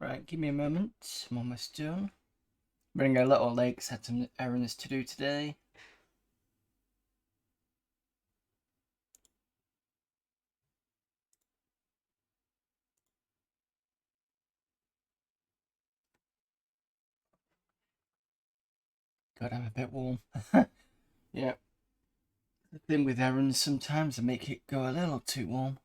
Right, give me a moment. I'm almost done. Running a little late 'cause I had some errands to do today. God, I'm a bit warm. Yeah, the thing with errands sometimes they make it go a little too warm.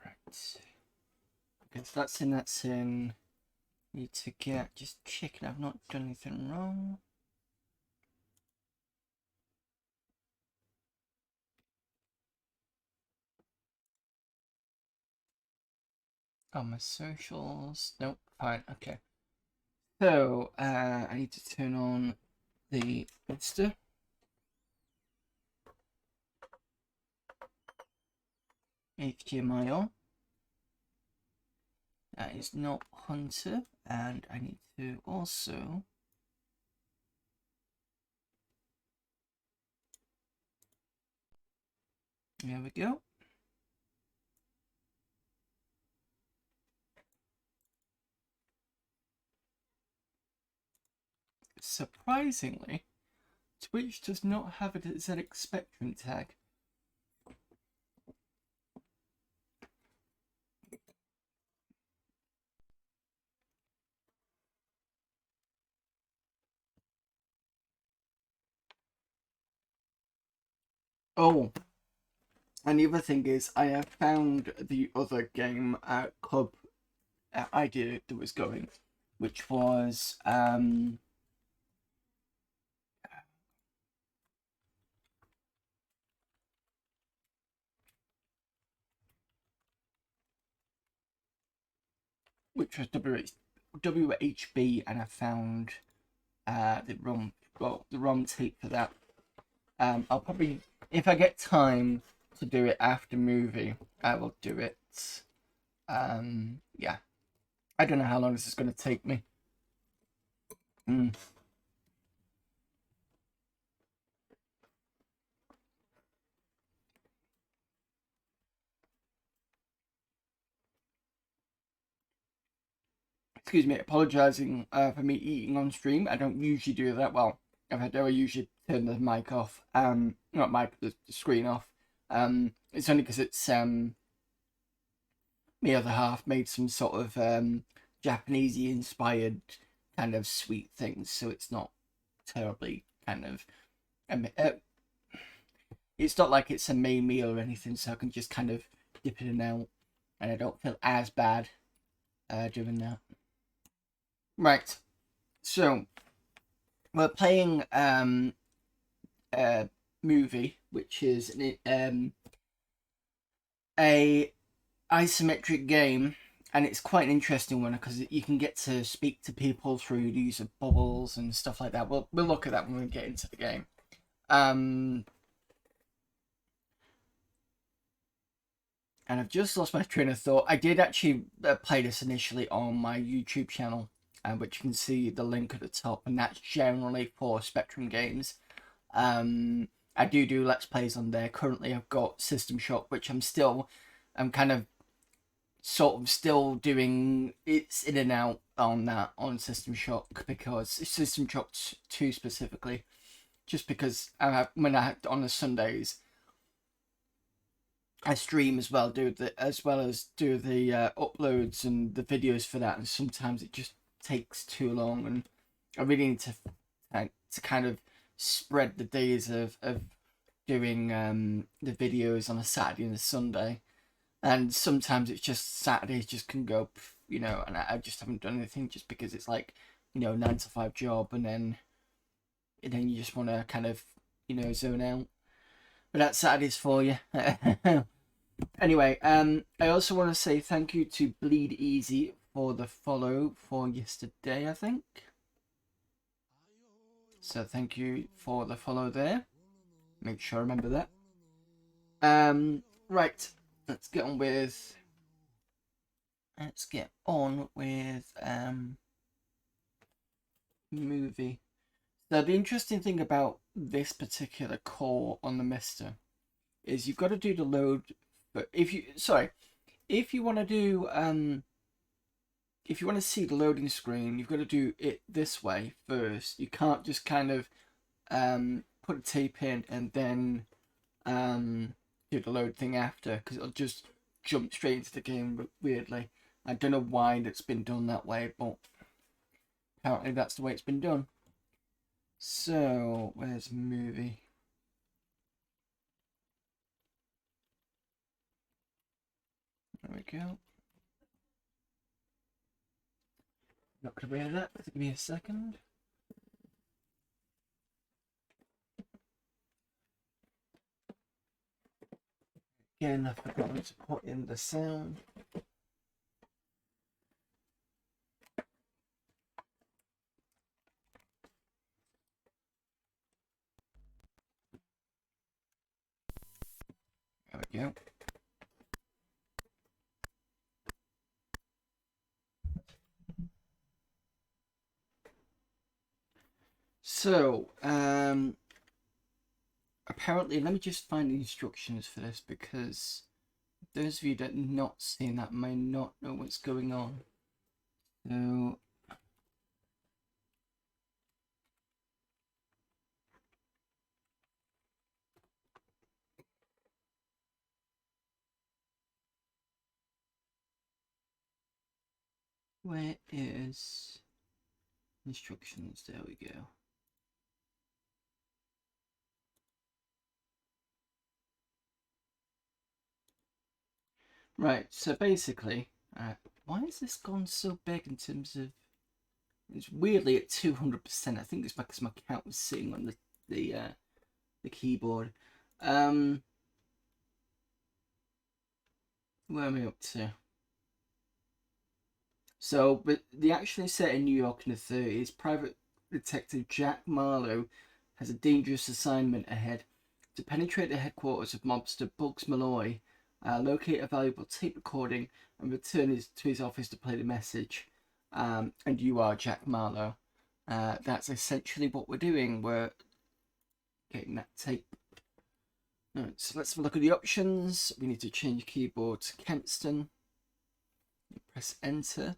Right. Because that's in. Need to get, just checking I've not done anything wrong. Oh, my socials. Nope, fine, okay. So, I need to turn on the Insta. HDMI on. That is not Hunter, and I need to also there we go. Surprisingly, Twitch does not have it as an Spectrum tag. Oh, and the other thing is, I have found the other game club idea that was going, which was WHB, and I found the ROM tape for that. I'll probably, if I get time to do it after movie, I will do it. Yeah, I don't know how long this is going to take me. Excuse me, apologising for me eating on stream. I don't usually do that. Well, if I do, I usually turn the mic off. Not mic, the screen off. It's only because it's the other half made some sort of Japanesey inspired kind of sweet things, so it's not terribly kind of. It's not like it's a main meal or anything, so I can just kind of dip in and out, and I don't feel as bad doing that. Right, so we're playing a movie, which is a isometric game, and it's quite an interesting one because you can get to speak to people through the use of bubbles and stuff like that. We'll look at that when we get into the game. And I've just lost my train of thought. I did actually play this initially on my YouTube channel, which you can see the link at the top, and that's generally for Spectrum games. I do Let's Plays on there. Currently, I've got System Shock, which I'm kind of sort of still doing. It's in and out on that on System Shock because System Shock 2 specifically, just because when I on the Sundays I stream as well, as well as do the uploads and the videos for that, and sometimes it just takes too long, and I really need to kind of spread the days of doing the videos on a Saturday and a Sunday, and sometimes it's just Saturdays just can go, and I just haven't done anything just because it's like 9 to 5 job, and then you just want to kind of zone out. But that's Saturdays for you. Anyway, I also want to say thank you to Bleed Easy for the follow for yesterday, I think. So thank you for the follow there. Make sure I remember that. Right, let's get on with movie. So the interesting thing about this particular core on the Mister is you've got to do the load. But if you want to do if you want to see the loading screen, you've got to do it this way first. You can't just kind of put a tape in and then do the load thing after, because it'll just jump straight into the game weirdly. I don't know why that's been done that way, but apparently that's the way it's been done. So, where's the movie? There we go. Not gonna read that. Give me a second. Again, I forgot to put in the sound. There we go. So, apparently, let me just find the instructions for this, because those of you that are not seeing that may not know what's going on. So, where is instructions? There we go. Right, so basically, why has this gone so big in terms of... It's weirdly at 200%. I think it's because my cat was sitting on the keyboard. Where am I up to? So, but the action is set in New York in the 30s. Private Detective Jack Marlowe has a dangerous assignment ahead. To penetrate the headquarters of mobster Bugs Malloy, locate a valuable tape recording, and return to his office to play the message. And you are Jack Marlowe. That's essentially what we're doing. We're getting that tape. Alright, so let's have a look at the options. We need to change keyboard to Kempston. Press enter.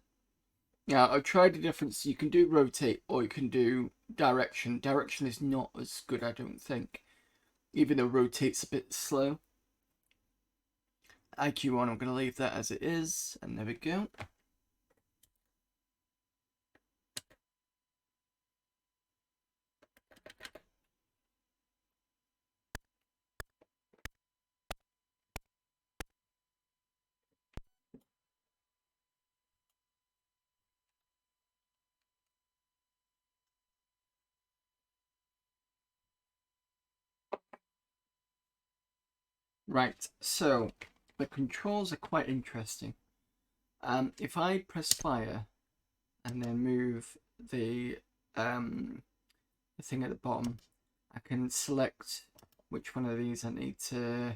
Now, I've tried the difference. You can do rotate or you can do direction. Direction is not as good, I don't think, even though rotate's a bit slow. IQ on, I'm going to leave that as it is, and there we go. Right, so the controls are quite interesting. If I press fire and then move the thing at the bottom, I can select which one of these I need to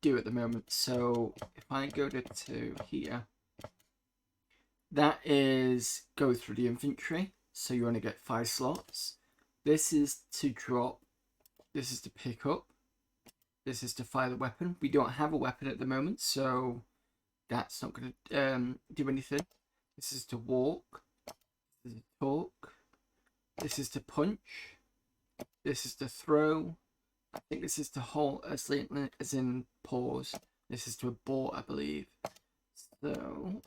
do at the moment. So if I go to here, that is go through the inventory, so you only get 5 slots. This is to drop, this is to pick up, this is to fire the weapon. We don't have a weapon at the moment, so that's not going to do anything. This is to walk, this is to talk, this is to punch, this is to throw, I think this is to hold, as in pause, this is to abort, I believe. So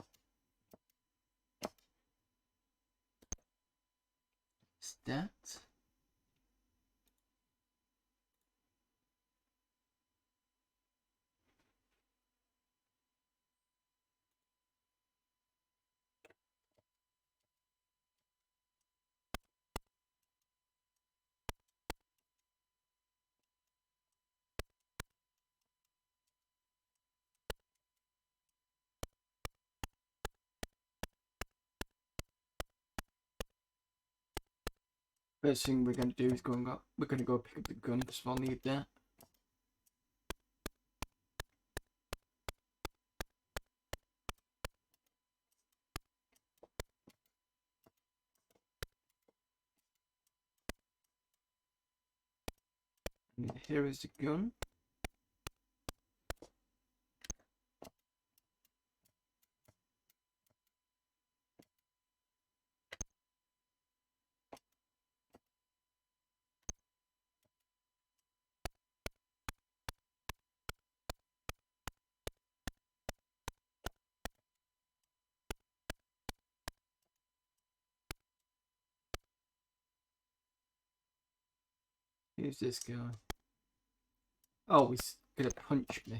stat. First thing we're going to do is we're going to go pick up the gun, because we'll need that. Here is the gun. Who's this guy? Oh, he's gonna punch me.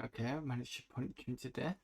Okay, I managed to punch him to death.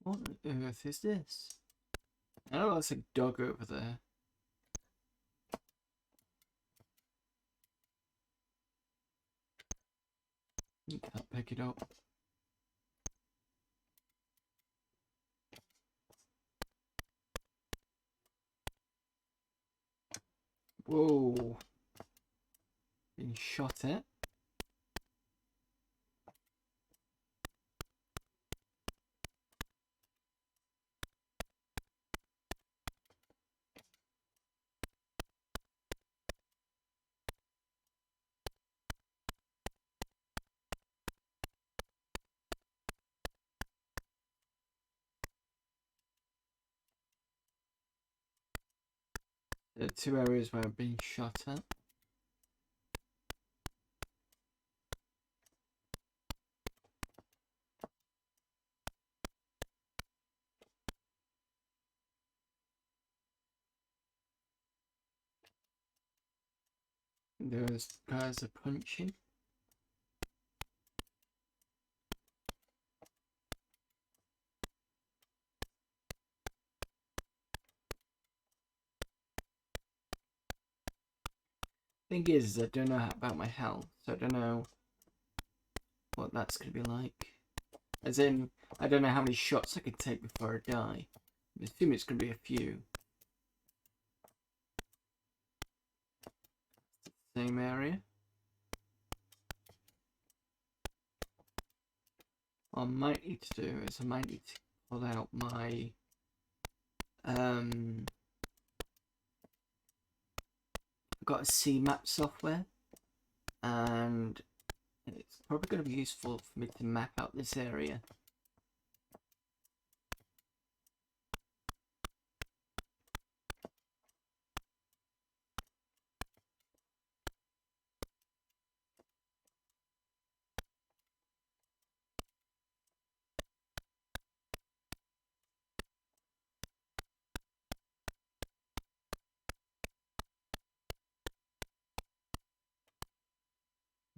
What on earth is this? Oh, that's a dog over there. You can't pick it up. Whoa. Being shot at. There are two areas where I'm being shot at. Those guys are punching. Thing is, I don't know about my health, so I don't know what that's gonna be like. As in, I don't know how many shots I could take before I die. I assume it's gonna be a few. Same area. What I might need to do is I might need to pull out my I've got a C map software, and it's probably going to be useful for me to map out this area.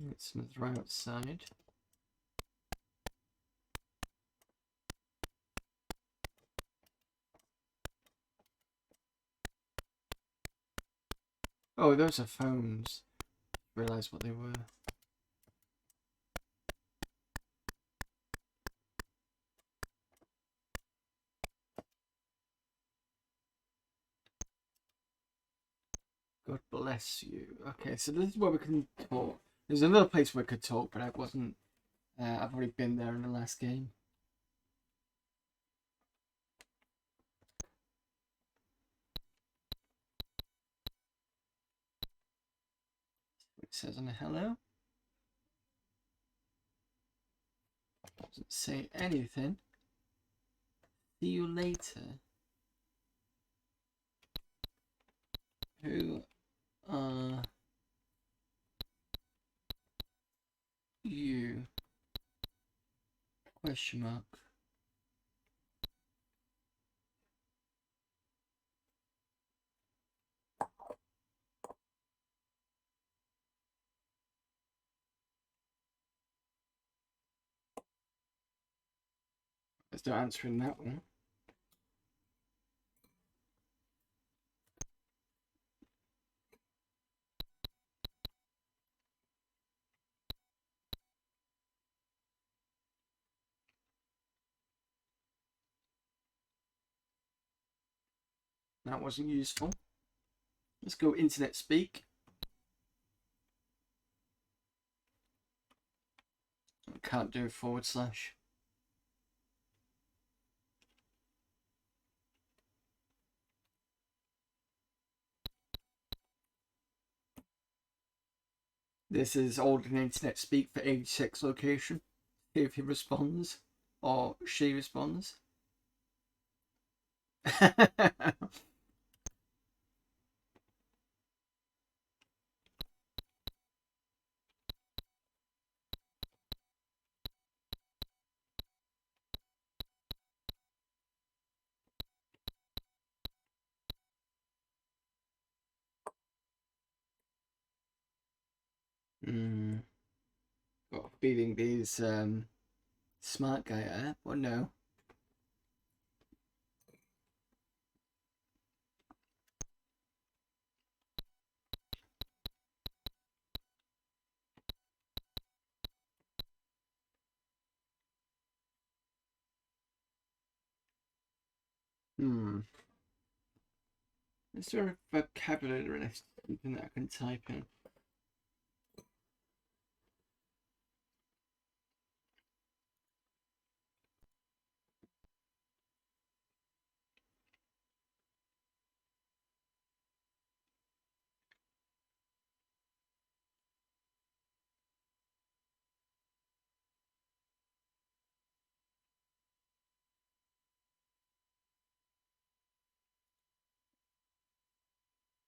It's right outside. Oh, those are phones. Realize what they were. God bless you. Okay, so this is where we can talk. There's another place where I could talk, but I wasn't. I've already been there in the last game. It says on a hello. Doesn't say anything. See you later. Who are you? Question mark. Let's start answering that one. That wasn't useful. Let's go internet speak. Can't do /. This is older than internet speak for 86 location. See if he responds or she responds. Got a feeling these smart guy app or no? Is there a vocabulary list? Something that I can type in?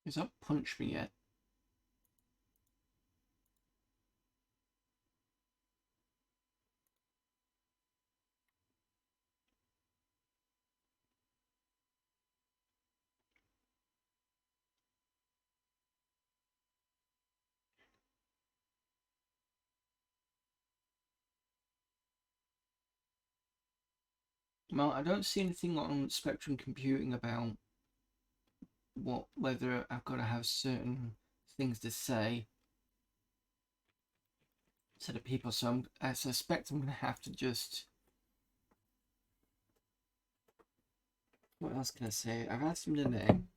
Has that punched me yet? Well, I don't see anything on Spectrum Computing about whether I've got to have certain things to say to the people. So I suspect I'm going to have to just. What else can I say? I've asked him the name.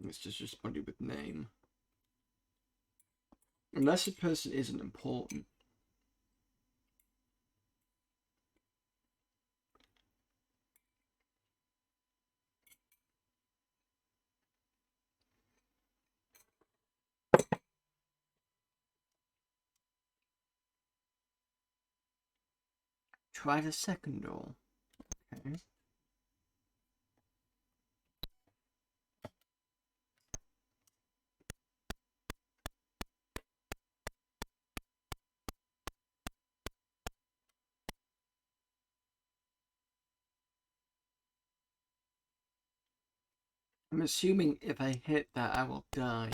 Let's just respond with name. Unless the person isn't important. Try the second door. Okay. I'm assuming if I hit that, I will die.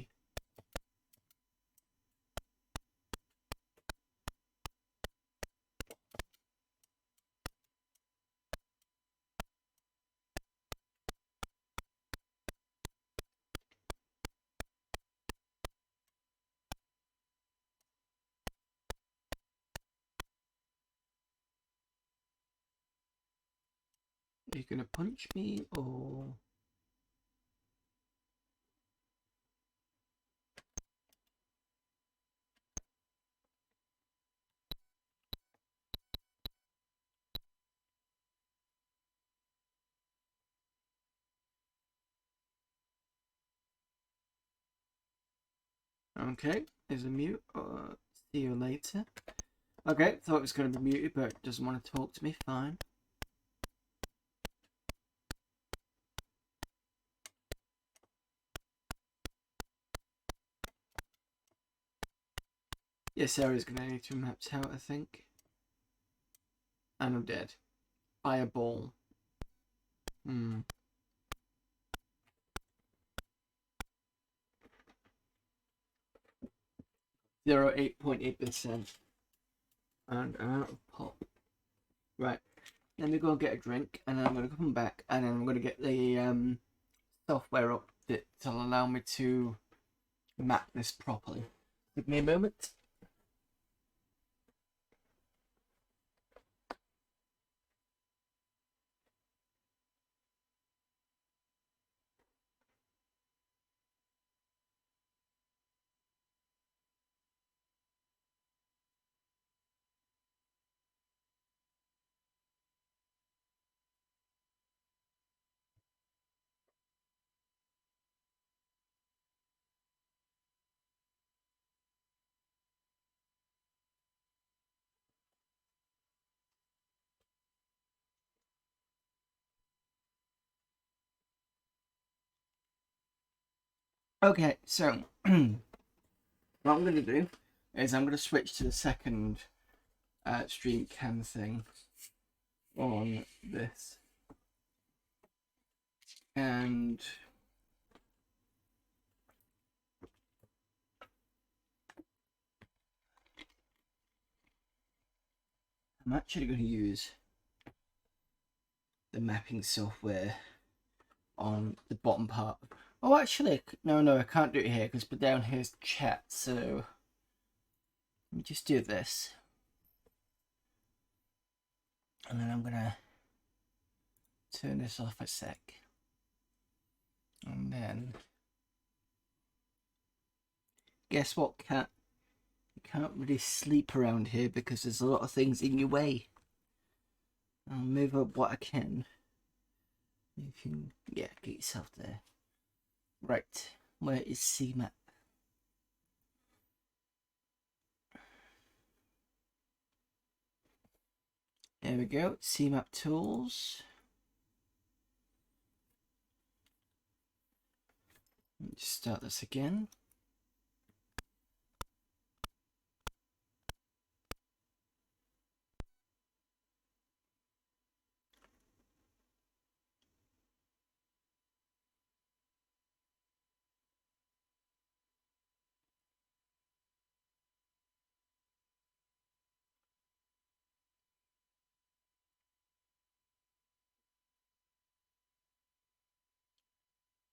Are you gonna punch me or? Okay, there's a mute. See you later. Okay, thought it was going to be muted, but doesn't want to talk to me. Fine. Yes, Sarah's going to need to map out, I think. And I'm dead. By a ball. 8.8%. And I'm out of pop. Right, let me go and get a drink, and then I'm going to come back, and then I'm going to get the software up that'll allow me to map this properly. Give me a moment. Okay, so what I'm going to do is I'm going to switch to the second stream cam thing on this, and I'm actually going to use the mapping software on the bottom part. Oh, actually, no, I can't do it here because down here's chat. So let me just do this, and then I'm gonna turn this off a sec, and then guess what, cat? You can't really sleep around here because there's a lot of things in your way. I'll move up what I can. You can, yeah, get yourself there. Right, where is CMAP? There we go, CMAP tools. Let me just start this again.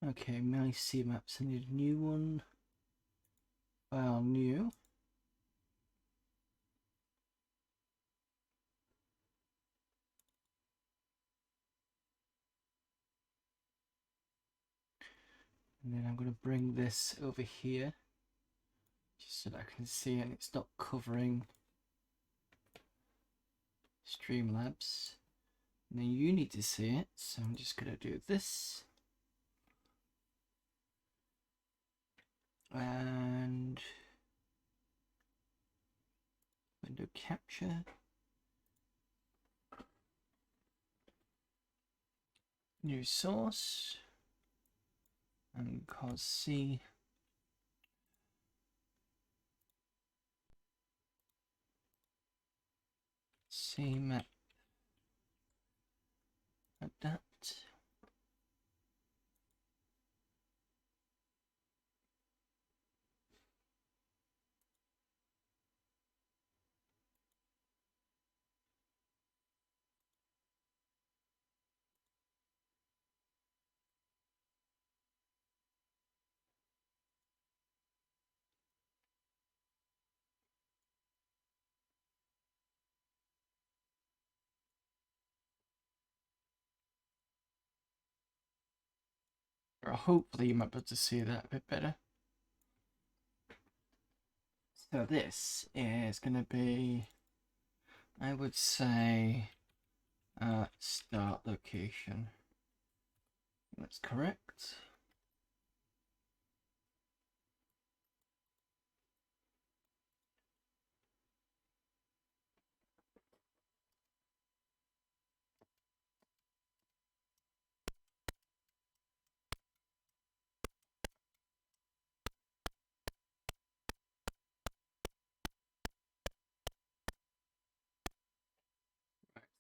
Okay, my CMAPs, I need a new one. File new. And then I'm going to bring this over here just so that I can see and it's not covering Streamlabs. And then you need to see it, so I'm just going to do this. And window capture. New source. And cos C. CMAP. Adapt. Or hopefully you might be able to see that a bit better. So this is going to be, I would say, start location. That's correct.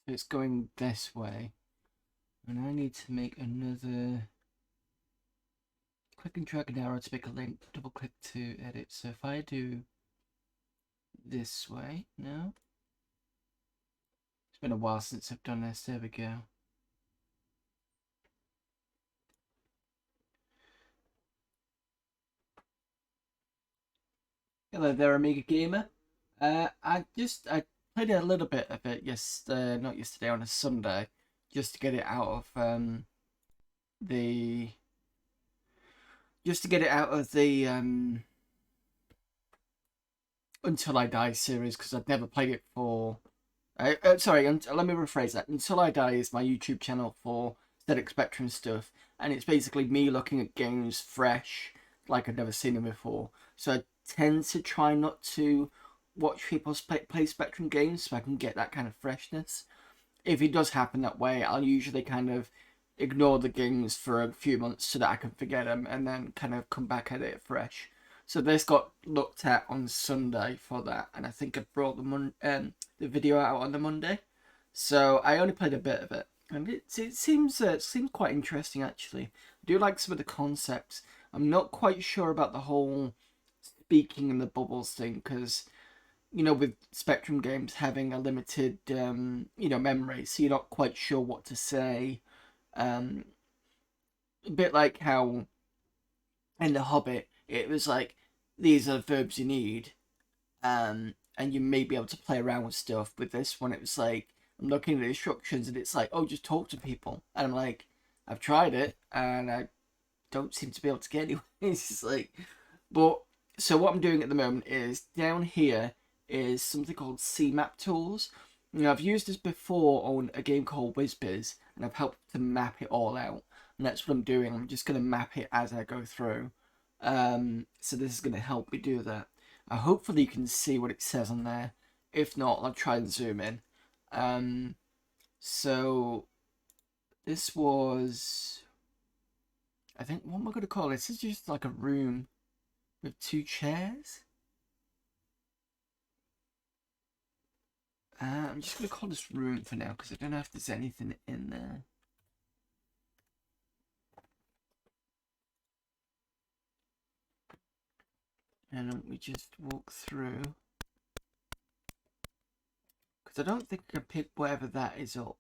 It's going this way, and I need to make another click and drag an arrow to make a link, double click to edit. So if I do this way now, been a while since I've done this. There we go. Hello there, Amiga Gamer. I played a little bit of it not yesterday, on a Sunday, just to get it out of the Until I Die series, because I'd never played it for. Sorry, let me rephrase that. Until I Die is my YouTube channel for Static Spectrum stuff, and it's basically me looking at games fresh, like I'd never seen them before. So I tend to try not to watch people play Spectrum games, so I can get that kind of freshness. If it does happen that way, I'll usually kind of ignore the games for a few months so that I can forget them, and then kind of come back at it fresh. So this got looked at on Sunday for that, and I think I brought the video out on the Monday. So I only played a bit of it, and it seems quite interesting actually. I do like some of the concepts. I'm not quite sure about the whole speaking in the bubbles thing, because with Spectrum games having a limited memory, so you're not quite sure what to say. A bit like how in The Hobbit it was like, these are the verbs you need, and you may be able to play around with stuff. With this one, it was like, I'm looking at the instructions and it's like, oh, just talk to people, and I'm like, I've tried it and I don't seem to be able to get anywhere. It's just like, but so what I'm doing at the moment is, down here is something called CMap tools. I've used this before on a game called WizBiz, and I've helped to map it all out, and that's what I'm doing. I'm just going to map it as I go through. So this is going to help me do that. Hopefully you can see what it says on there. If not, I'll try and zoom in. So this was, I think, what am I going to call it? This is just like a room with 2 chairs. I'm just going to call this room for now, because I don't know if there's anything in there. And we just walk through, because I don't think I can pick whatever that is up.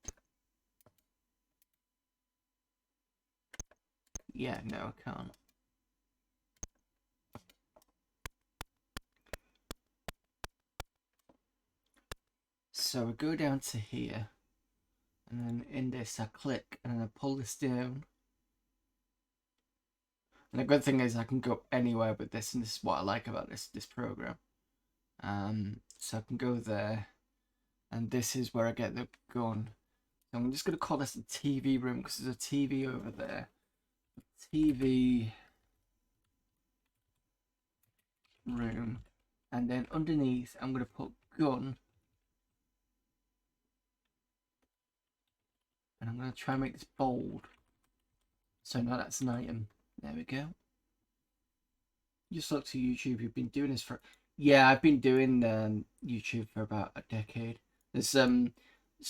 Yeah, no, I can't. So I go down to here, and then in this I click, and then I pull this down. And the good thing is I can go anywhere with this, and this is what I like about this program. So I can go there, and this is where I get the gun. So I'm just going to call this the TV room, because there's a TV over there. TV room. And then underneath I'm going to put gun. And I'm going to try and make this bold. So now that's an item. There we go. Just look to YouTube. You've been doing this for... Yeah, I've been doing YouTube for about a decade. There's some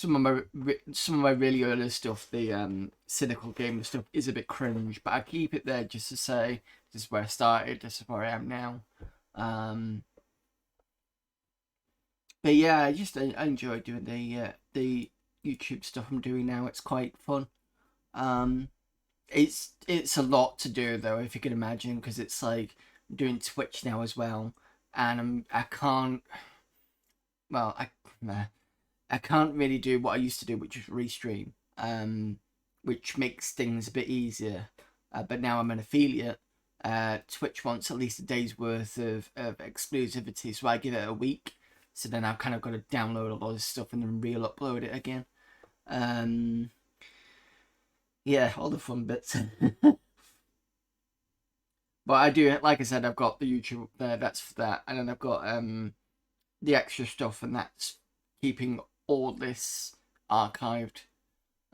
of my really early stuff, the cynical gamer stuff, is a bit cringe, but I keep it there just to say this is where I started, this is where I am now. But yeah, I enjoy doing the YouTube stuff I'm doing now. It's quite fun. It's a lot to do though, if you can imagine, because it's like I'm doing Twitch now as well, and I can't really do what I used to do, which is restream, which makes things a bit easier. But now I'm an affiliate. Twitch wants at least a day's worth of exclusivity, so I give it a week. So then I've kind of got to download a lot of stuff and then re-upload it again. Yeah, all the fun bits. But I do, like I said, I've got the YouTube up there, that's for that. And then I've got the extra stuff, and that's keeping all this archived.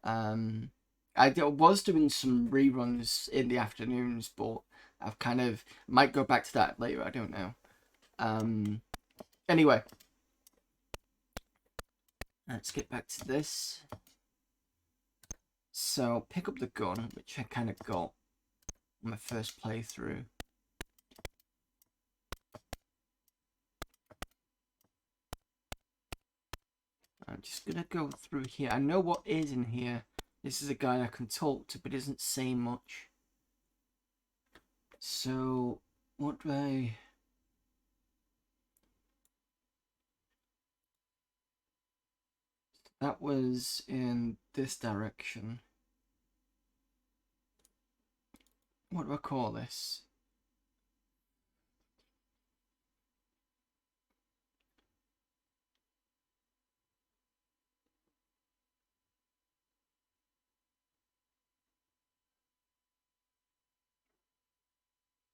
I was doing some reruns in the afternoons, but I've kind of might go back to that later, I don't know. Anyway, let's get back to this. So pick up the gun, which I kind of got on my first playthrough. I'm just gonna go through here. I know what is in here. This is a guy I can talk to, but isn't saying much. So, what do I... That was in this direction. What do I call this?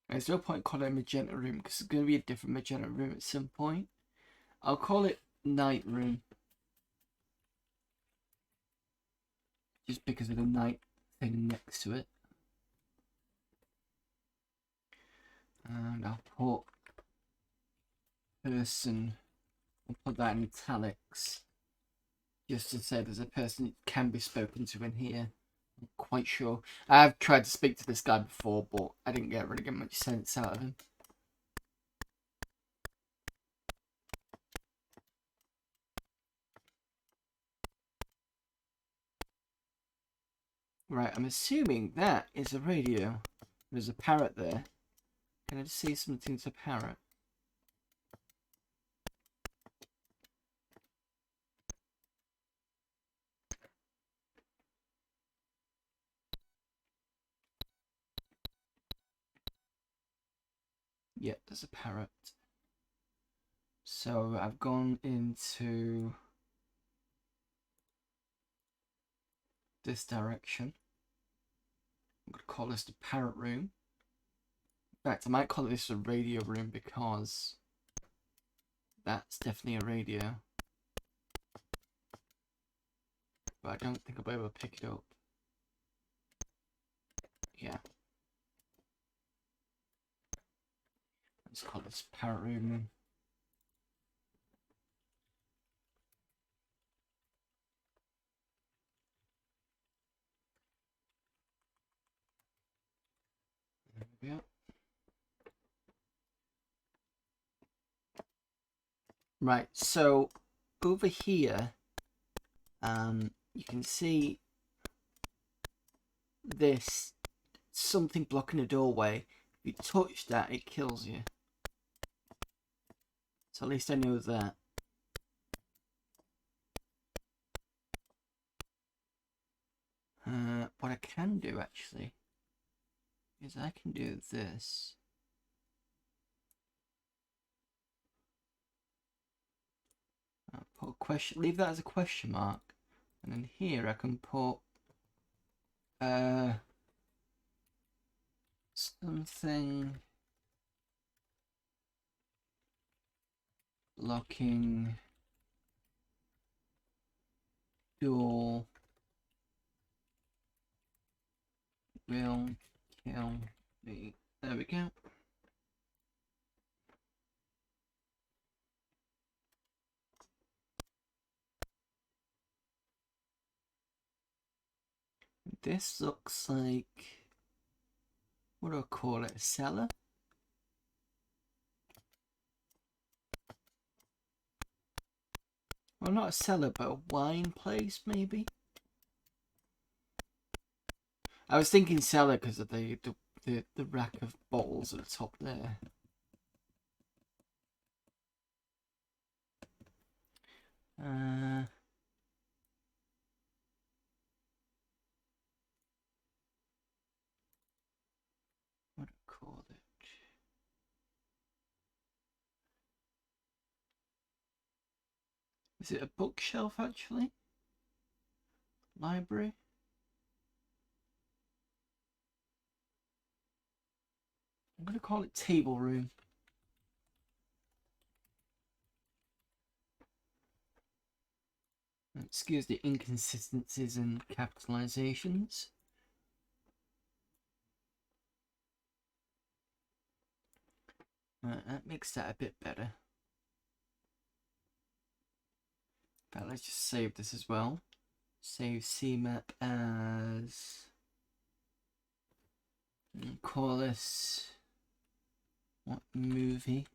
There's no point calling it magenta room because it's going to be a different magenta room at some point. I'll call it night room. Just because of the night thing next to it. And I'll put person, I'll put that in italics. Just to say there's a person that can be spoken to in here. I'm quite sure. I've tried to speak to this guy before, but I didn't really get much sense out of him. Right, I'm assuming that is a radio. There's a parrot there. Can I just say something to parrot? Yep, there's a parrot. So I've gone into this direction. I'm going to call this the parrot room. In fact, I might call this a radio room because that's definitely a radio. But I don't think I'll be able to pick it up. Yeah. Let's call this parrot room. There we go. Right, so over here, you can see this something blocking a doorway. If you touch that, it kills you. So at least I know that. What I can do actually is I can do this. I'll put a question, leave that as a question mark, and then here I can put something blocking door will kill me. There we go. This looks like, what do I call it, a cellar? Well, not a cellar, but a wine place, maybe? I was thinking cellar because of the rack of bottles at the top there. What do I call it? Is it a bookshelf actually? Library? I'm going to call it table room. Excuse the inconsistencies and capitalizations. That makes that a bit better. But let's just save this as well. Save CMap as... call this... what movie?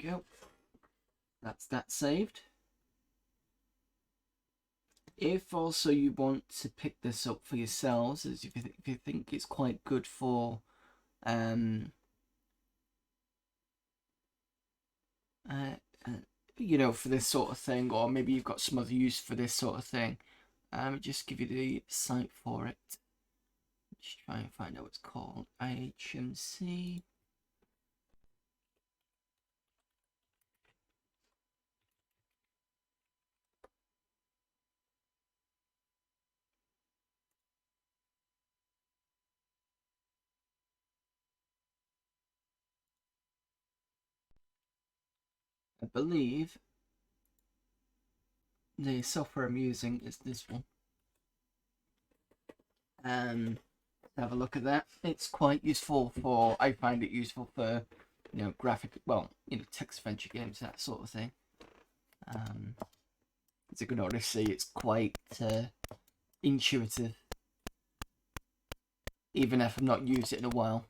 go. That's that saved. If also you want to pick this up for yourselves, as if you think it's quite good for you know, for this sort of thing, or maybe you've got some other use for this sort of thing, just give you the site for it. Just try and find out what it's called. IHMC. I believe the software I'm using is this one. Have a look at that. It's quite useful for, I find it useful for, you know, graphic, well, you know, text adventure games, that sort of thing. As you can already see, it's quite intuitive, even if I've not used it in a while.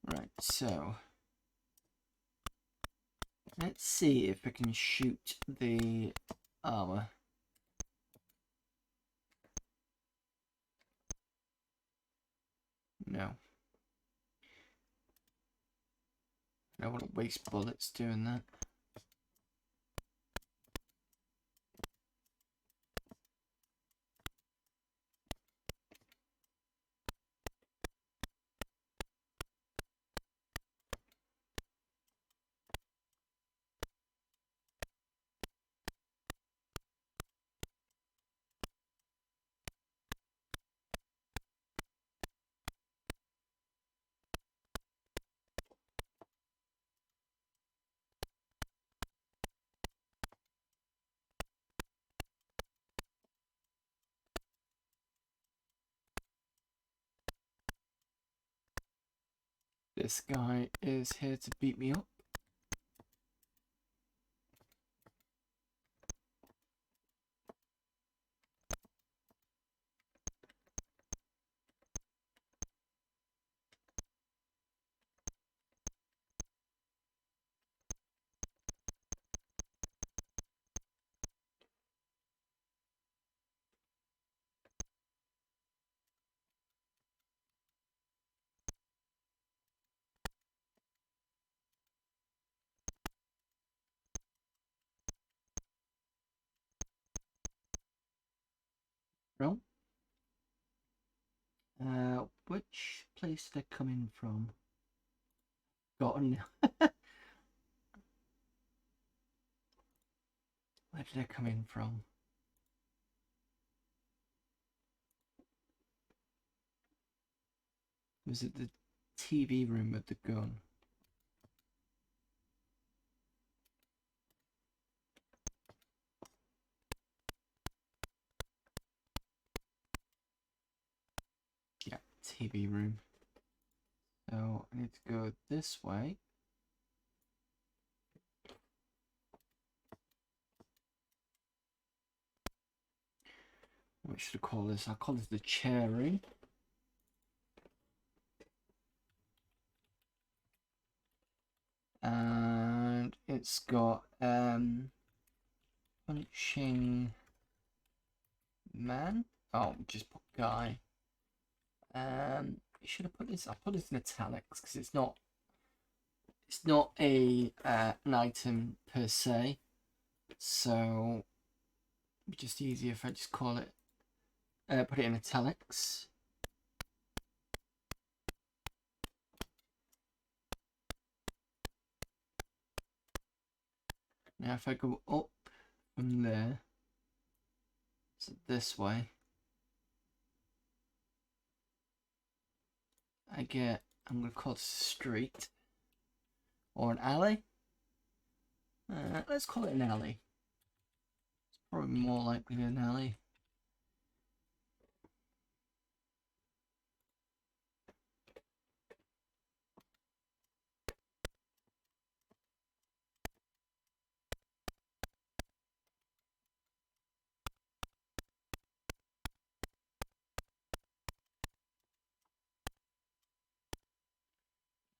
Right, so let's see if I can shoot the armor. No. I don't want to waste bullets doing that. This guy is here to beat me up. No. Which place did they come in from? Gotten. Where did they come in from? Was it the TV room with the gun? Yeah, TV room. So I need to go this way. What should I call this? I'll call this the chair room. And it's got punching man. Oh, just put guy. Should have put this. I'll put this in italics because it's not a an item per se. So it's just easier if I just call it. Put it in italics. Now if I go up from there, so this way, I get, I'm going to call it a street or an alley. Let's call it an alley. It's probably more likely an alley.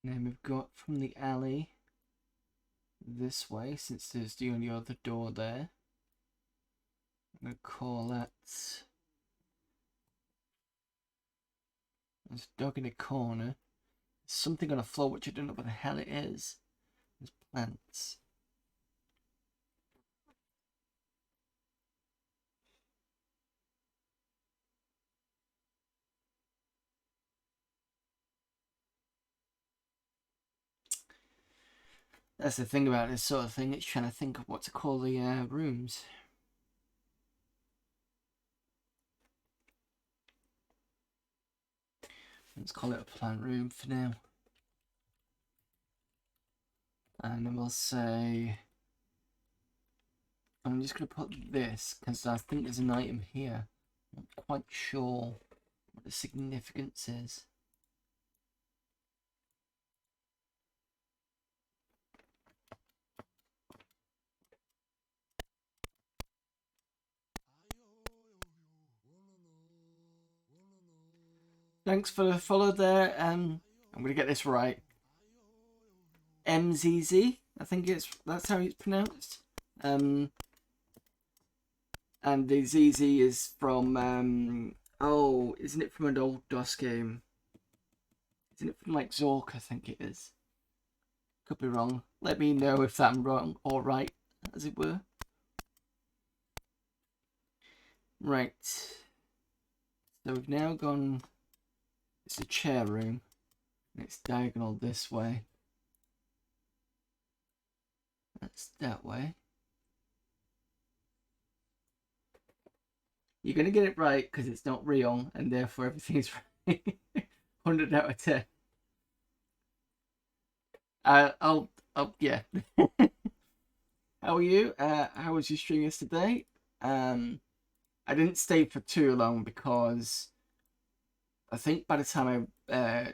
And then we've got from the alley this way, since there's the only other door there. I'm going to call that... There's a dog in a corner. There's something on the floor which I don't know what the hell it is. There's plants. That's the thing about this sort of thing, it's trying to think of what to call the rooms. Let's call it a plant room for now. And then we'll say... I'm just going to put this, because I think there's an item here. I'm not quite sure what the significance is. Thanks for the follow there. I'm going to get this right. MZZ, I think that's how it's pronounced. And the ZZ is from, oh, isn't it from an old DOS game? Isn't it from like Zork, I think it is. Could be wrong. Let me know if I'm wrong or right, as it were. Right. So we've now gone, it's a chair room, and it's diagonal this way. That's that way. You're going to get it right because it's not real, and therefore everything's right. 100 out of 10. Yeah. How are you? How was your stream yesterday? I didn't stay for too long because I think by the time I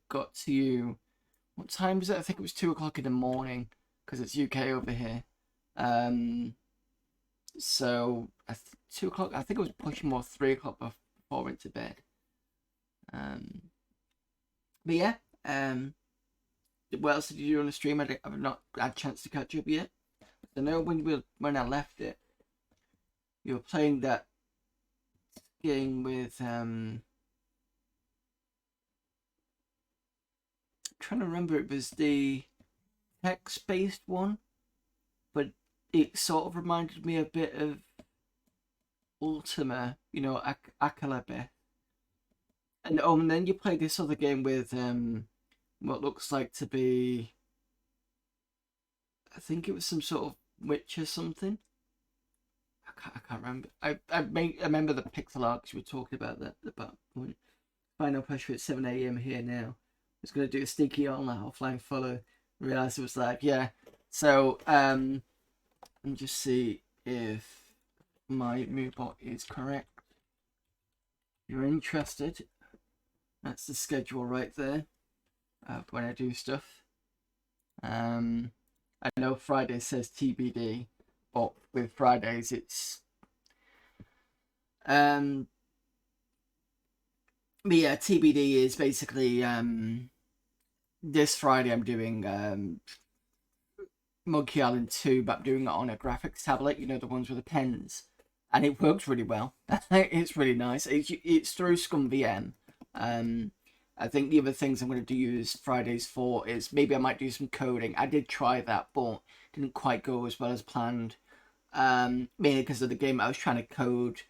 got to you, what time was it? I think it was 2 o'clock in the morning because it's UK over here. So 2 o'clock. I think it was pushing more 3 o'clock before I went to bed. But yeah. What else did you do on the stream? I've not had a chance to catch up yet. I know when I left it, you were playing that game with I'm trying to remember, it was the text-based one, but it sort of reminded me a bit of Ultima, you know, Akalabe. And then you played this other game with what looks like to be, I think it was some sort of witch or something. I can't remember. I remember the pixel art because we were talking about that at that point. Final pressure at 7 AM here now. I was going to do a sneaky offline follow. Realised it was live. Yeah. So let me just see if my moodbot is correct. If you're interested, that's the schedule right there when I do stuff. I know Friday says TBD, but with Fridays it's but yeah, TBD is basically this Friday I'm doing Monkey Island 2, but I'm doing it on a graphics tablet, you know, the ones with the pens, and it works really well. It's really nice. It's through ScumVM. I think the other things I'm going to use Fridays for is maybe I might do some coding. I did try that, but didn't quite go as well as planned. Mainly because of the game I was trying to code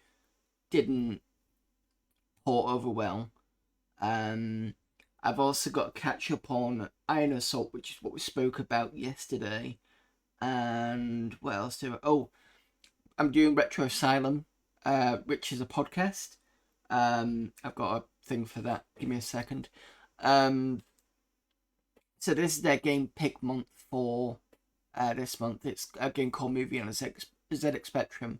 didn't port over well. I've also got to catch up on Iron Assault, which is what we spoke about yesterday. And what else do I... Oh, I'm doing Retro Asylum, which is a podcast. I've got a thing for that. Give me a second. So this is their game pick month for this month. It's a game called Movie on a ZX Spectrum.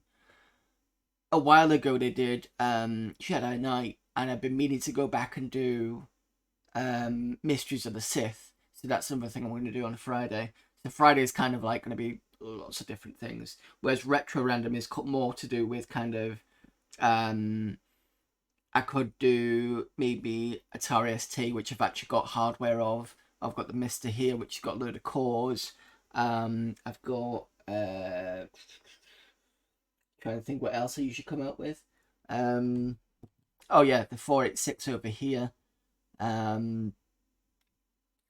A while ago they did Jedi Knight, and I've been meaning to go back and do Mysteries of the Sith. So that's another thing I'm going to do on Friday. So Friday is kind of like going to be lots of different things, whereas Retro Random is more to do with kind of I could do maybe Atari ST, which I've actually got hardware of. I've got the Mister here, which has got a load of cores. I've got trying to think what else I usually come out with. Oh yeah, the 486 over here. And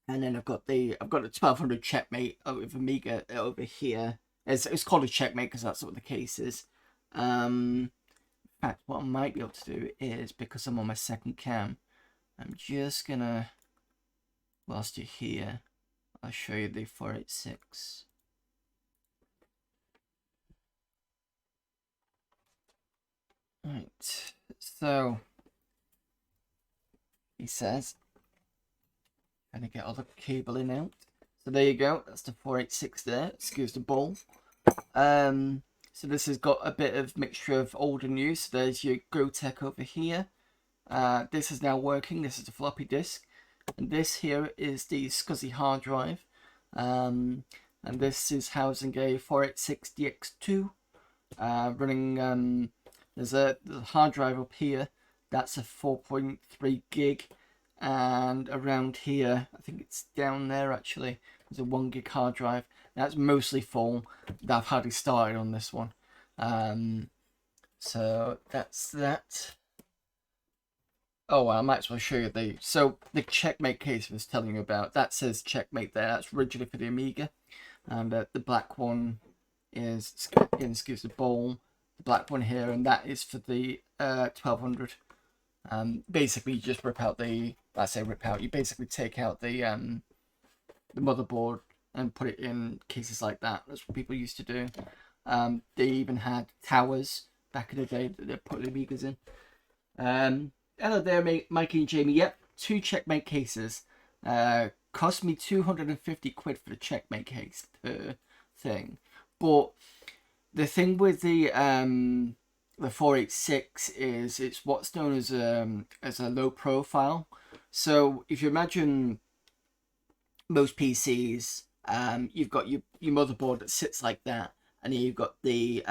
then I've got the 1200 Checkmate with Amiga over here. It's called a Checkmate because that's what the case is. In fact, what I might be able to do is, because I'm on my second cam, I'm just gonna, whilst you're here, I'll show you the 486. Right, so he says, trying to get all the cabling out. So there you go, that's the 486 there. Excuse the ball. So this has got a bit of mixture of old and new. So there's your GoTech over here. This is now working. This is the floppy disk, and this here is the SCSI hard drive. And this is housing a 486 DX2 running. There's a hard drive up here. That's a 4.3 gig, and around here, I think it's down there actually. There's a 1 gig hard drive. That's mostly full. I've hardly started on this one. So that's that. Oh, well, I might as well show you the Checkmate case I was telling you about. That says Checkmate there. That's originally for the Amiga. And the black one is, again, excuse the ball, the black one here, and that is for the 1200. Basically, you just rip out you basically take out the motherboard and put it in cases like that. That's what people used to do. They even had towers back in the day that they put the Amigas in. Hello there, Mikey and Jamie. Yep, 2 Checkmate cases. Cost me 250 quid for the Checkmate case per thing. But the thing with the 486 is it's what's known as a low profile. So if you imagine most PCs, you've got your motherboard that sits like that, and then you've got the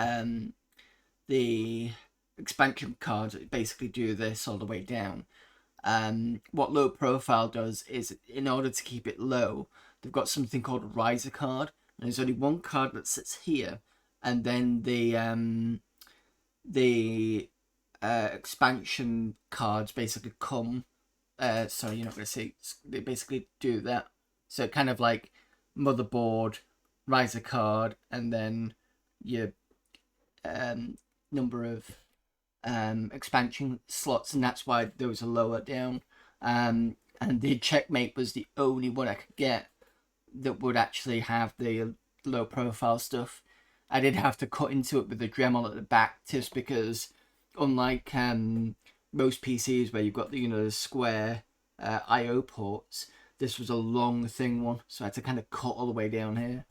expansion cards that basically do this all the way down. What low profile does is, in order to keep it low, they've got something called a riser card, and there's only one card that sits here, and then the expansion cards basically come. Sorry, you're not going to see. They basically do that. So kind of like motherboard, riser card, and then your number of expansion slots, and that's why those are lower down. And the Checkmate was the only one I could get that would actually have the low profile stuff. I did have to cut into it with the Dremel at the back, just because, unlike most PCs where you've got the square I/O ports, this was a long thin one, so I had to kind of cut all the way down here.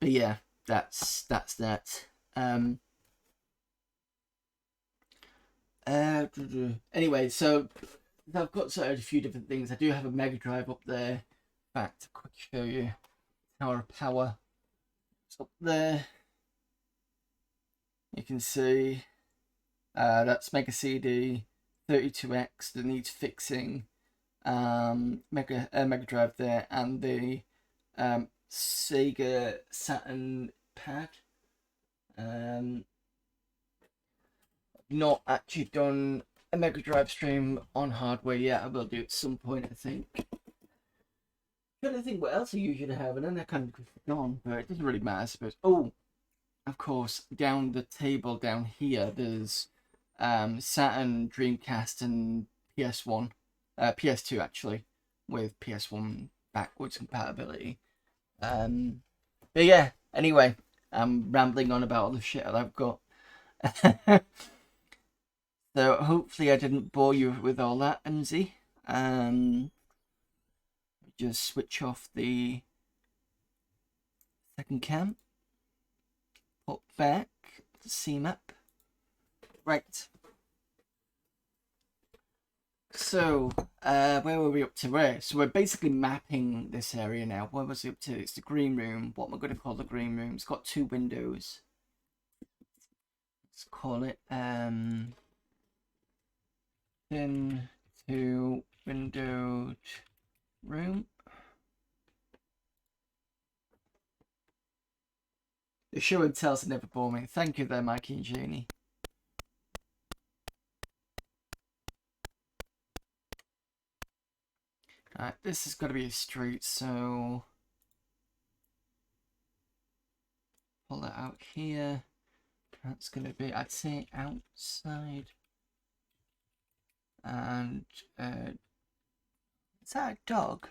But yeah, that's that. Anyway, so I've got sort of a few different things. I do have a Mega Drive up there. In fact, I'll quick show you. Tower of Power. It's up there. You can see that's Mega CD 32X that needs fixing. Mega Drive there, and the Sega Saturn pad. Not actually done a Mega Drive stream on hardware yet. I will do at some point, I think. I'm trying to think what else I usually have, and then I kind of gone, but it doesn't really matter, I suppose. Oh, of course, down the table down here, there's Saturn, Dreamcast, and PS1, PS2 actually, with PS1 backwards compatibility. But yeah, anyway, I'm rambling on about all the shit that I've got. So hopefully I didn't bore you with all that, MZ. Just switch off the second cam. Put back the CMAP. Right. So, where were we up to? Where? So we're basically mapping this area now. Where was it up to? It's the green room. What am I going to call the green room? It's got 2 windows. Let's call it into windowed room. The show and tells are never boring. Thank you there, Mikey and Janie. Alright, this has got to be a street, so pull that out here. That's going to be, I'd say, outside. And is that a dog?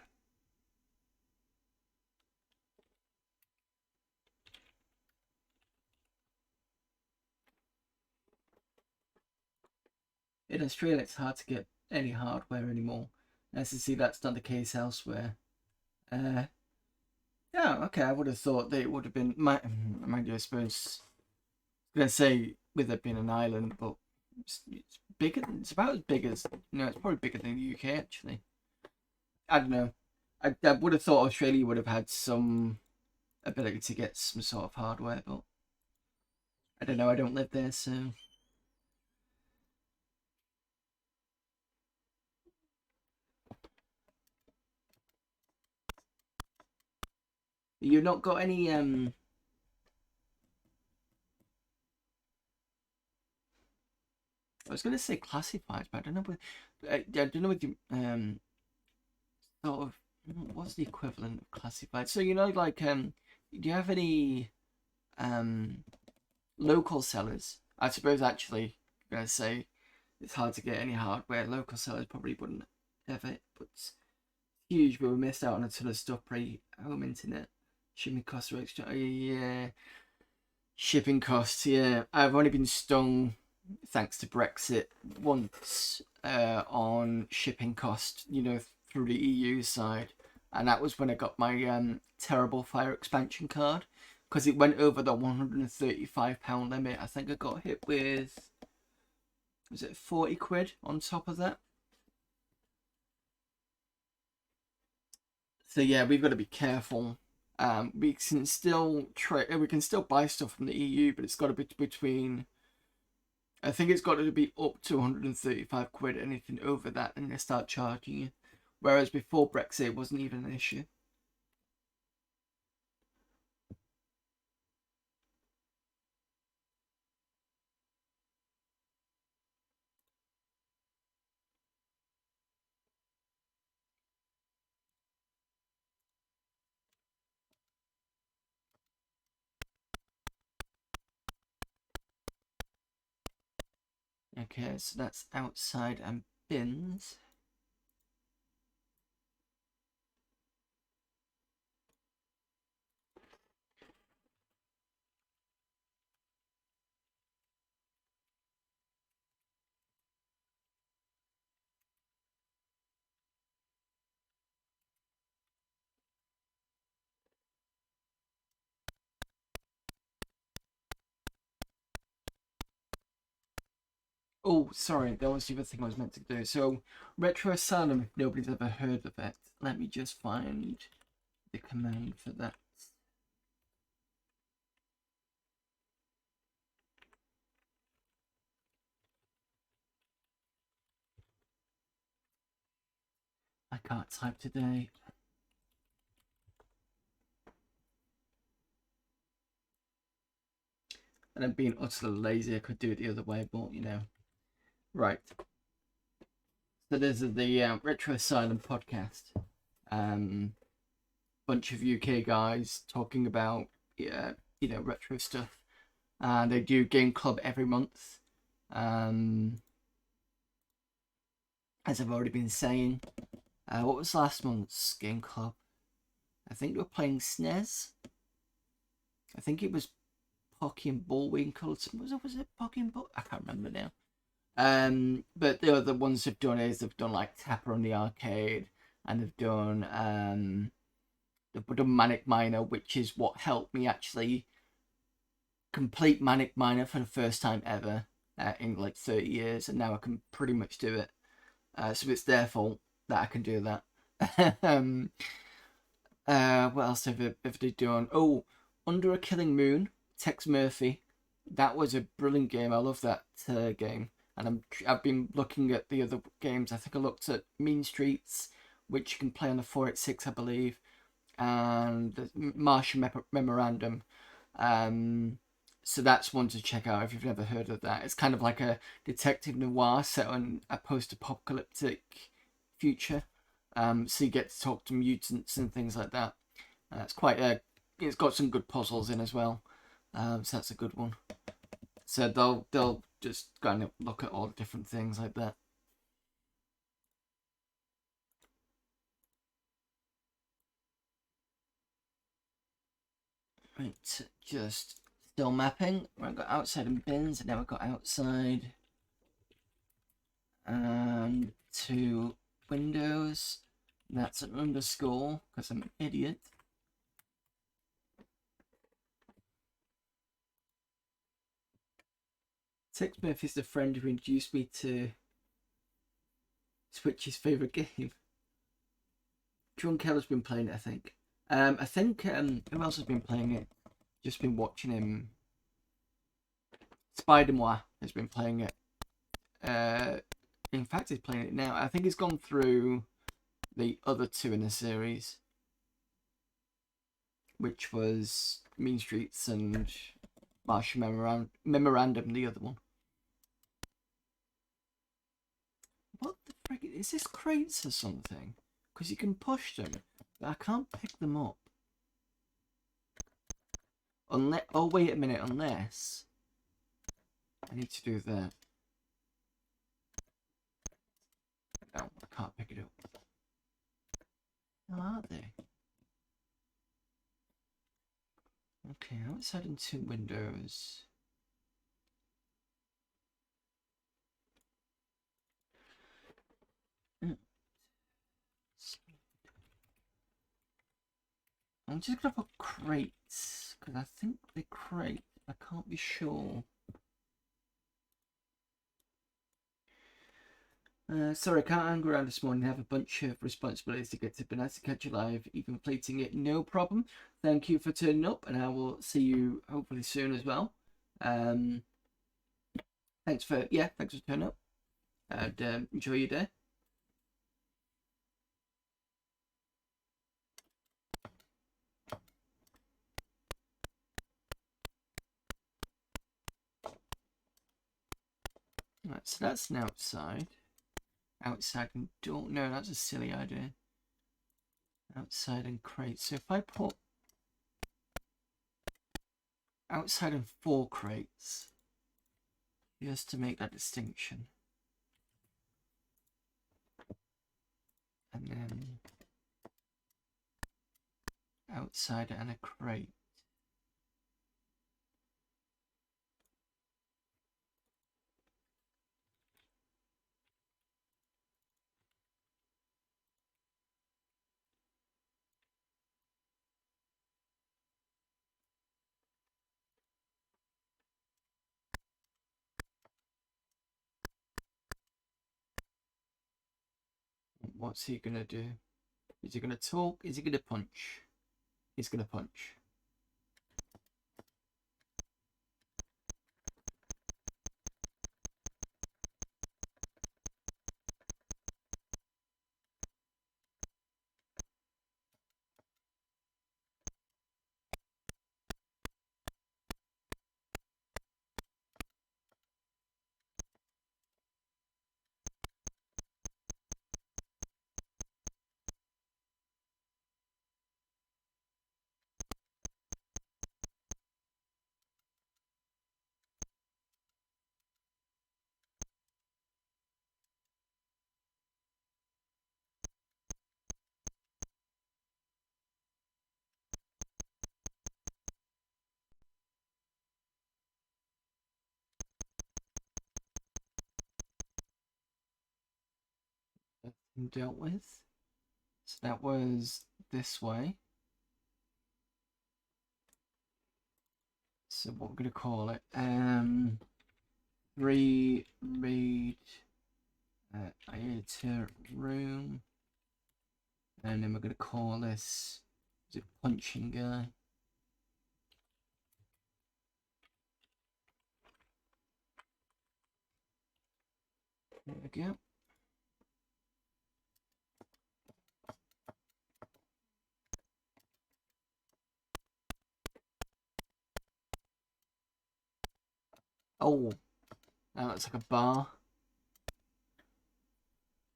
In Australia, it's hard to get any hardware anymore. As you see, that's not the case elsewhere. Yeah, okay, I would have thought that it would have been, mind you, I suppose, I was going to say with it being an island, but it's bigger, it's about as big as, it's probably bigger than the UK, actually. I don't know. I would have thought Australia would have had some ability to get some sort of hardware, but I don't know, I don't live there, so... You've not got any I was gonna say classifieds, but I don't know what I don't know what you sort of what's the equivalent of classified. So like do you have any local sellers? I suppose actually I'm gonna say it's hard to get any hardware. Local sellers probably wouldn't have it, but it's huge. But we missed out on a ton of stuff pre-home internet. Shipping costs are extra. Yeah, shipping costs. Yeah, I've only been stung thanks to Brexit once on shipping cost. Through the EU side, and that was when I got my terrible fire expansion card because it went over the £135 limit. I think I got hit with, was it 40 quid on top of that? So yeah, we've got to be careful. We can still we can still buy stuff from the EU, but it's got to be between, I think it's got to be up to 135 quid. Anything over that, and they start charging you. Whereas before Brexit, it wasn't even an issue. Okay, so that's outside and bins. Oh, sorry, that was the other thing I was meant to do. So, Retro Asylum, if nobody's ever heard of it, let me just find the command for that. I can't type today. And I'm being utterly lazy. I could do it the other way, but Right. So this is the Retro Asylum podcast. Bunch of UK guys talking about retro stuff. They do Game Club every month. As I've already been saying. What was last month's Game Club? I think they were playing SNES. I think it was Pocky and Bullwinkle. Was it Pocky and Bull? I can't remember now. But the other ones they've done is they've done like Tapper on the arcade, and they've done Manic Miner, which is what helped me actually complete Manic Miner for the first time ever in like 30 years, and now I can pretty much do it. So it's their fault that I can do that. What else have they done? Oh, Under a Killing Moon, Tex Murphy. That was a brilliant game. I love that game. and I've been looking at the other games. I think I looked at Mean Streets, which you can play on the 486, I believe, and the Martian Memorandum. So that's one to check out if you've never heard of that. It's kind of like a detective noir set on a post-apocalyptic future. So you get to talk to mutants and things like that. It's quite it's got some good puzzles in as well. So that's a good one. So they'll just kind of look at all the different things like that. Right, just still mapping. We've got outside and bins, and now we've got outside and two windows. That's an underscore because I'm an idiot. Six Smith is the friend who introduced me to Switch's favourite game. John Keller's been playing it, I think. I think who else has been playing it? Just been watching him. Spider-Moi has been playing it. In fact, he's playing it now. I think he's gone through the other two in the series, which was Mean Streets and Martian Memorandum, the other one. What the frick? Is this crates or something? Because you can push them, but I can't pick them up. Unless, oh wait a minute, unless I need to do that. No, I can't pick it up. How are they? Okay, outside and two windows. I'm just gonna put crates because I think they're crates. I can't be sure. Sorry, I can't hang around this morning. I have a bunch of responsibilities to get to, but nice to catch you live, even completing it, no problem. Thank you for turning up, and I will see you hopefully soon as well. Thanks for turning up, and enjoy your day. Right, so that's an outside. Outside and door. No, that's a silly idea. Outside and crate. So if I put outside and 4 crates, just to make that distinction, and then outside and a crate. What's he gonna do? Is he gonna talk? Is he gonna punch? He's gonna punch. That's been dealt with. So that was this way. So what we're gonna call it? Read editor room, and then we're gonna call this the punching guy. There we go. Oh, now it's like a bar.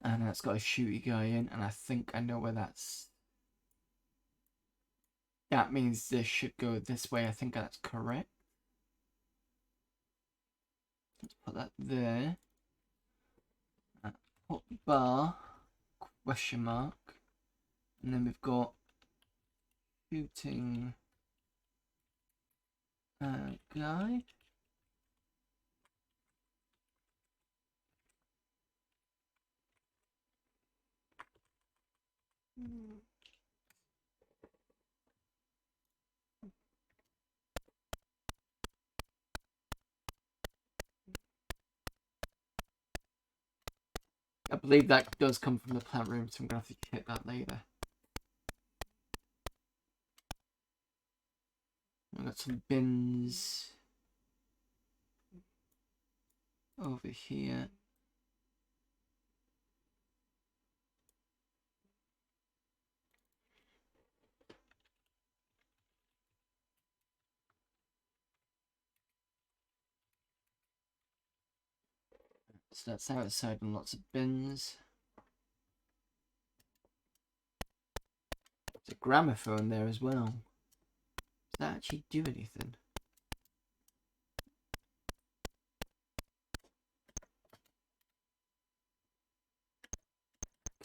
And it's got a shooty guy in, and I think I know where that's... That means this should go this way. I think that's correct. Let's put that there. Put bar, question mark. And then we've got shooting guy. I believe that does come from the plant room, so I'm going to have to check that later. I've got some bins over here. So that's outside and lots of bins. There's a gramophone there as well. Does that actually do anything?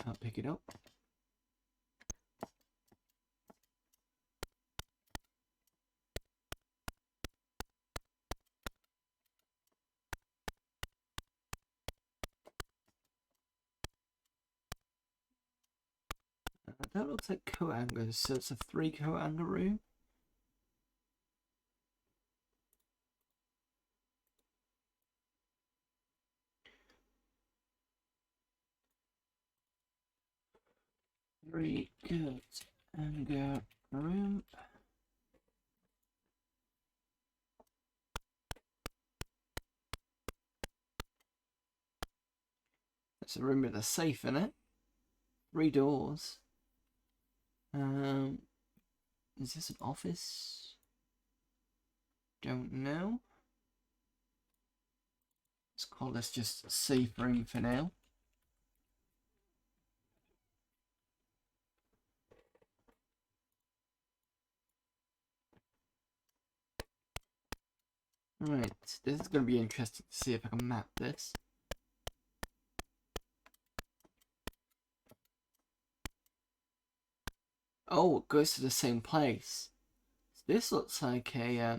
Can't pick it up. That looks like coat hangers, so it's a 3 coat hanger room. Three coat hanger room. That's a room with a safe in it. 3 doors. Is this an office? Don't know. Let's call this just a safe room for now. Right, this is going to be interesting to see if I can map this. Oh, it goes to the same place. This looks like a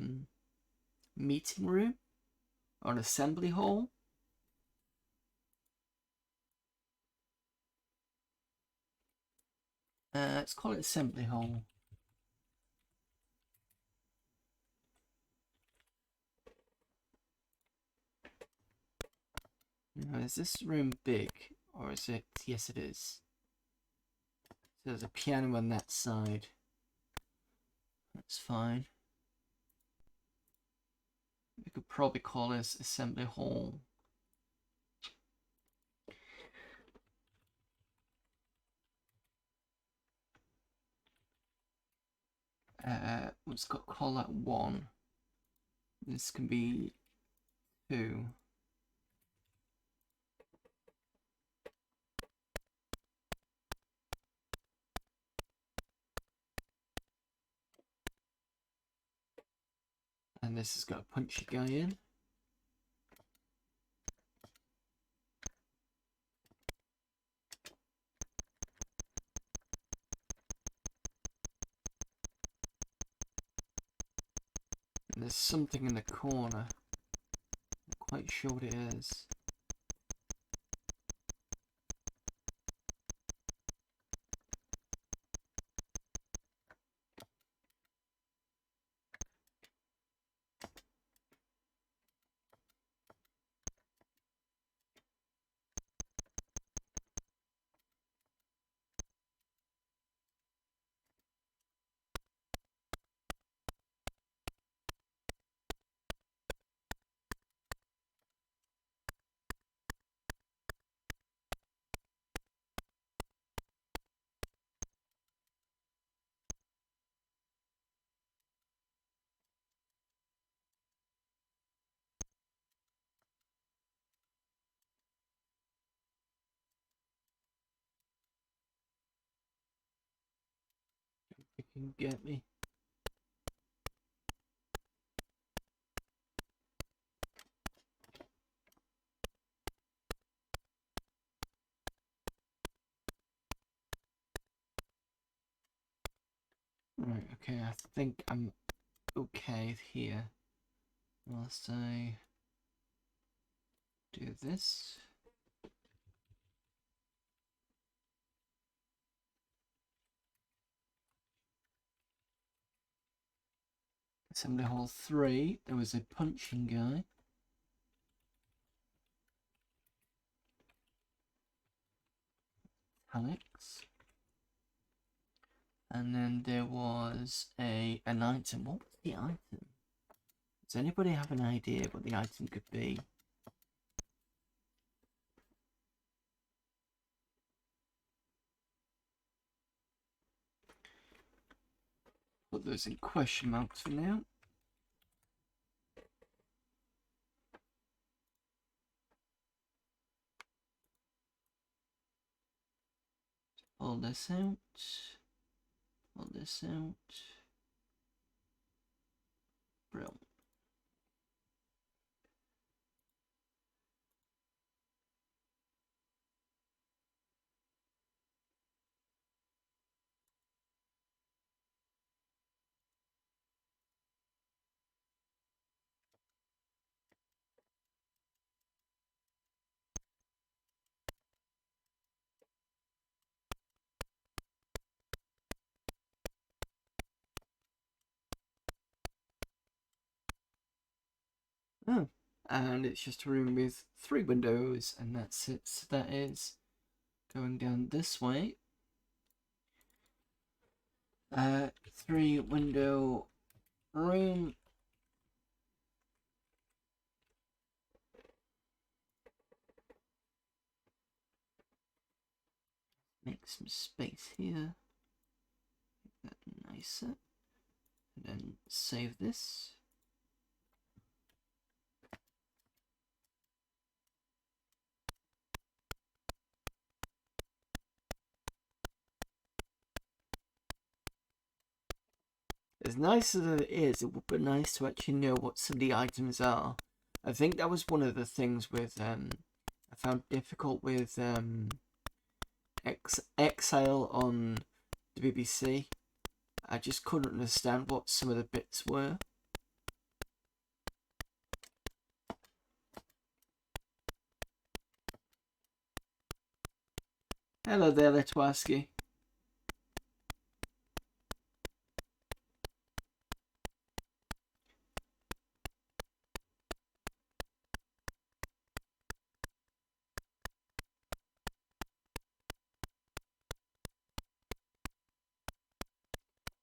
meeting room or an assembly hall. Let's call it assembly hall. Now, is this room big or is it? Yes, it is. So there's a piano on that side. That's fine. We could probably call this assembly hall. Let's call that 1. This can be 2. And this has got a punchy guy in. And there's something in the corner. Not quite sure what it is. You can get me. Right, okay, I think I'm okay here. Whilst I do this. Assembly Hall 3, there was a punching guy. Alex. And then there was an item. What was the item? Does anybody have an idea what the item could be? Put those in question marks for now. Pull this out. Pull this out. Brilliant. Oh, and it's just a room with 3 windows, and that's it. So that is going down this way. 3 window room. Make some space here. Make that nicer. And then save this. As nice as it is, it would be nice to actually know what some of the items are. I think that was one of the things with I found difficult with Exile on the BBC. I just couldn't understand what some of the bits were. Hello there, Letwaski.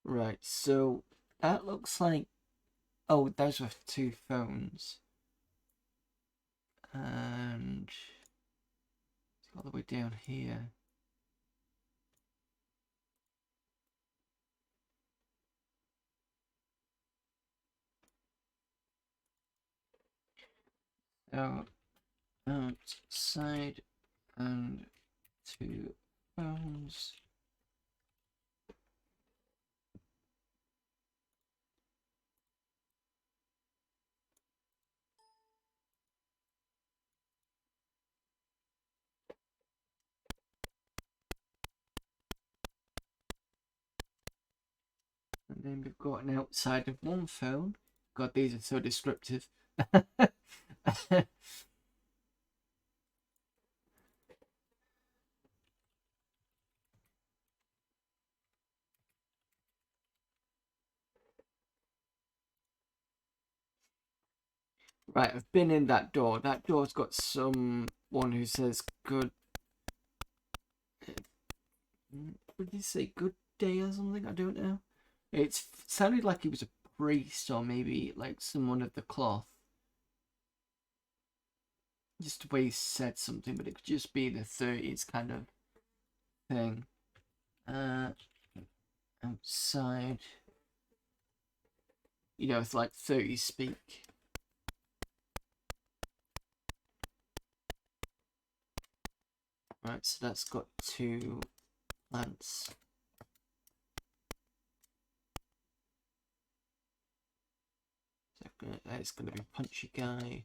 Right, so that looks like... Oh, those were 2 phones. And... all the way down here. So, outside and 2 phones. And then we've got an outside of 1 phone. God, these are so descriptive. Right, I've been in that door. That door's got someone who says good... What did he say? Good day or something? I don't know. It sounded like he was a priest or maybe like someone of the cloth. Just the way he said something, but it could just be the 30s kind of thing. Outside. You know, it's like 30s speak. Right, so that's got 2 plants. It's gonna be punchy guy.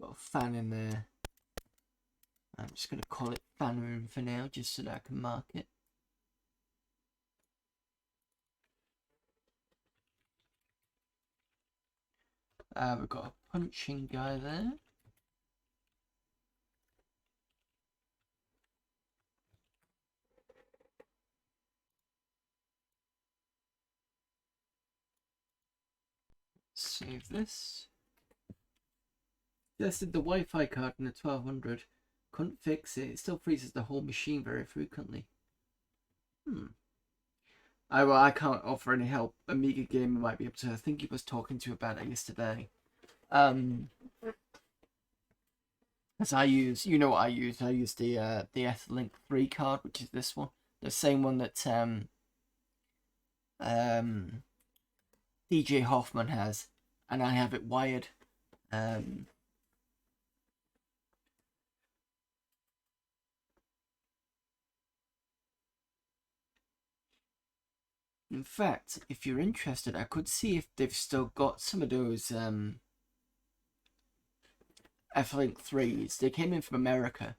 Got a fan in there. I'm just gonna call it fan room for now, just so that I can mark it. We've got a punching guy there. Save this. Tested the Wi-Fi card in the 1200. Couldn't fix it. It still freezes the whole machine very frequently. I can't offer any help. Amiga Gamer might be able to. I think he was talking to you about it yesterday. As I use, you know what I use. I use the Etherlink 3 card, which is this one, the same one that DJ Hoffman has, and I have it wired. In fact, if you're interested, I could see if they've still got some of those Etherlink 3s. They came in from America.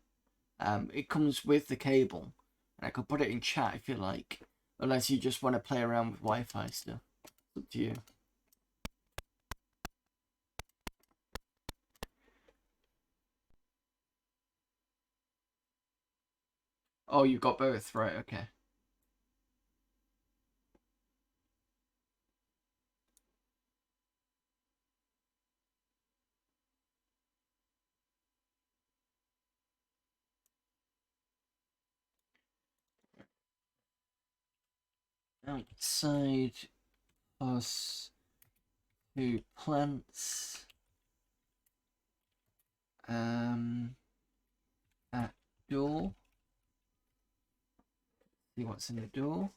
It comes with the cable, and I could put it in chat if you like, unless you just want to play around with Wi-Fi stuff. It's up to you. Oh, you've got both, right? Okay. Outside plus 2 plants. At door. See what's in the door.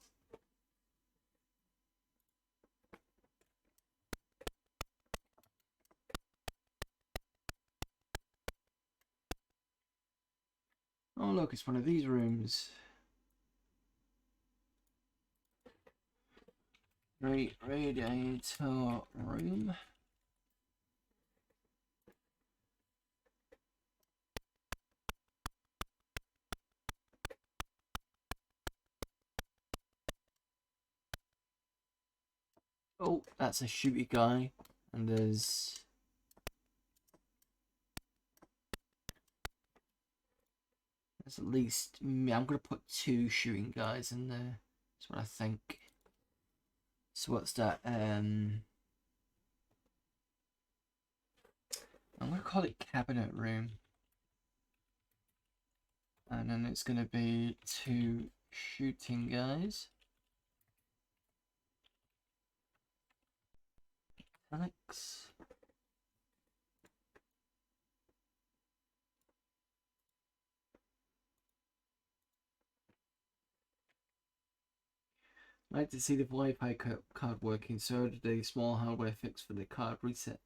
Oh look, it's one of these rooms. Radiator room. Oh, that's a shooty guy, and there's at least I'm gonna put 2 shooting guys in there. That's what I think. So what's that? I'm gonna call it cabinet room, and then it's gonna be 2 shooting guys. Alex. I'd like to see the Wi-Fi card working, so did a small hardware fix for the card reset.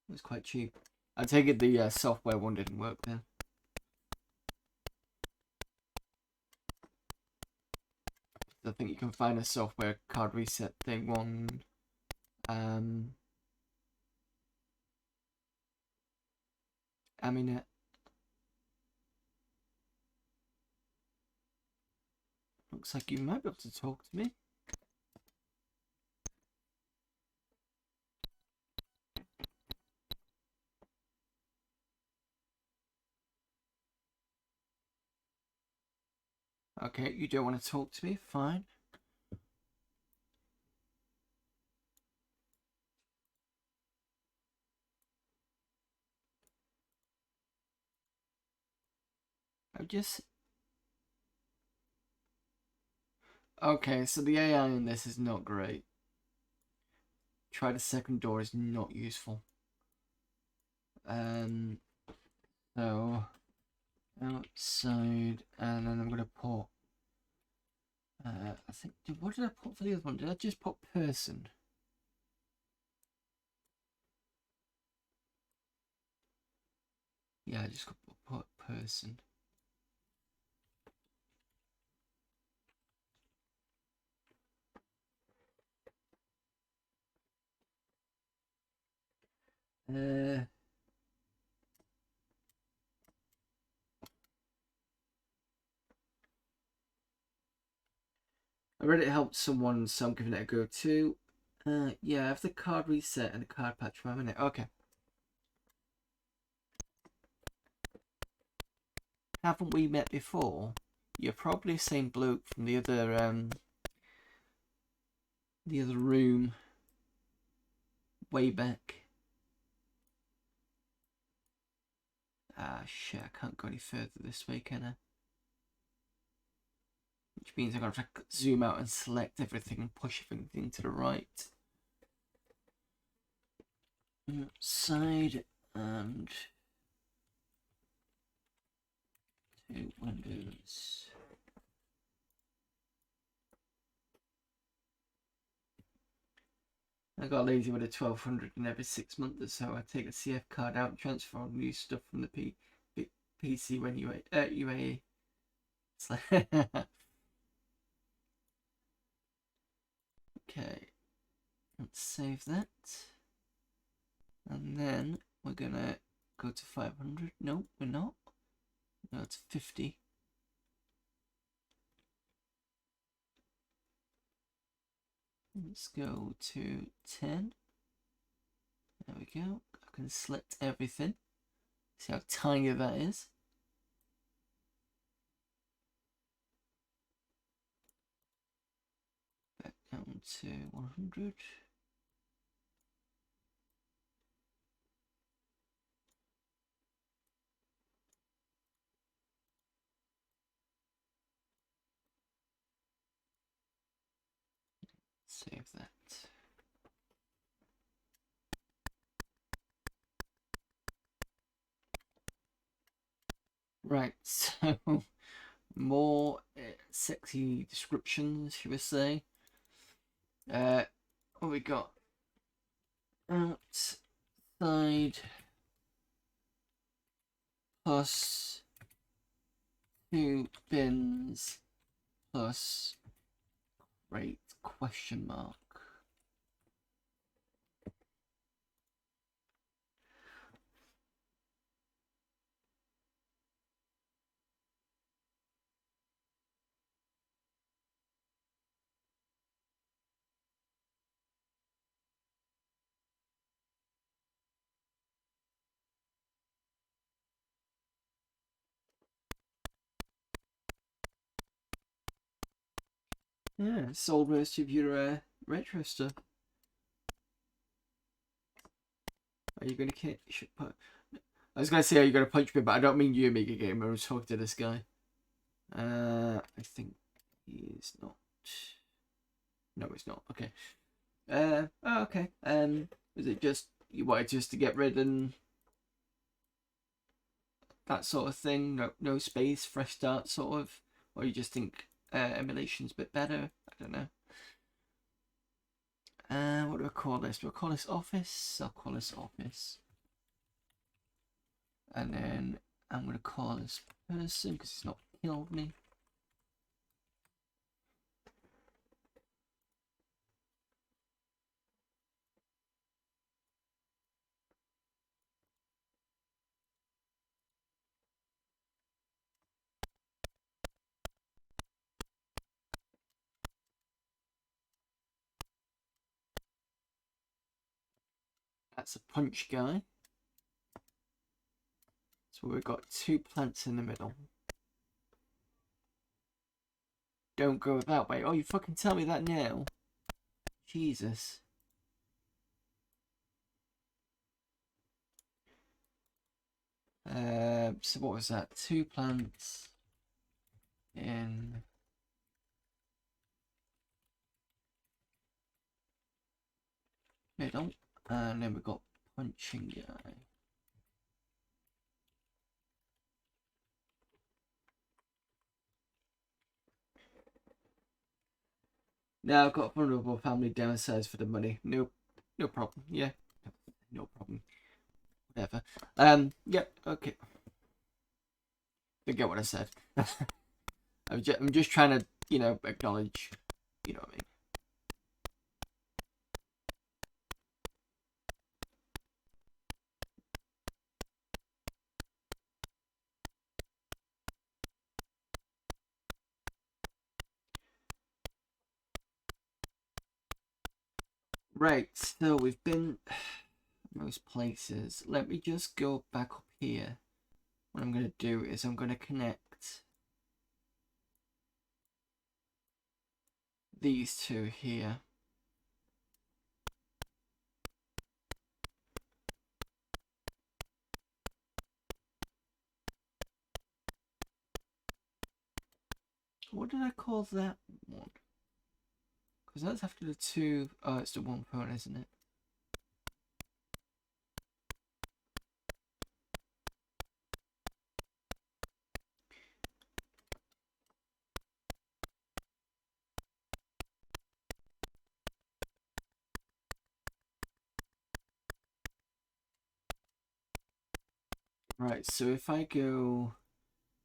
It was quite cheap. I take it the software one didn't work then. I think you can find a software card reset thing on Aminet. Looks like you might be able to talk to me. Okay, you don't want to talk to me, fine. Okay, so the AI in this is not great. Try the second door is not useful. So outside, and then I'm gonna put I think, what did I put for the other one? Did I just put person? Yeah, I just put person. I read it helped someone, so I'm giving it a go too. Yeah, I have the card reset and the card patch for a minute. Okay. Haven't we met before? You're probably the same bloke from the other room way back. Ah, shit, I can't go any further this way, can I? Which means I'm going to have to zoom out and select everything and push everything to the right. Side and two windows. I got lazy with a 1200 and every 6 months or so I take a CF card out and transfer all new stuff from the PC when UAE. It's like okay, let's save that. And then we're gonna go to 500. No, we're not. No, it's 50. Let's go to 10. There we go. I can select everything. See how tiny that is. Back down to 100. Save that. Right, so more sexy descriptions, should we say? What we got? Outside plus 2 bins plus rate question mark. Yeah, sold most of your retro stuff. Are you gonna kick? I was gonna say, are you gonna punch me? But I don't mean you, Mega Gamer. I was talking to this guy. I think he's not. No, he's not. Okay. Oh, okay. Was it just you wanted just to get rid and that sort of thing? No space, fresh start, sort of, or you just think emulation's a bit better? I don't know. What do I call this? Do I call this office? I'll call this office. And then I'm gonna call this person because it's not killed me. That's a punch guy. So we've got 2 plants in the middle. Don't go that way. Oh, you fucking tell me that now. Jesus. So what was that? 2 plants in middle, and then we've got punching guy. Now I've got vulnerable family downstairs for the money. No problem. Yeah, no problem. Whatever. Yep. Yeah, okay. Forget what I said. I'm just trying to, acknowledge. You know what I mean. Right, so we've been most places. Let me just go back up here. What I'm going to do is I'm going to connect these two here. What did I call that one? Because that's after the two. Oh, it's the one phone, isn't it? Right, so if I go,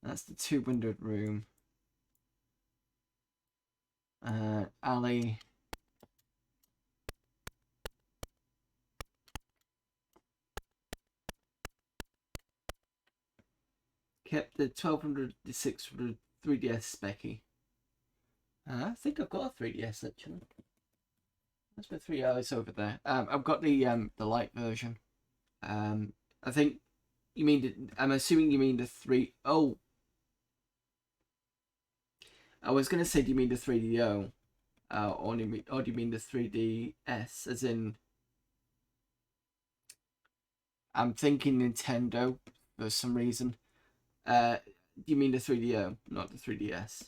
that's the two windowed room. Alley. Kept the 1200, the 600 3DS specky. I think I've got a 3DS actually. That's my 3 hours over there. I've got the light version. I think you mean I'm assuming you mean the three. Oh, I was gonna say, do you mean the 3DO? Or do you mean the 3DS? As in, I'm thinking Nintendo for some reason. Do you mean the 3DO, not the 3DS?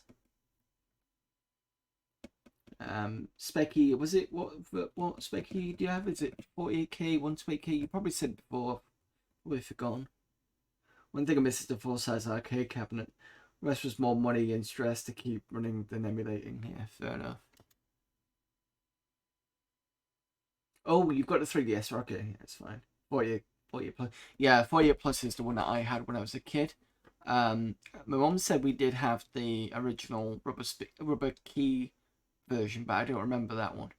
Specky, was it what Specky do you have? Is it 48K, 128K? You probably said before. We've forgotten. One thing I miss is the full-size arcade cabinet. The rest was more money and stress to keep running than emulating. Yeah, fair enough. Oh, you've got the 3DS. Okay, that's fine. 40 plus. Yeah, 40 plus is the one that I had when I was a kid. My mom said we did have the original rubber key version, but I don't remember that one.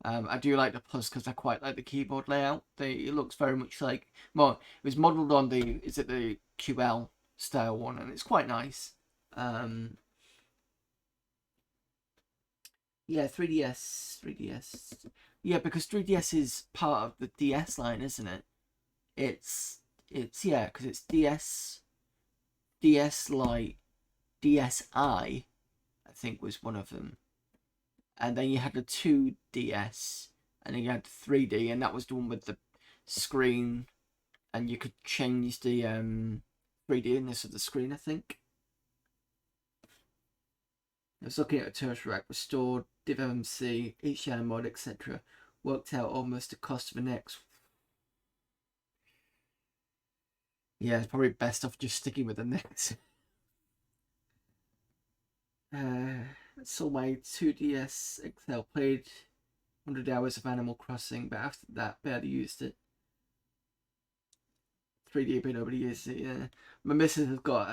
I do like the plus because I quite like the keyboard layout. It looks very much like, well, it was modelled on the QL style one, and it's quite nice. Yeah, 3DS. Yeah, because 3DS is part of the DS line, isn't it? It's yeah, because it's DS Lite, DSi, I think was one of them, and then you had the 2DS, and then you had the 3D, and that was the one with the screen, and you could change the 3D-ness of the screen, I think. I was looking at a tertiary rack, restored, DivMC, HDMI mod, etc. Worked out almost the cost of an X. Yeah, it's probably best off just sticking with the Nix. So my 2DS XL played 100 hours of Animal Crossing, but after that, barely used it. 3D, but nobody uses it. Yeah, my missus has got.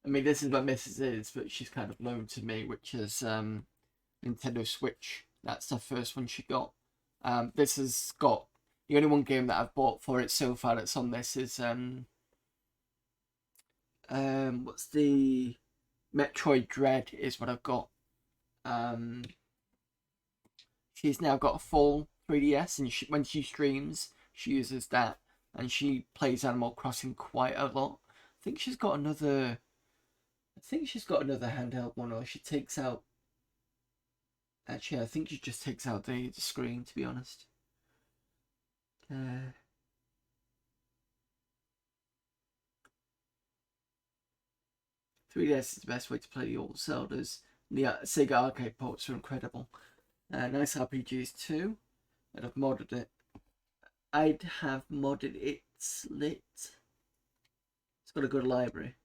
I mean, this is what missus is, but she's kind of loaned to me, which is Nintendo Switch. That's the first one she got. This has got the only one game that I've bought for it so far that's on this is what's the Metroid Dread is what I've got. She's now got a full 3DS, and when she streams, she uses that, and she plays Animal Crossing quite a lot. I think she's got another. I think she's got another handheld one, or she takes out. Actually, I think she just takes out the screen. To be honest. 3DS is the best way to play the old Zeldas. The Sega arcade ports are incredible. Nice RPGs too. And I've modded it. I'd have modded it lit. It's got a good library.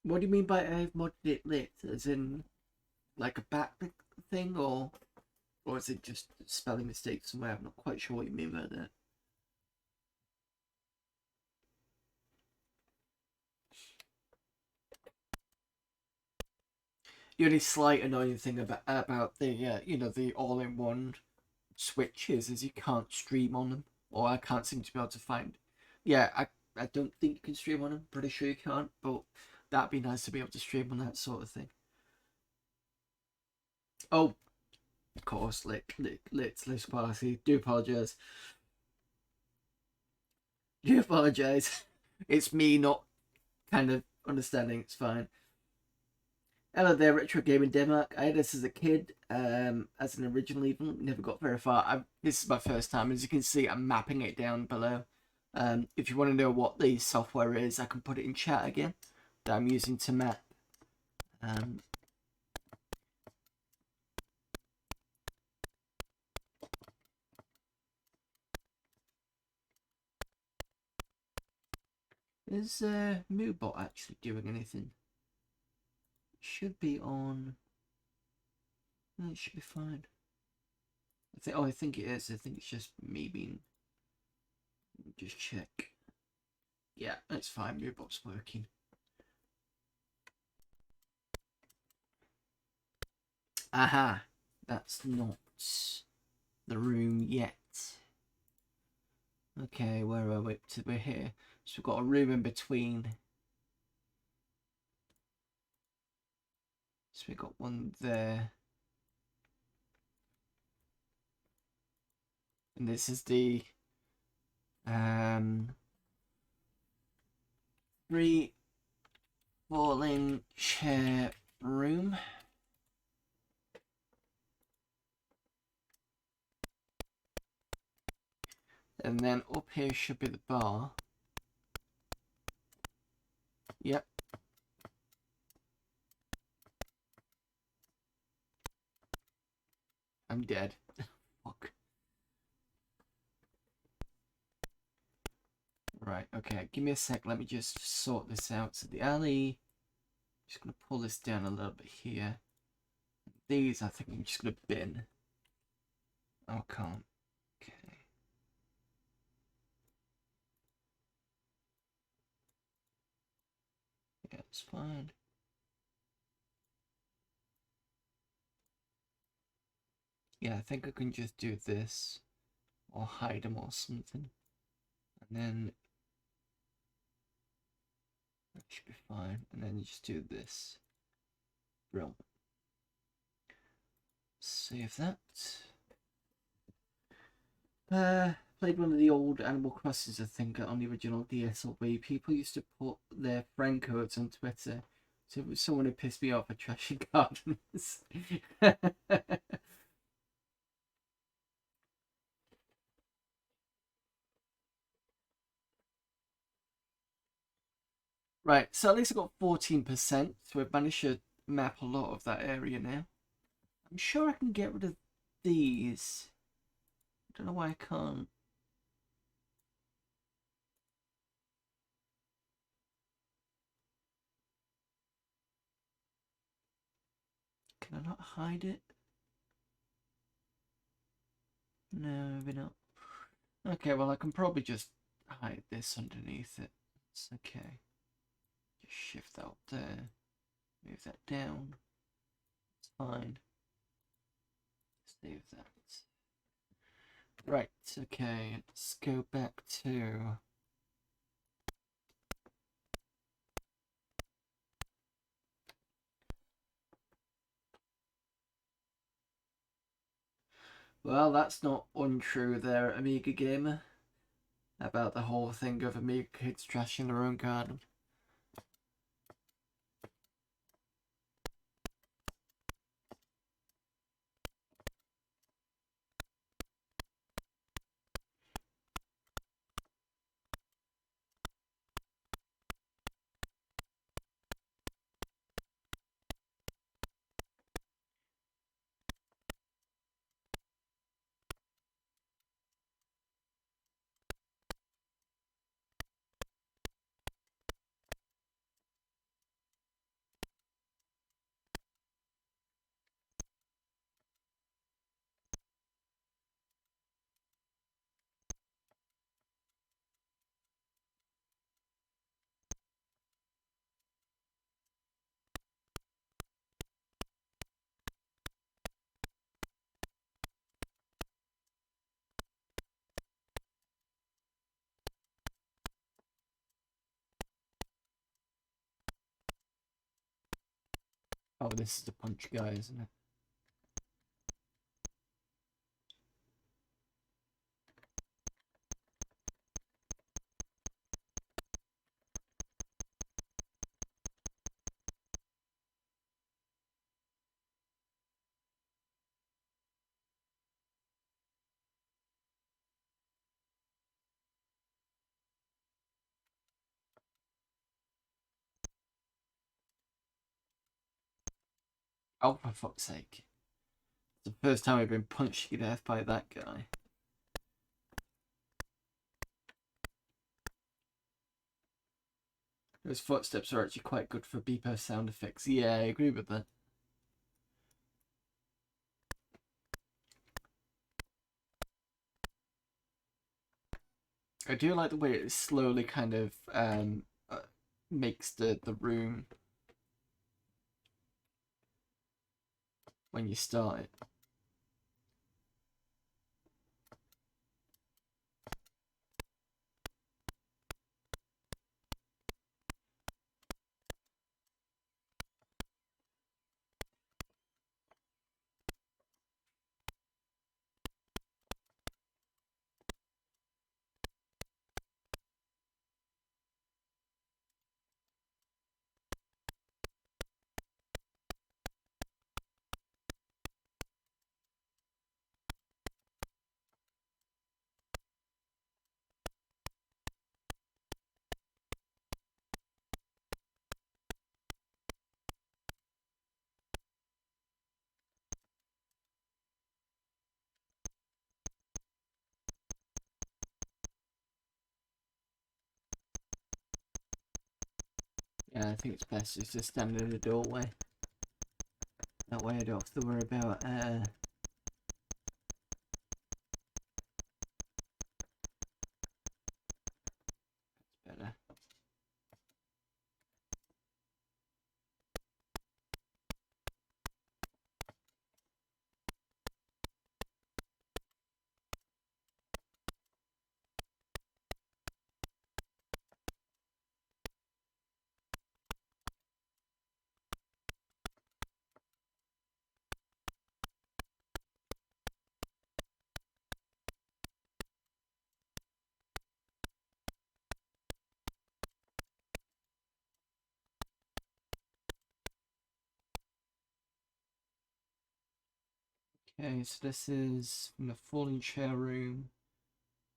What do you mean by I've modded it lit? As in, like a back thing, or is it just spelling mistakes somewhere? I'm not quite sure what you mean by that. The only slight annoying thing about the the all-in-one switches is you can't stream on them, or I can't seem to be able to find Yeah, I don't think you can stream on them. Pretty sure you can't, but that'd be nice to be able to stream on that sort of thing. Oh, of course, let's party. Do apologize. Do apologize. It's me not kind of understanding. It's fine. Hello there, Retro Gaming Denmark. I had this as a kid, as an original even. Never got very far. This is my first time. As you can see, I'm mapping it down below. If you want to know what the software is, I can put it in chat again that I'm using to map. Is Moobot actually doing anything? It should be on. No, it should be fine. I think it is. I think it's just me being. Just check. Yeah, that's fine. Moobot's working. Aha! That's not the room yet. Okay, where are we? We're here. So we've got a room in between. So we've got one there. And this is the free falling chair room. And then up here should be the bar. Yep. I'm dead. Fuck. Right, okay, give me a sec. Let me just sort this out. So the alley, just gonna pull this down a little bit here. These, I think I'm just gonna bin. Oh, can't. Okay. Yeah, it's fine. Yeah, I think I can just do this or hide them or something. And then that should be fine. And then you just do this. Brilliant. Save that. Played one of the old Animal Crossings, I think, on the original DSLB. People used to put their friend codes on Twitter. So it was someone who pissed me off for trashing gardens. Right, so at least I got 14%. So we've managed to map a lot of that area now. I'm sure I can get rid of these. I don't know why I can't. Can I not hide it? No, maybe not. Okay, well I can probably just hide this underneath it. It's okay. Just shift that up there. Move that down. It's fine. Save that. Right, okay, let's go back to... Well, that's not untrue there, Amiga Gamer. About the whole thing of Amiga kids trashing their own garden. Oh, this is the punch guy, isn't it? Oh, for fuck's sake. It's the first time I've been punched to death by that guy. Those footsteps are actually quite good for beeper sound effects. Yeah, I agree with that. I do like the way it slowly kind of makes the room when you start it. Yeah, I think it's best just to stand in the doorway. That way I don't have to worry about better. Okay, so this is from the falling chair room,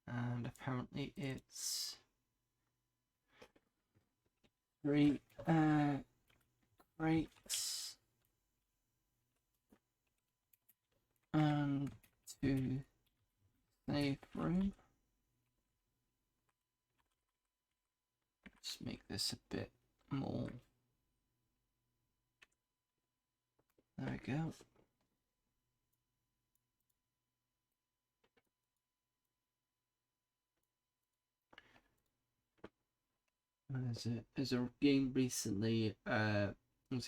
and apparently it's three crates and 2 safe room. Let's make this a bit more. There we go. There's a game recently, there's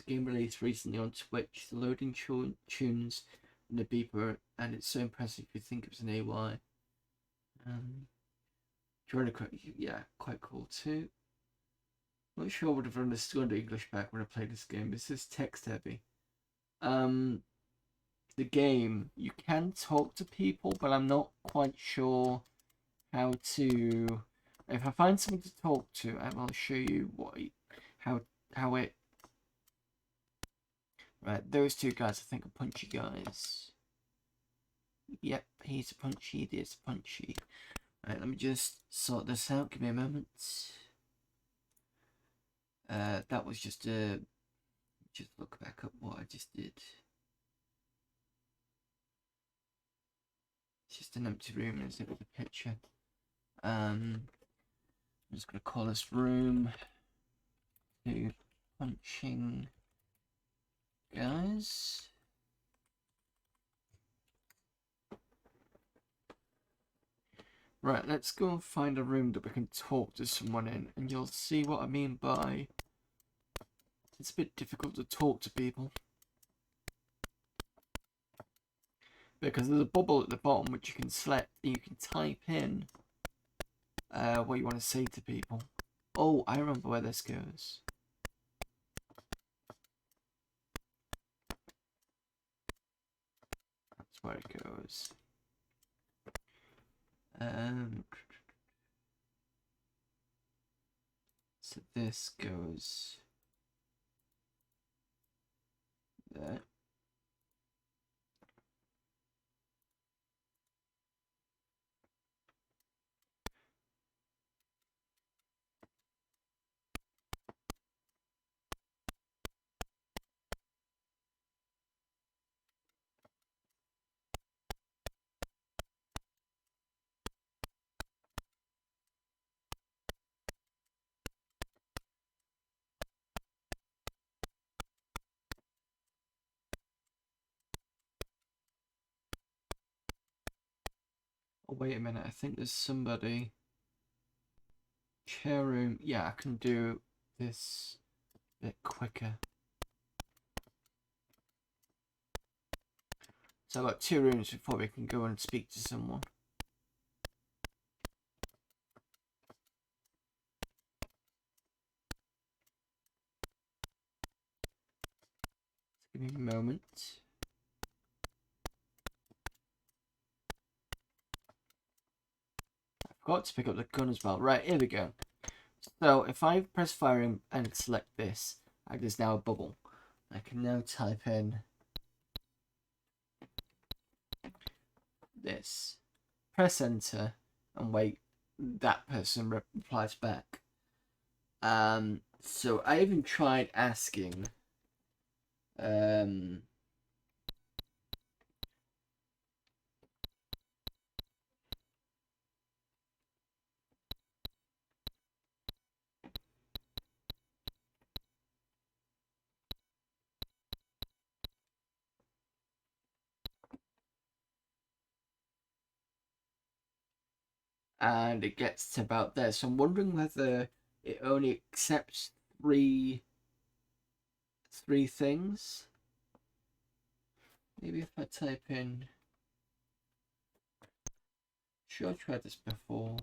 a game released recently on Twitch, the loading tunes and the beeper, and it's so impressive if you think it was an AY. Yeah, quite cool too. Not sure I would have understood English back when I played this game. This is text heavy. The game, you can talk to people, but I'm not quite sure how to. If I find something to talk to, I will show you how it. Right, those two guys I think are punchy guys. Yep, he's a punchy, there's a punchy. Right, let me just sort this out. Give me a moment. That was just look back up what I just did. It's just an empty room instead of a picture. I'm just gonna call this room to punching guys. Right, let's go and find a room that we can talk to someone in, and you'll see what I mean by it's a bit difficult to talk to people. Because there's a bubble at the bottom which you can select, and you can type in what you want to say to people. Oh, I remember where this goes. where it goes. So this goes there. Oh, wait a minute. I think there's somebody. Chair room. Yeah, I can do this a bit quicker. So I've got 2 rooms before we can go and speak to someone. Give me a moment. I forgot to pick up the gun as well. Right, here we go. So if I press fire and select this, there's now a bubble. I can now type in this, press enter, and wait. That person replies back. So I even tried asking. And it gets to about there. So I'm wondering whether it only accepts three things. Maybe if I type in, sure, I tried this before.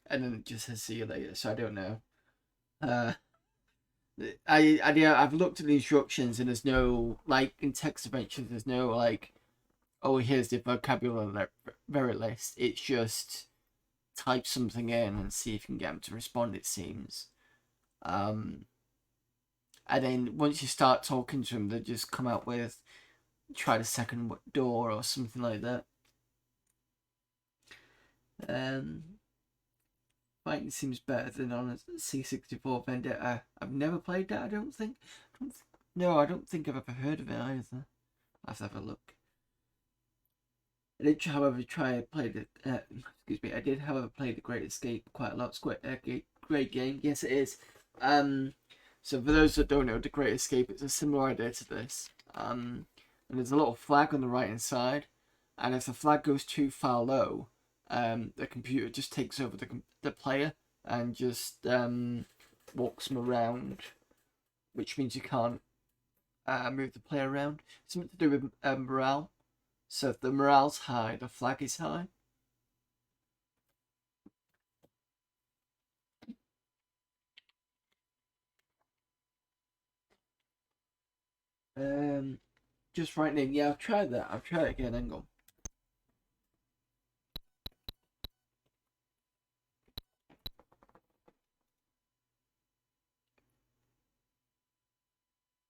And then it just says see you later. So I don't know. I've looked at the instructions and there's no, like in text adventures, there's no like, oh, here's the vocabulary list. It's just type something in and see if you can get them to respond, it seems. And then once you start talking to them, they just come out with try the second door or something like that. Fighting seems better than on a C64 Vendetta. I've never played that, I don't think. No, I don't think I've ever heard of it either. I'll have to have a look. I did, however, play the. Excuse me. I did, however, play the Great Escape quite a lot. It's quite a great game. Yes, it is. So for those that don't know, the Great Escape, it's a similar idea to this. And there's a little flag on the right hand side, and if the flag goes too far low, the computer just takes over the player and just walks them around, which means you can't move the player around. It's something to do with morale. So if the morale's high, the flag is high. Just right name. Yeah, I'll try that. I'll try it again. Hang on.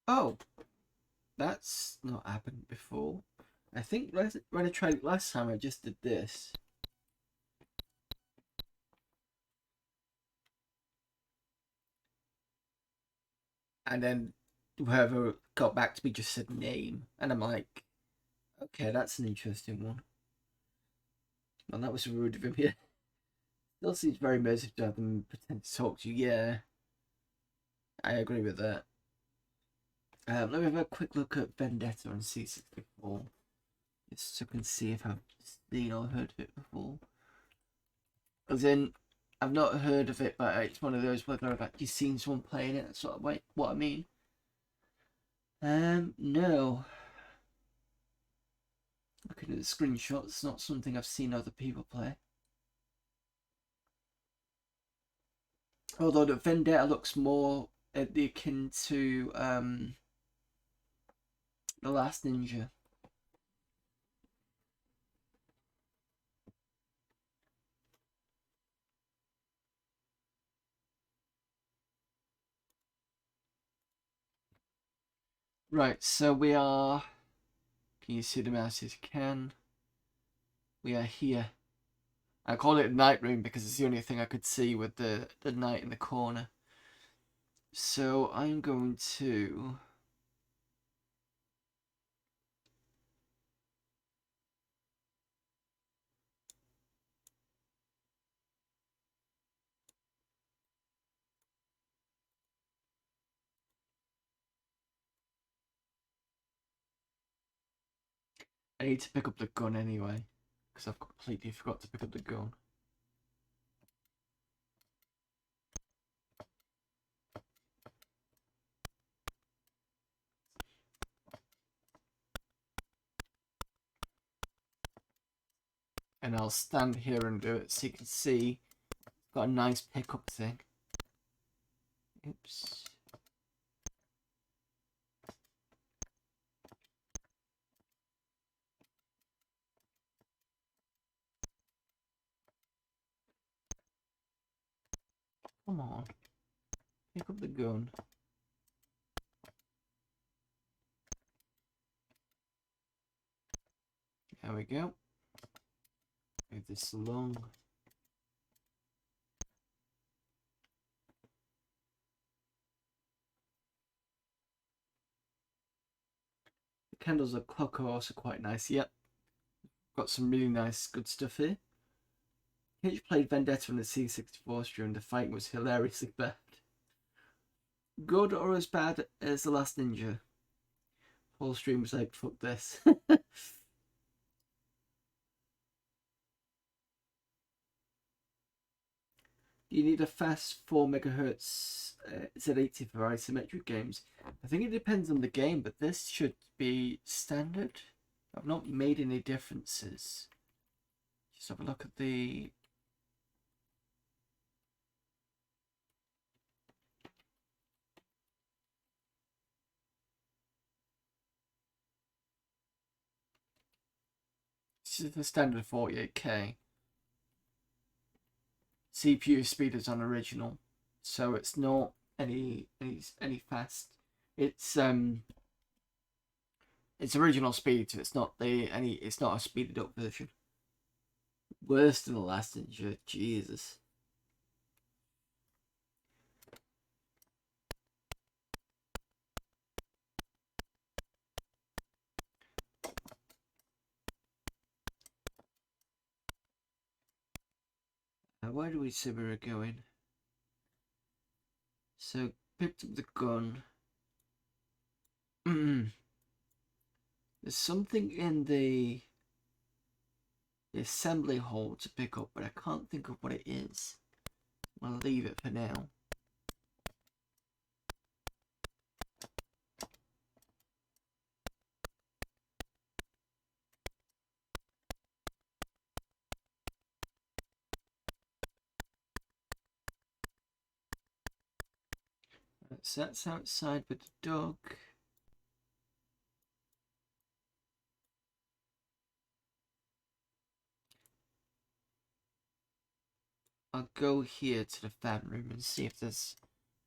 Oh, that's not happened before. I think when I tried it last time, I just did this. And then whoever got back to me just said name. And I'm like, okay, that's an interesting one. Well, that was rude of him, yeah. Still seems very immersive to have them pretend to talk to you, yeah. I agree with that. Let me have a quick look at Vendetta on C64. Just so I can see if I've seen or heard of it before. As in, I've not heard of it, but it's one of those whether I've actually seen someone playing it. That's sort of what I mean. No. Looking at the screenshots, not something I've seen other people play. Although the Vendetta looks more akin to The Last Ninja. Right, so we are. Can you see the mouse? Yes, you can. We are here. I call it a night room because it's the only thing I could see with the knight in the corner. So I'm going to. I need to pick up the gun anyway, because I've completely forgot to pick up the gun. And I'll stand here and do it so you can see. Got a nice pickup thing. Oops. Come on. Pick up the gun. There we go. Move this along. The candles of clock are also quite nice. Yep. Got some really nice, good stuff here. Hitch played Vendetta on the C64 stream. The fight was hilariously bad. Good or as bad as The Last Ninja? Whole stream was like, fuck this. You need a fast 4 megahertz Z80 for isometric games. I think it depends on the game, but this should be standard. I've not made any differences. Just have a look at the. This is the standard 48K. CPU speed is on original, so it's not any fast. It's original speed, so it's not it's not a speeded up version. Worse than The Last Ninja, Jesus. Where do we say we were going? So picked up the gun. There's something in the assembly hole to pick up, but I can't think of what it is. I'll leave it for now. So that's outside with the dog. I'll go here to the fan room and see if there's.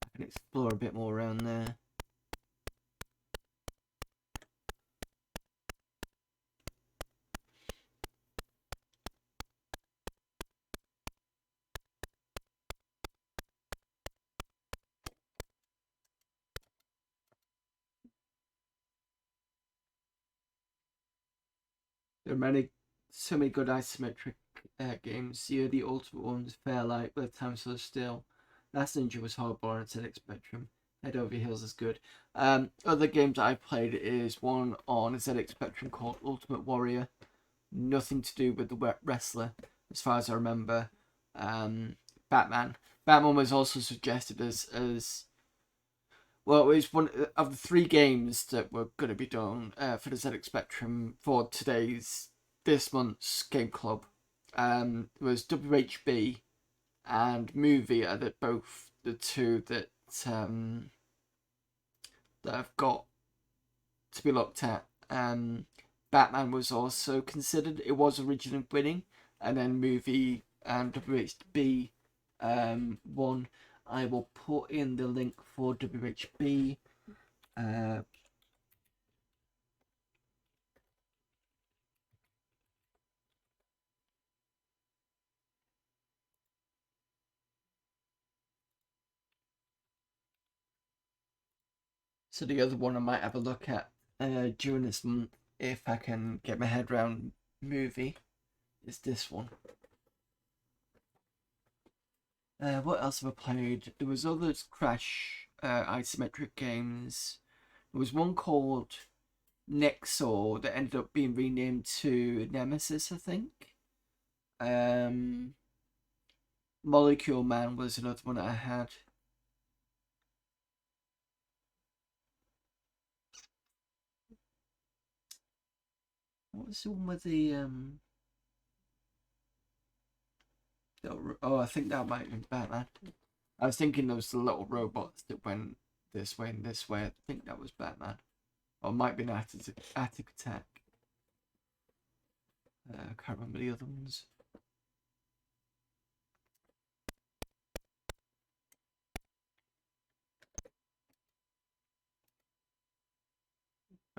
I can explore a bit more around there. There are so many good isometric games. Yeah, the Ultimate one's Fairlight, but Time So Still. Last Ninja was horrible on ZX Spectrum. Head Over Heels is good. Other games I played is one on ZX Spectrum called Ultimate Warrior. Nothing to do with the wrestler, as far as I remember. Batman. Batman was also suggested as well, it was one of the 3 games that were going to be done for the ZX Spectrum for this month's Game Club. It was WHB and Movie that both the two that that I've got to be looked at. Batman was also considered. It was originally winning, and then movie WHB won. I will put in the link for WHB. So the other one I might have a look at during this month if I can get my head around movie is this one. What else have I played? There was others Crash isometric games. There was one called Nexor that ended up being renamed to Nemesis, I think. Molecule Man was another one that I had. What was the one with the oh, I think that might have been Batman. I was thinking those little robots that went this way and this way. I think that was Batman. Or it might be an Attic Attack. I can't remember the other ones.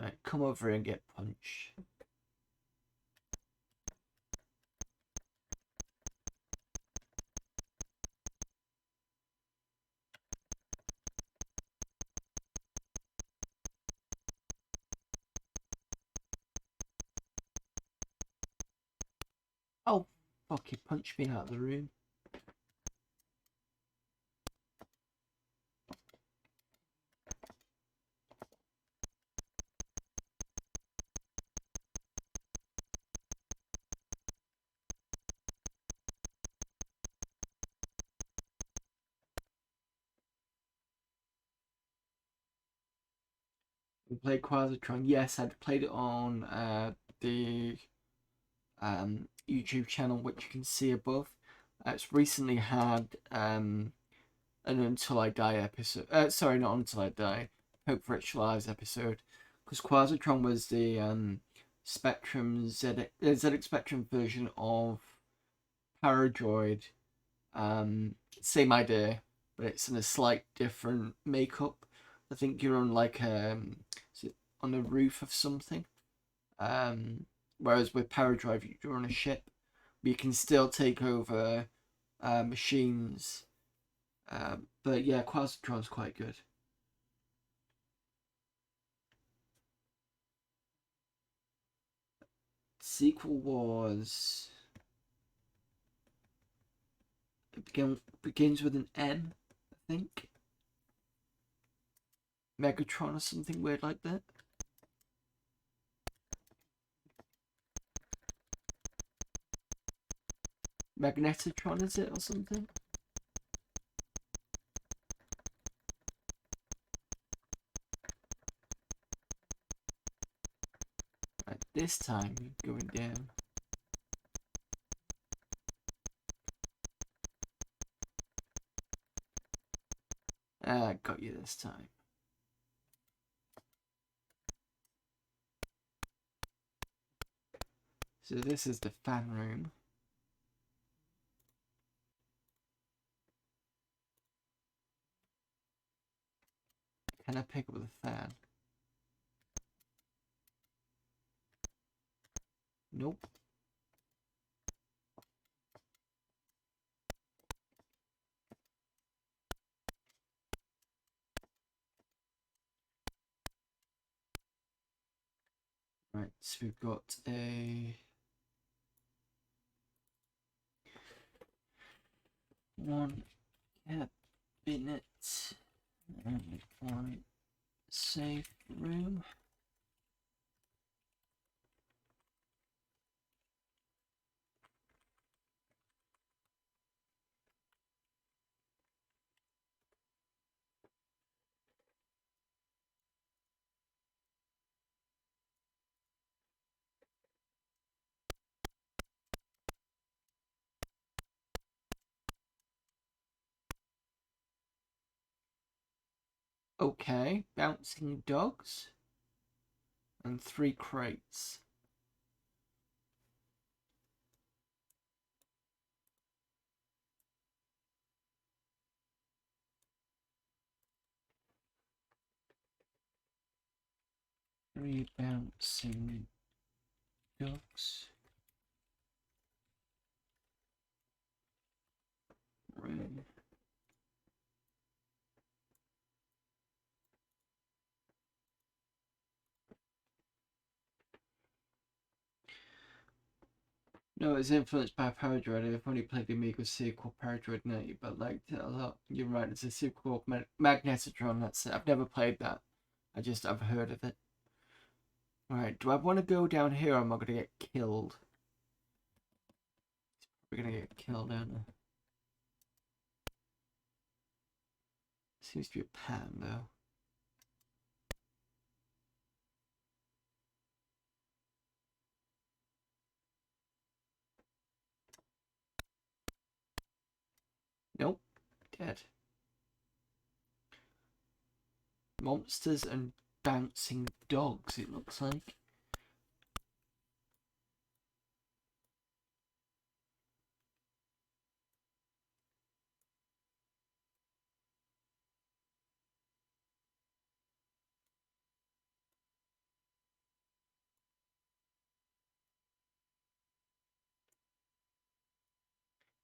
Right, come over and get punched. Oh, fuck, he punched me out of the room. We played Quasitron. Yes, I'd played it on the YouTube channel, which you can see above. It's recently had an Until I Die episode. Sorry, not Until I Die. Hope for It Lives episode. Because Quasitron was the Spectrum ZX Spectrum version of Paradroid. Same idea, but it's in a slight different makeup. I think you're on like is it on the roof of something. Whereas with Paradrive you're on a ship, but you can still take over machines. But yeah, Quasitron's quite good. Sequel was begins with an M, I think. Megatron or something weird like that. Magnetotron, is it, or something? Right, this time going down. Got you this time. So this is the fan room. Can I pick up the fan? Nope. Right, so we've got a one cabinet and one safe room. Okay, bouncing dogs. And 3 crates. Three bouncing dogs. Room. No, it's influenced by Paradroid. I've only played the Amiga sequel Paradroid 90, but liked it a lot. You're right, it's a sequel of Magnetotron. That's it. I've never played that. I've heard of it. Alright, do I want to go down here or am I going to get killed? We're going to get killed, aren't I? Seems to be a pattern, though. Nope. Dead. Monsters and bouncing dogs, it looks like.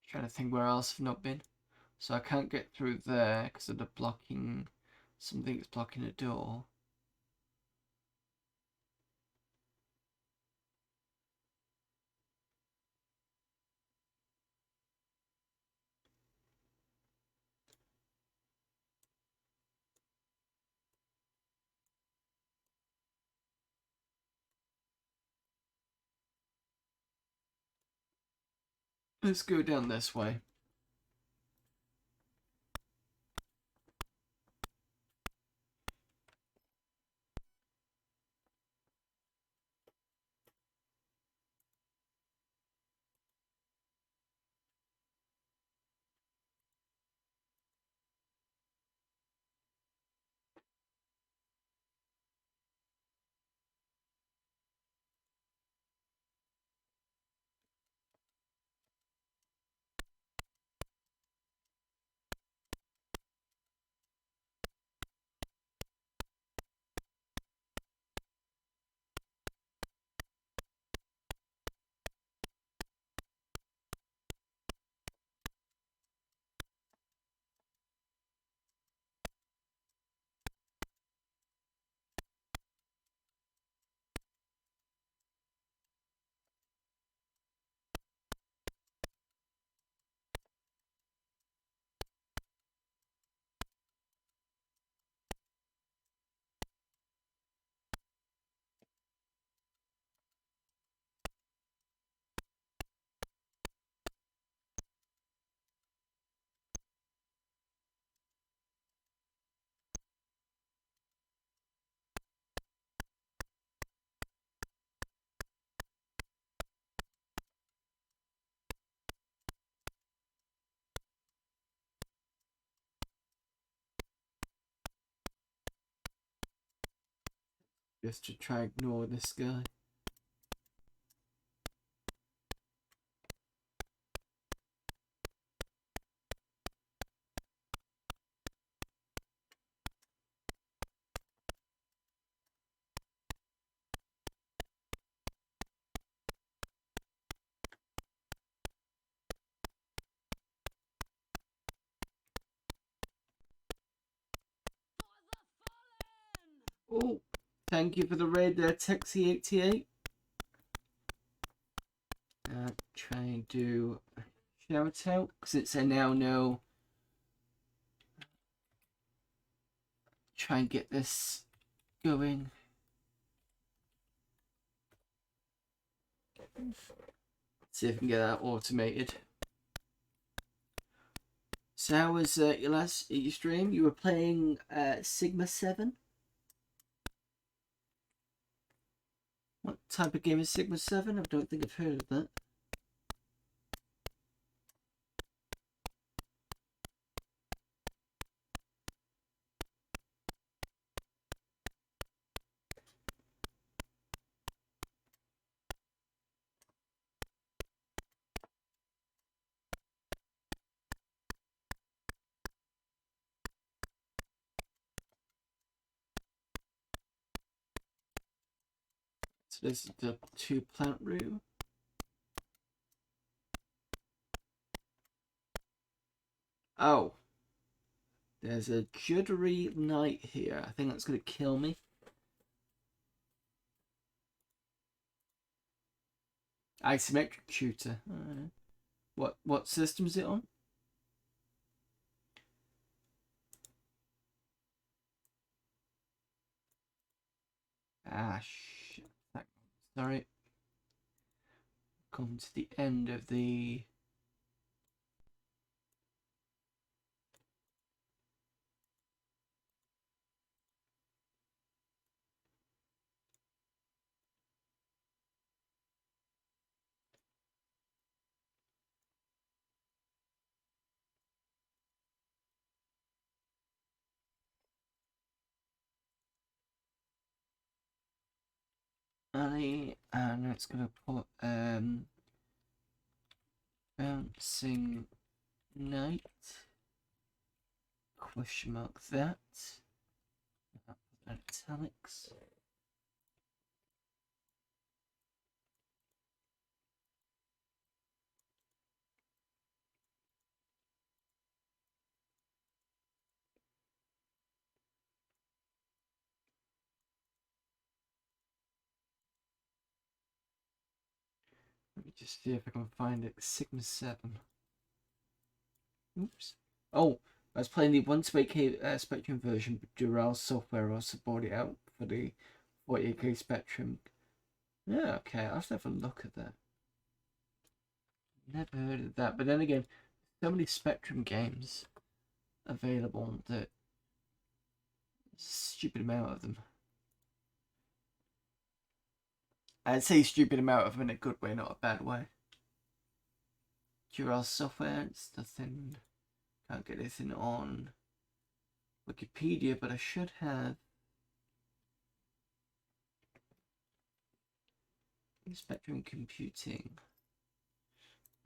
Trying to think where else I've not been. So I can't get through there because of the blocking. Something's blocking a door. Let's go down this way. Just to try and ignore this guy. Oh, thank you for the raid there, Texie88. Try and do a shout out since I now know. Try and get this going. See if I can get that automated. So how was your stream? You were playing Sigma 7? What type of game is Sigma 7? I don't think I've heard of that. So this is the 2 plant room. Oh, there's a juddery knight here. I think that's going to kill me. Isometric shooter. What system is it on? Ah, shit. Sorry. Come to the end of the... and it's going to put bouncing knight, question mark that, italics. Let me just see if I can find it. Sigma 7. Oops. Oh, I was playing the 128K Spectrum version, but Dural software also bought it out for the 48K Spectrum. Yeah, okay, I'll have to have a look at that. Never heard of that, but then again, so many Spectrum games available that stupid amount of them. I'd say stupid amount of them in a good way, not a bad way. Dural software, it's nothing. Can't get anything on Wikipedia, but I should have. Spectrum Computing.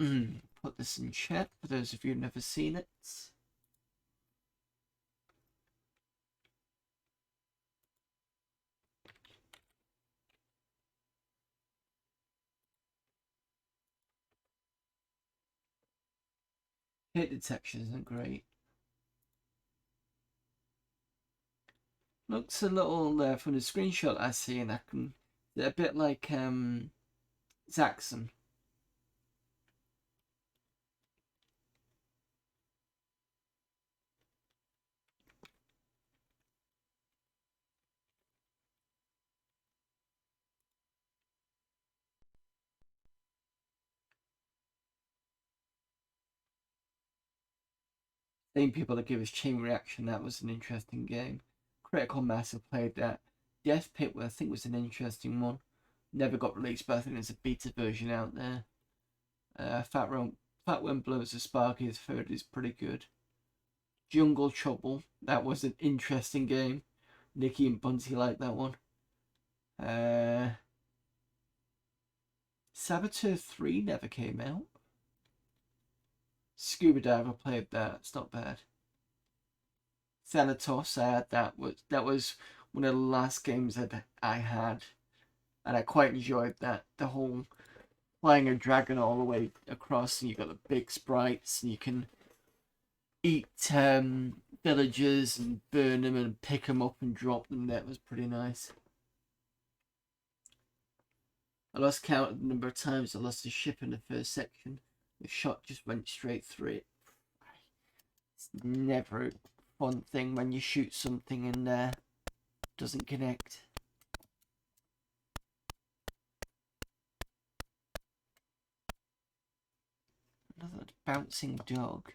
Put this in chat for those of you who've never seen it. Hit detection isn't great. Looks a little from the screenshot I see, and I can. They're a bit like Zaxxon. Same people that give us Chain Reaction. That was an interesting game. Critical Mass have played that. Death Pit, I think, was an interesting one. Never got released, but I think there's a beta version out there. Fat Wind Blows the Sparky, is third, is pretty good. Jungle Trouble, that was an interesting game. Nikki and Bunty like that one. Saboteur 3 never came out. Scuba Diver played that. It's not bad. Thanatos, I had that. Was one of the last games that I had, and I quite enjoyed that. The whole flying a dragon all the way across, and you got the big sprites, and you can eat villagers and burn them and pick them up and drop them. That was pretty nice. I lost count of the number of times I lost a ship in the first section. The shot just went straight through it. It's never a fun thing when you shoot something and doesn't connect. Another bouncing dog.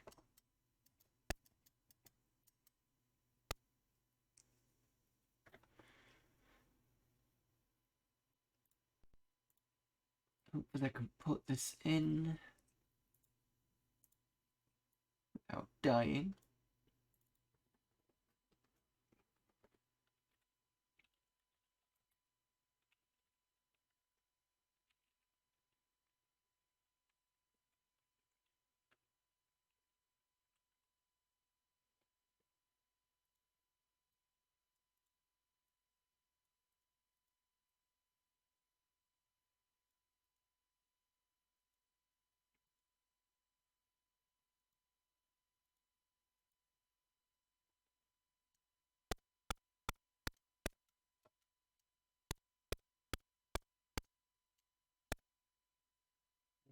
Hopefully I can put this in without dying.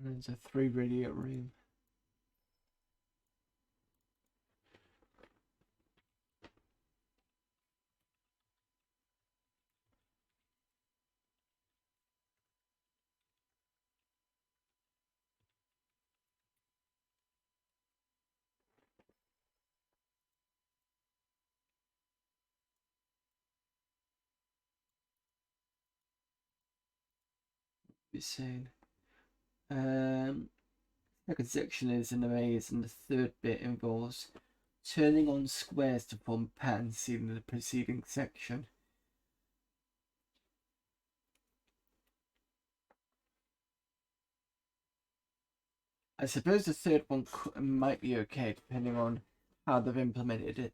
There's a 3 radiator room. Be saying. Second section is in a maze, and the third bit involves turning on squares to form patterns seen in the preceding section. I suppose the third one might be okay, depending on how they've implemented it.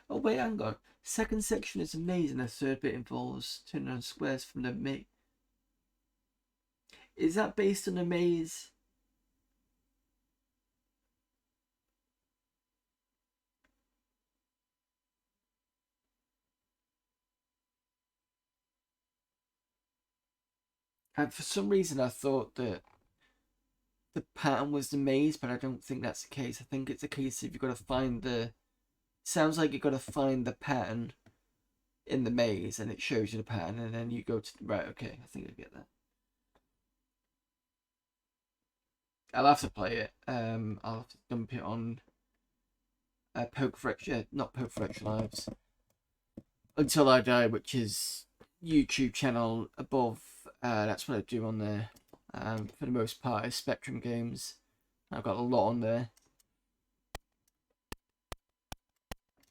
Oh wait, hang on. Second section is amazing. The third bit involves turning on squares from the maze. Is that based on a maze? And for some reason, I thought that the pattern was the maze, but I don't think that's the case. I think it's a case of you've got to find the. Sounds like you've got to find the pattern in the maze, and it shows you the pattern, and then you go to right. Okay, I think I get that. I'll have to play it. I'll have to dump it on Poke for Extra, not Poke for Extra Lives, Until I Die, which is YouTube channel above. That's what I do on there. For the most part, is Spectrum Games. I've got a lot on there.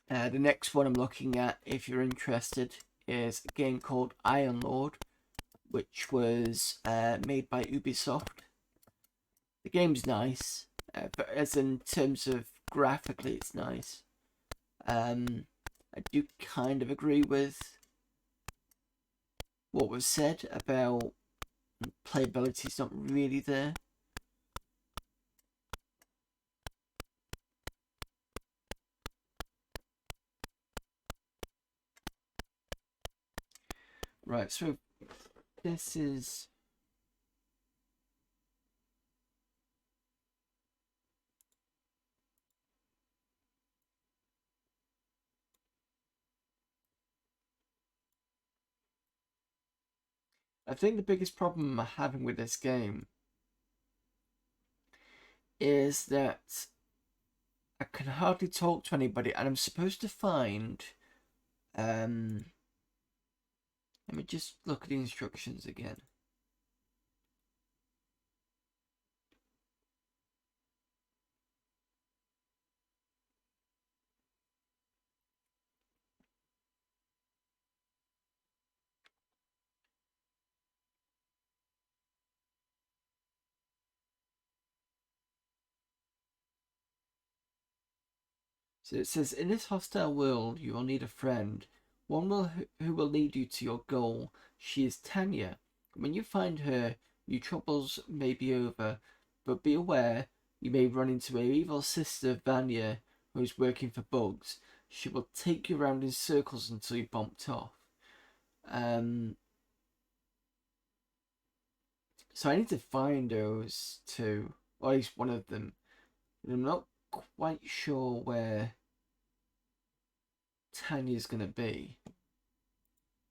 The next one I'm looking at, if you're interested, is a game called Iron Lord, which was made by Ubisoft. The game's nice, but as in terms of graphically, it's nice. I do kind of agree with what was said about playability's not really there. Right, so this is. I think the biggest problem I'm having with this game is that I can hardly talk to anybody, and I'm supposed to find. Let me just look at the instructions again. So it says, in this hostile world, you will need a friend, who will lead you to your goal. She is Tanya. When you find her, your troubles may be over, but be aware you may run into her evil sister Vanya, who is working for bugs. She will take you around in circles until you're bumped off. So I need to find those two, or at least one of them. I'm not quite sure where Tanya's gonna be,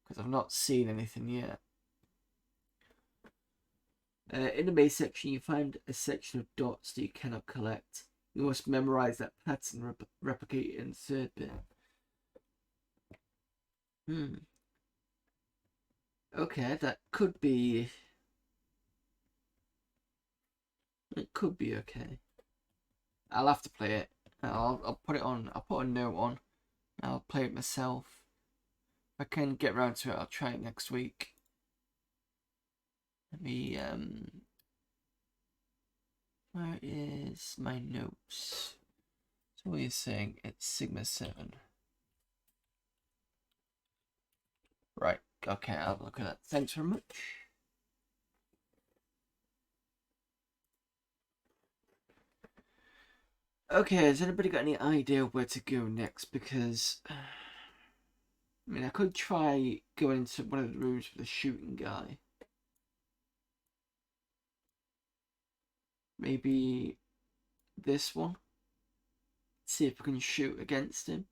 because I've not seen anything yet. In the maze section, you find a section of dots that you cannot collect. You must memorize that pattern, replicate it in the third bit. Okay, that could be. It could be okay. I'll have to play it. I'll put it on. I'll put a note on. I'll play it myself. If I can get around to it, I'll try it next week. Let me where is my notes? So what are you saying? It's Sigma 7. Right, okay, I'll look at that. Thanks very much. Okay, has anybody got any idea where to go next? Because I mean, I could try going into one of the rooms with a shooting guy. Maybe this one. See if I can shoot against him.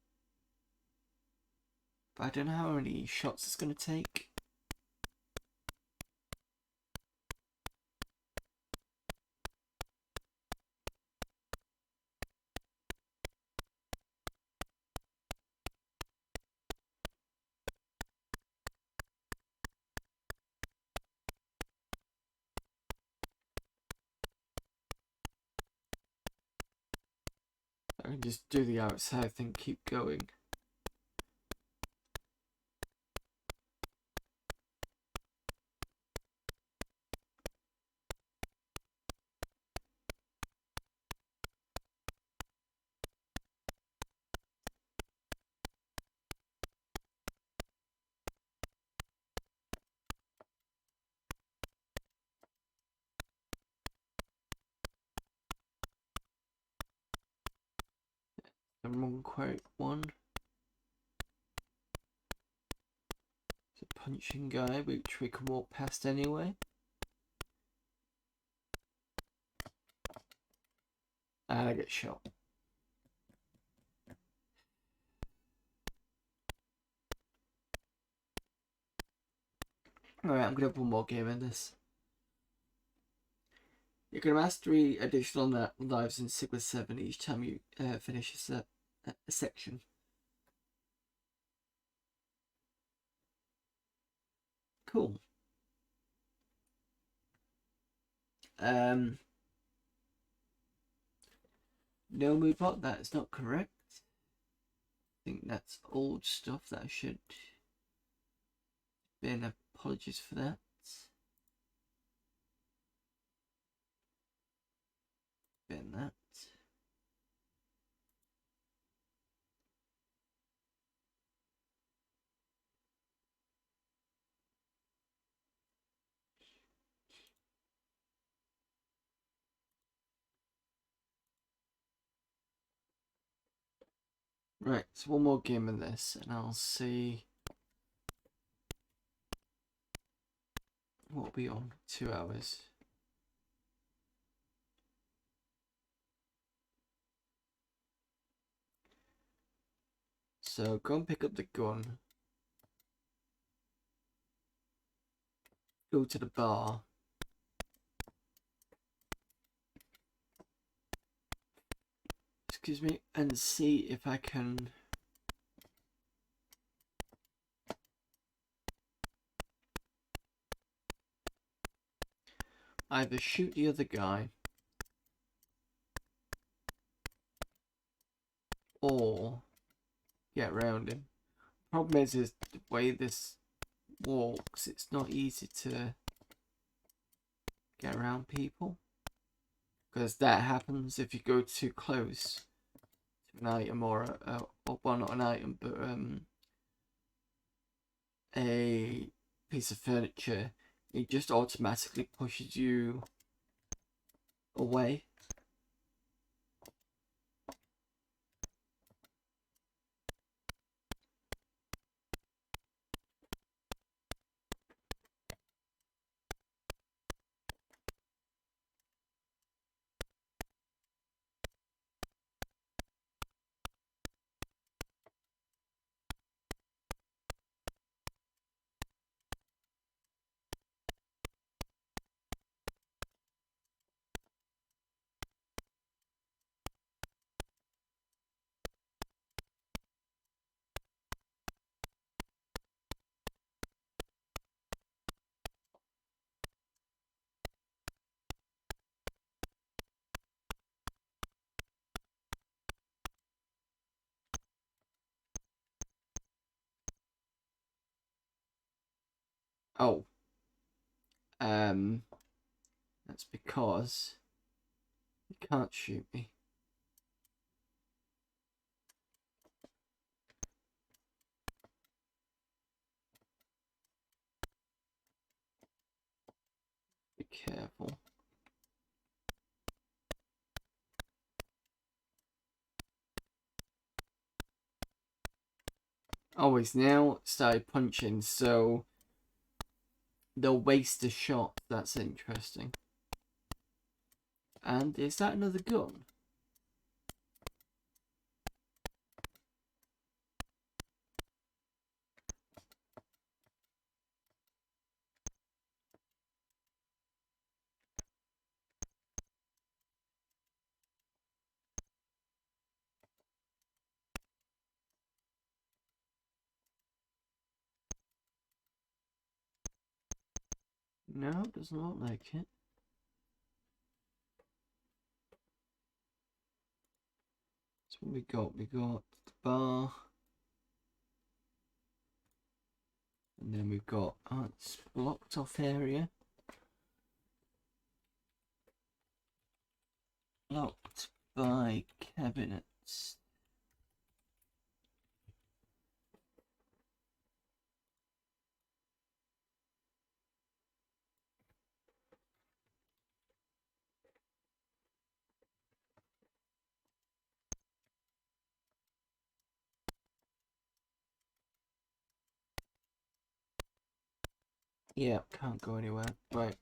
But I don't know how many shots it's going to take. I can just do the outside thing, keep going. The wrong quote one. It's a punching guy, which we can walk past anyway. And I get shot. Alright, I'm gonna have one more game in this. You can amass 3 additional lives in Sigma 7 each time you finish a section. Cool. No mood bot, that is not correct. I think that's old stuff that I should bin. Apologies for that. Bin that. Right, so one more game in this, and I'll see what will be on. 2 hours. So go and pick up the gun. Go to the bar. Excuse me, and see if I can either shoot the other guy or get around him. Problem is the way this walks, it's not easy to get around people, because that happens if you go too close to an item or well, not an item, but a piece of furniture. It just automatically pushes you away. Oh, that's because you can't shoot me. Be careful. Oh, he's now started punching, so they'll waste a shot. That's interesting. And is that another gun? No, doesn't look like it. So what we got? We got the bar. And then we've got it's blocked off area. Blocked by cabinets. Yeah, can't go anywhere. Right.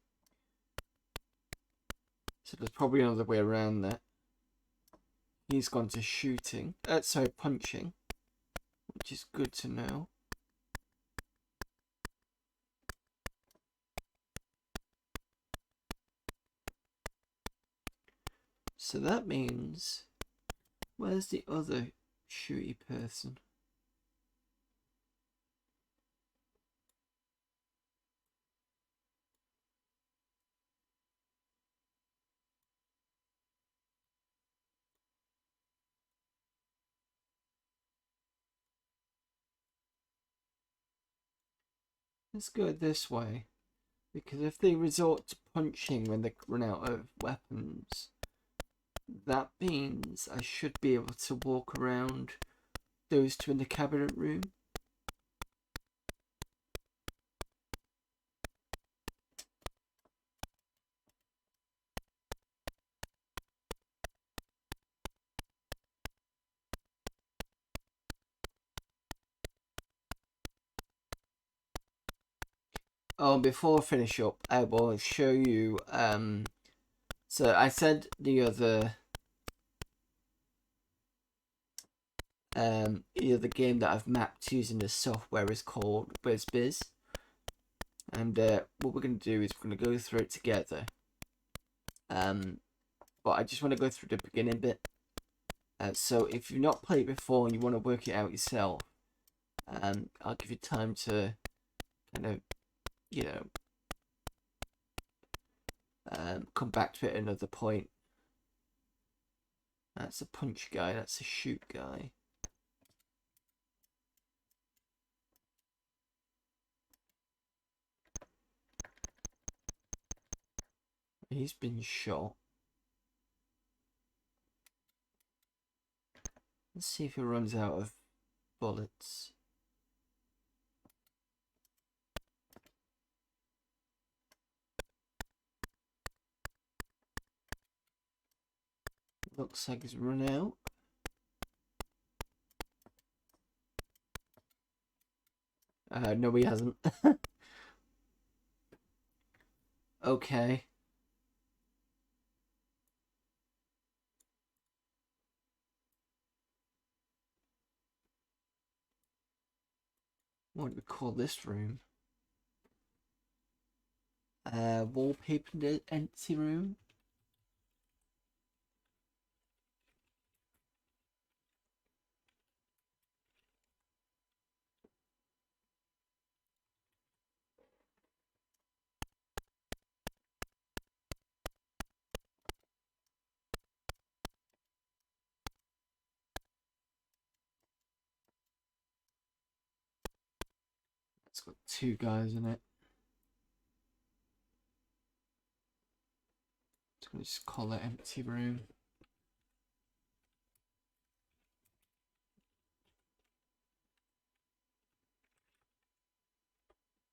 So there's probably another way around that. He's gone to shooting. Sorry, punching. Which is good to know. So that means... Where's the other shooty person? Let's go this way. Because if they resort to punching when they run out of weapons, that means I should be able to walk around those two in the cabinet room. Oh, before I finish up, I will show you. So I said the other game that I've mapped using the software is called WizBiz, and what we're going to do is we're going to go through it together. But I just want to go through the beginning bit. So if you've not played before and you want to work it out yourself, I'll give you time to kind of, you know, come back to it at another point. That's a punch guy, that's a shoot guy. He's been shot. Let's see if he runs out of bullets. Looks like he's run out. No, he hasn't. Okay. What do we call this room? Wallpapered empty room. It's got two guys in it. So we'll just call it empty room.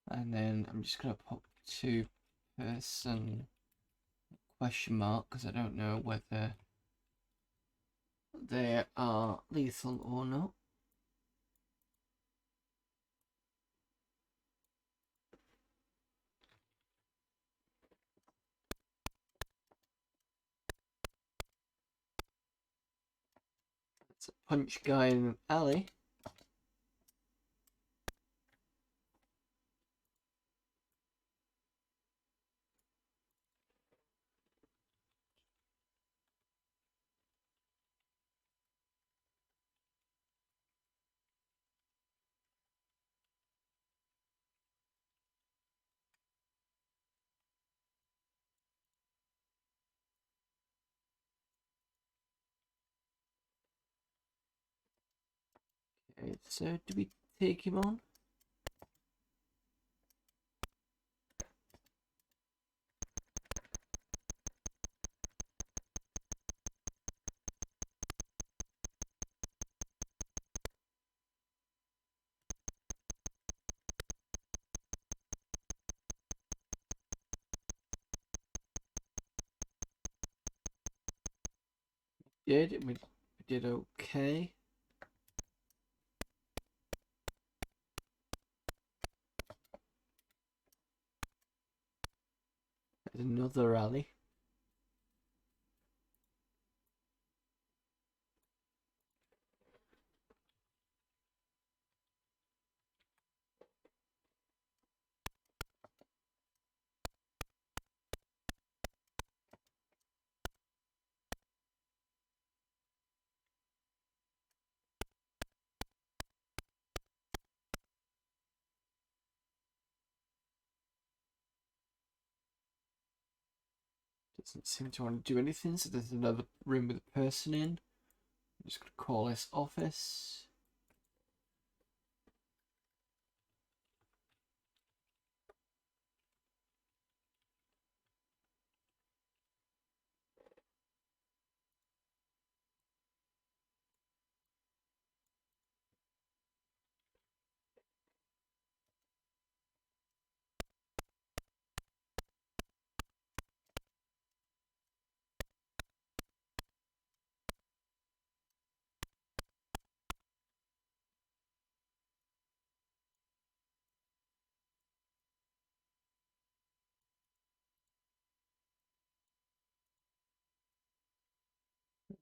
And then I'm just going to pop two person question mark because I don't know whether they are lethal or not. It's a punch guy in an alley. Okay, so do we take him on? We did okay. There's another alley. Doesn't seem to want to do anything, so there's another room with a person in. I'm just going to call this office.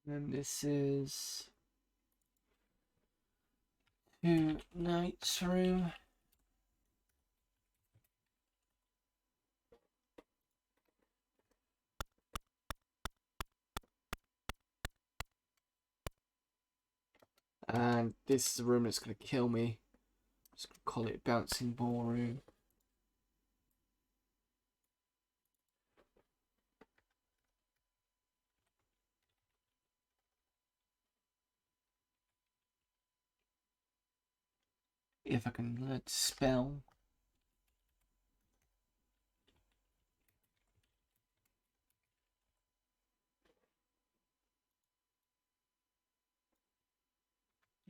And this is tonight's room. And this is the room that's going to kill me. I'm just going to call it bouncing ball room. If I can learn to spell.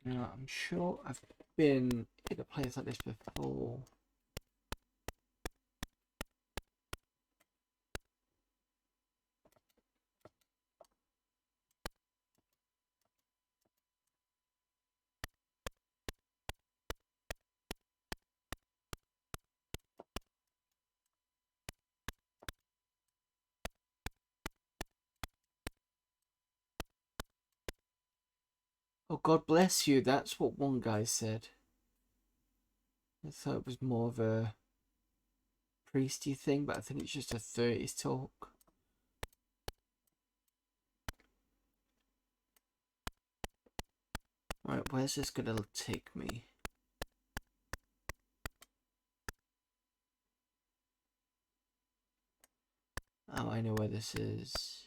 Now, I'm sure I've been in a place like this before. Oh, God bless you. That's what one guy said. I thought it was more of a priesty thing, but I think it's just a 30s talk. Right, where's this gonna take me? Oh, I know where this is.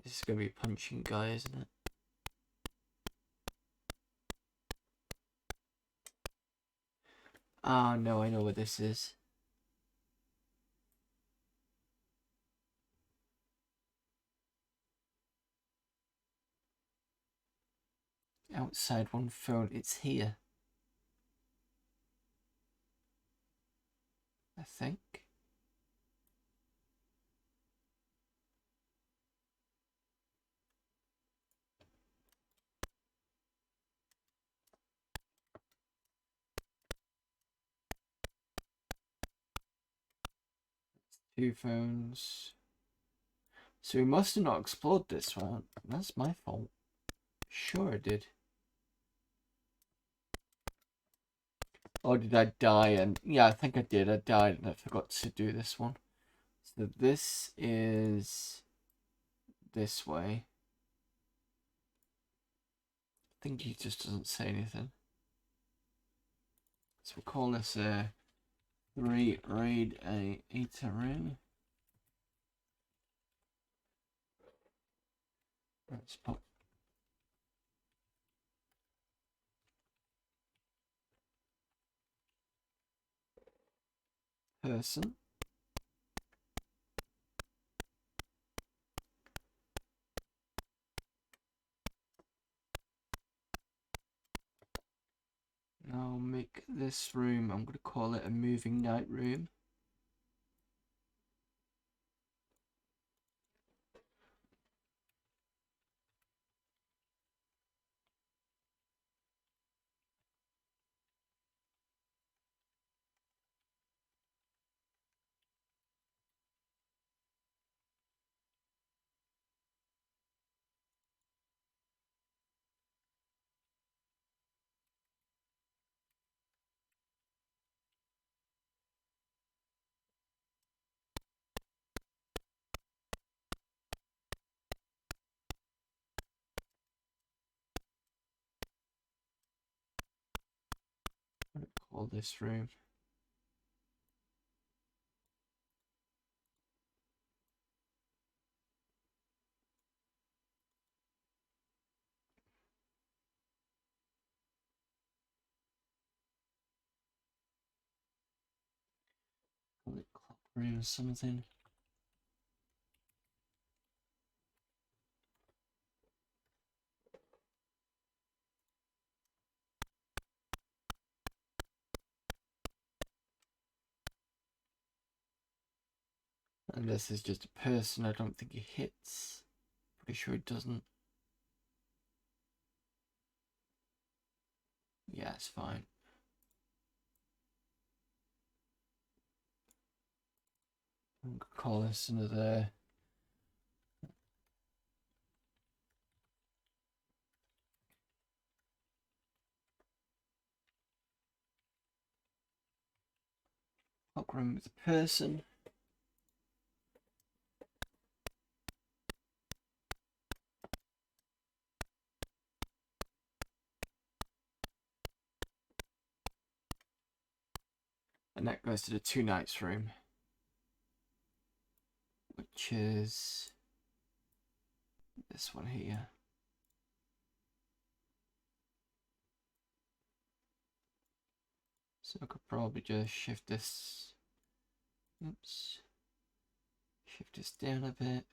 This is gonna be a punching guy, isn't it? Ah, no, I know where this is. Outside one phone, it's here. I think. 2 phones. So we must have not explored this one. That's my fault. Sure I did. Or did I die? And yeah, I think I did. I died and I forgot to do this one. So this is this way. I think he just doesn't say anything. So we'll call this a 3 raid a eater room. Let's put person. I'll make this room, I'm going to call it a moving night room. I'm going to call this room. Call it clock room or something. And this is just a person. I don't think he hits. Pretty sure it doesn't. Yeah, it's fine. I'm going to call this another clock room with a person. And that goes to the 2 nights room, which is this one here. So I could probably just shift this. Oops. Shift this down a bit.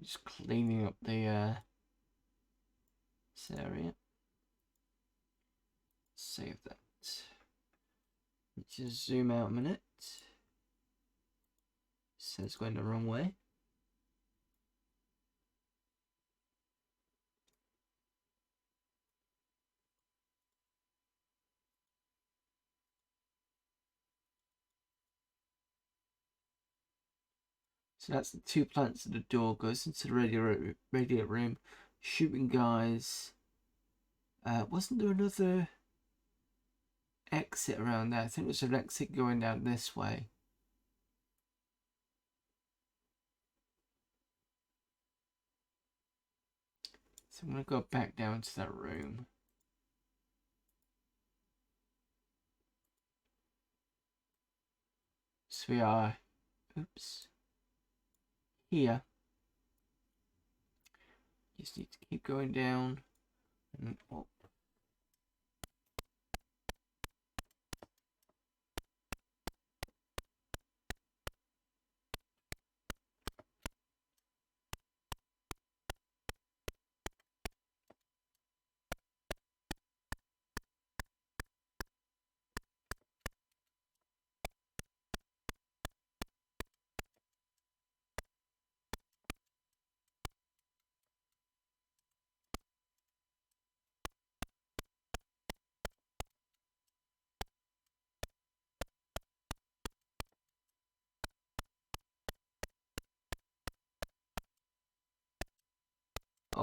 Just cleaning up the this area. Save that. Just zoom out a minute. So it's going the wrong way. So that's the 2 plants at the door. Goes into the radio room. Shooting guys. Wasn't there another exit around there? I think it was an exit going down this way. So I'm going to go back down to that room. So we are, oops, here. Just need to keep going down and up.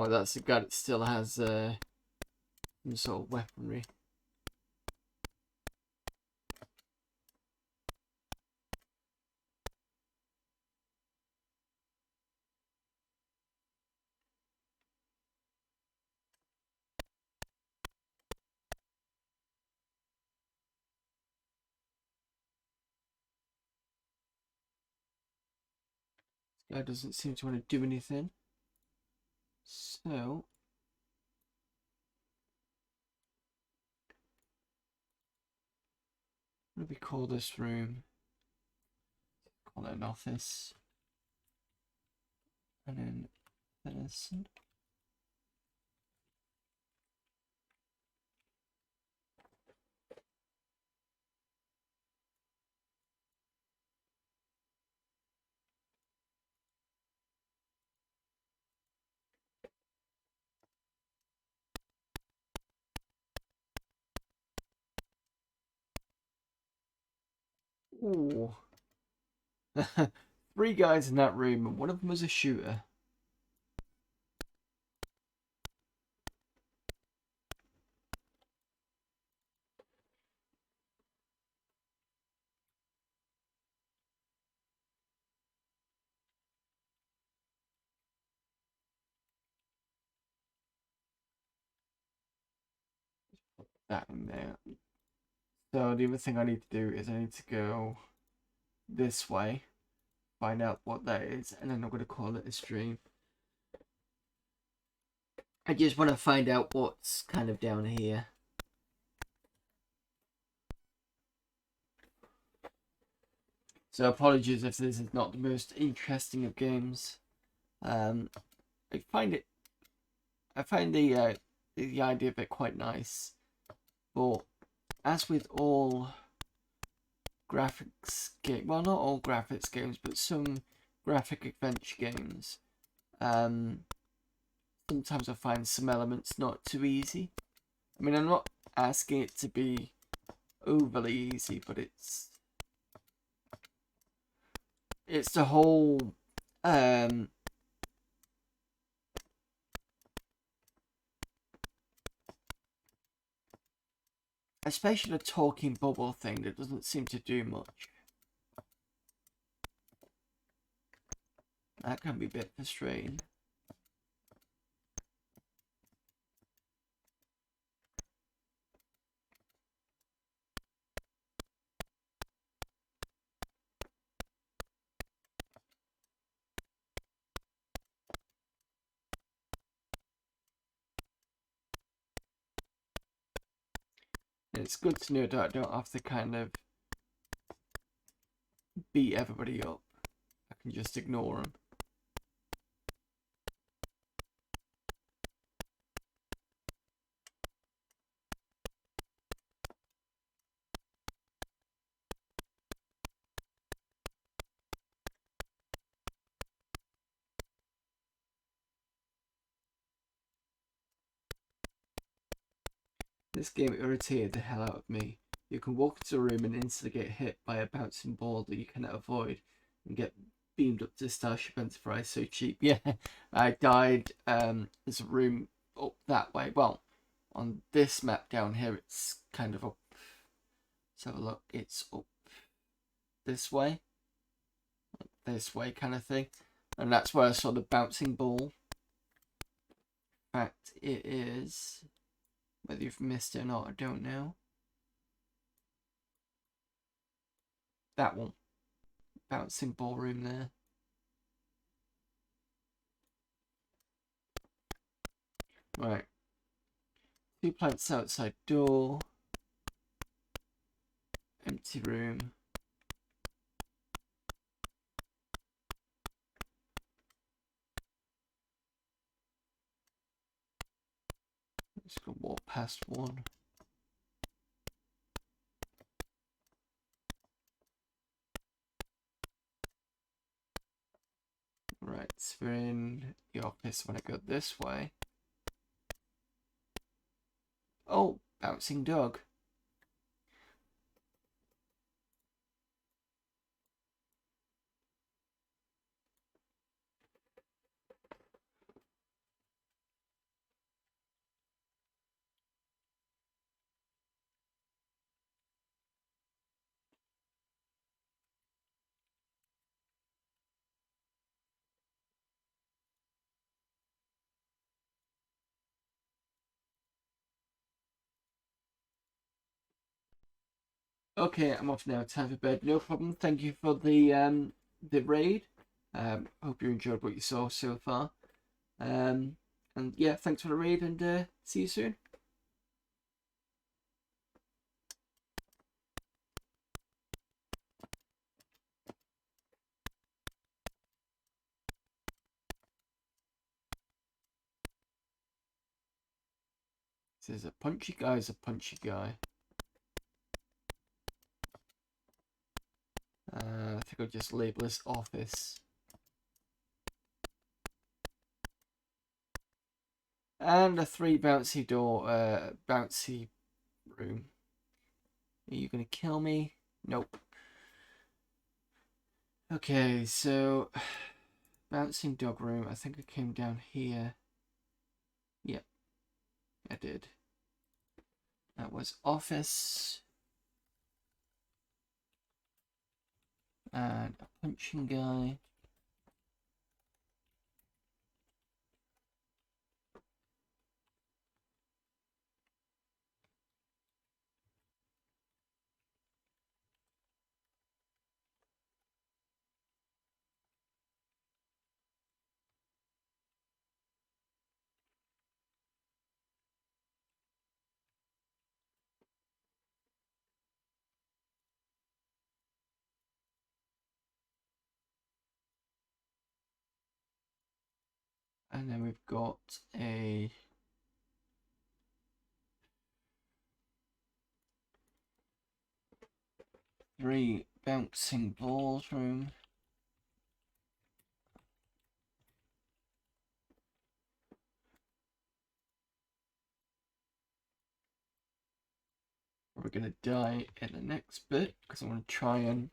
Oh, that's the guy that still has some sort of weaponry. This guy doesn't seem to want to do anything. So what do we call this room? Call it an office. And then venison. Ooh. 3 guys in that room, and one of them was a shooter. That in there. So the other thing I need to do is I need to go this way, find out what that is, and then I'm going to call it a stream. I just want to find out what's kind of down here. So apologies if this is not the most interesting of games. I find the idea of it quite nice, but as with all graphics game, well, not all graphics games, but some graphic adventure games, sometimes I find some elements not too easy. I mean, I'm not asking it to be overly easy, but it's the whole especially the talking bubble thing that doesn't seem to do much. That can be a bit frustrating. And it's good to know that I don't have to kind of beat everybody up. I can just ignore them. This game irritated the hell out of me. You can walk into a room and instantly get hit by a bouncing ball that you cannot avoid and get beamed up to Starship Enterprise so cheap. Yeah, I died. There's a room up that way. Well, on this map down here, it's kind of up. Let's have a look. It's up this way kind of thing. And that's where I saw the bouncing ball. In fact, it is... Whether you've missed it or not, I don't know. That one. Bouncing ballroom there. Right. 2 plants outside door. Empty room. Let's go walk past one. Right, so we're in the office when I go this way. Oh, bouncing dog. Okay, I'm off now. Time for bed. No problem. Thank you for the raid. Hope you enjoyed what you saw so far. And yeah, thanks for the raid, and see you soon. Says a punchy guy is a punchy guy. I think I'll just label this office. And a 3 bouncy door, bouncy room. Are you gonna kill me? Nope. Okay, so bouncing dog room. I think I came down here. Yep, I did. That was office. And a punching guy. And then we've got a three bouncing balls room. We're gonna die in the next bit because I want to try and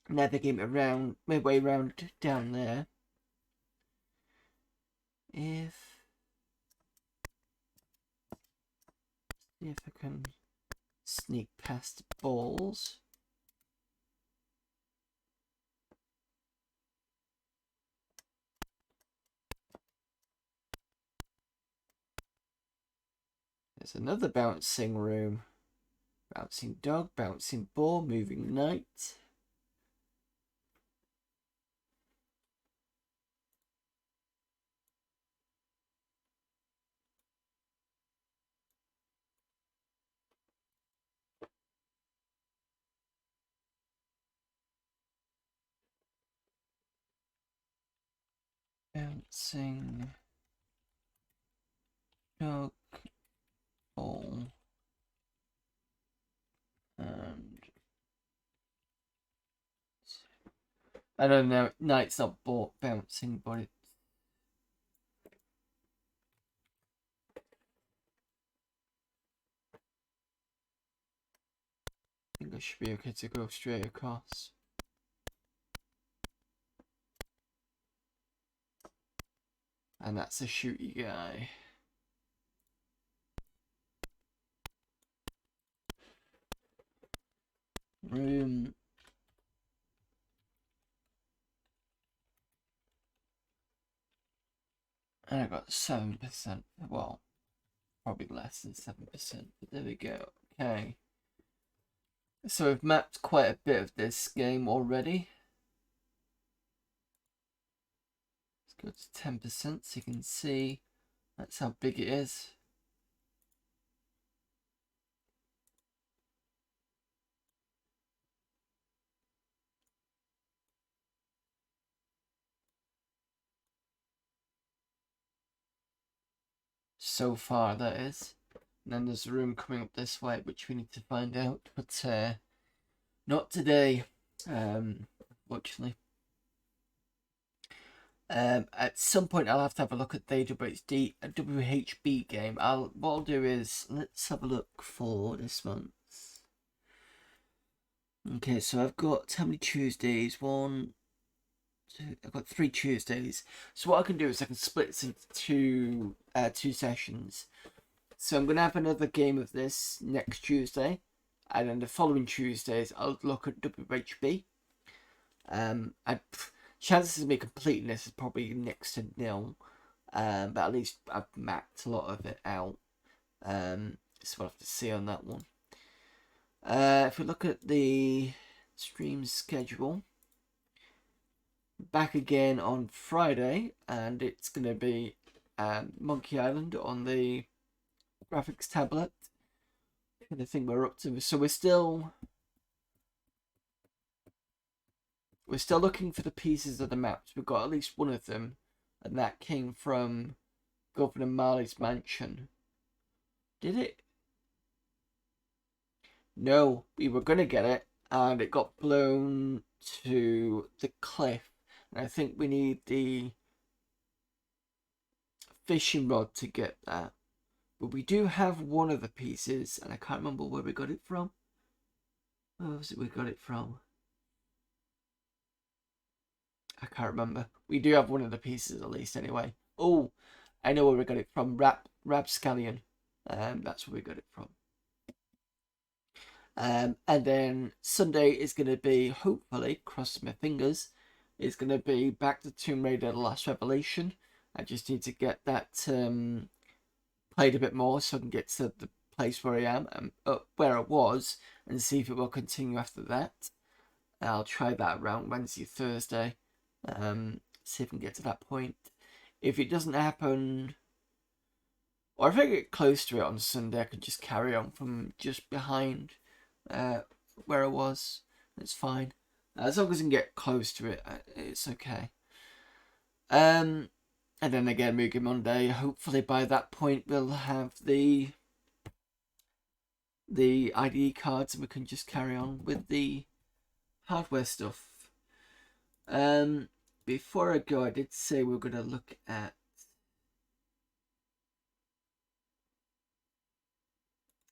navigate around my way around down there. See if I can sneak past balls. There's another bouncing room. Bouncing dog, bouncing ball, moving knight. Bouncing dog, ball, and I don't know. Knight's not bouncing, but it. I think I should be okay to go straight across. And that's a shooty guy. Room. And I got 7%. Well, probably less than 7%, but there we go. Okay. So we've mapped quite a bit of this game already. Let's go to 10% so you can see that's how big it is. So far, that is. And then there's a room coming up this way, which we need to find out, but not today, unfortunately. At some point, I'll have to have a look at the WHB game. What I'll do is let's have a look for this month. Okay, so I've got how many Tuesdays? One, two. I've got 3 Tuesdays. So what I can do is I can split this into two sessions. So I'm gonna have another game of this next Tuesday, and then the following Tuesdays I'll look at WHB. Chances of me completing this is probably next to nil, but at least I've mapped a lot of it out. So we'll have to see on that one. If we look at the stream schedule, back again on Friday, and it's going to be Monkey Island on the graphics tablet. I think we're up to. So we're still looking for the pieces of the maps. We've got at least one of them, and that came from Governor Marley's mansion. Did it? No, we were gonna get it, and it got blown to the cliff. And I think we need the fishing rod to get that. But we do have one of the pieces, and I can't remember where we got it from. Where was it we got it from? I can't remember. We do have one of the pieces at least anyway. Oh, I know where we got it from. Rapscallion. That's where we got it from. And then Sunday is going to be, hopefully, cross my fingers, is going to be back to Tomb Raider The Last Revelation. I just need to get that played a bit more so I can get to the place where I am and where I was, and see if it will continue after that. I'll try that around Wednesday, Thursday. See if I can get to that point. If it doesn't happen, or if I get close to it on Sunday, I can just carry on from just behind where I was. It's fine. As long as I can get close to it, it's okay. And then again, Moogie Monday. Hopefully by that point we'll have the ID cards and we can just carry on with the hardware stuff. Before I go, I did say we we're going to look at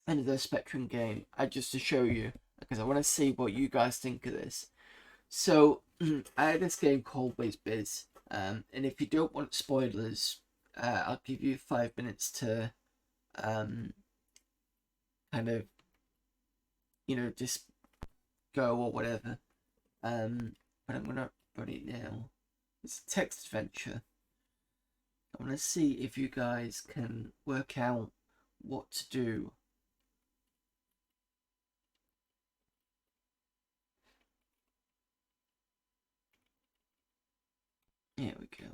another Spectrum game, just to show you, because I want to see what you guys think of this. So, I had this game called Whiz Biz, and if you don't want spoilers, I'll give you 5 minutes to kind of, just go or whatever. But I'm going to run it now. It's a text adventure. I want to see if you guys can work out what to do. Here we go.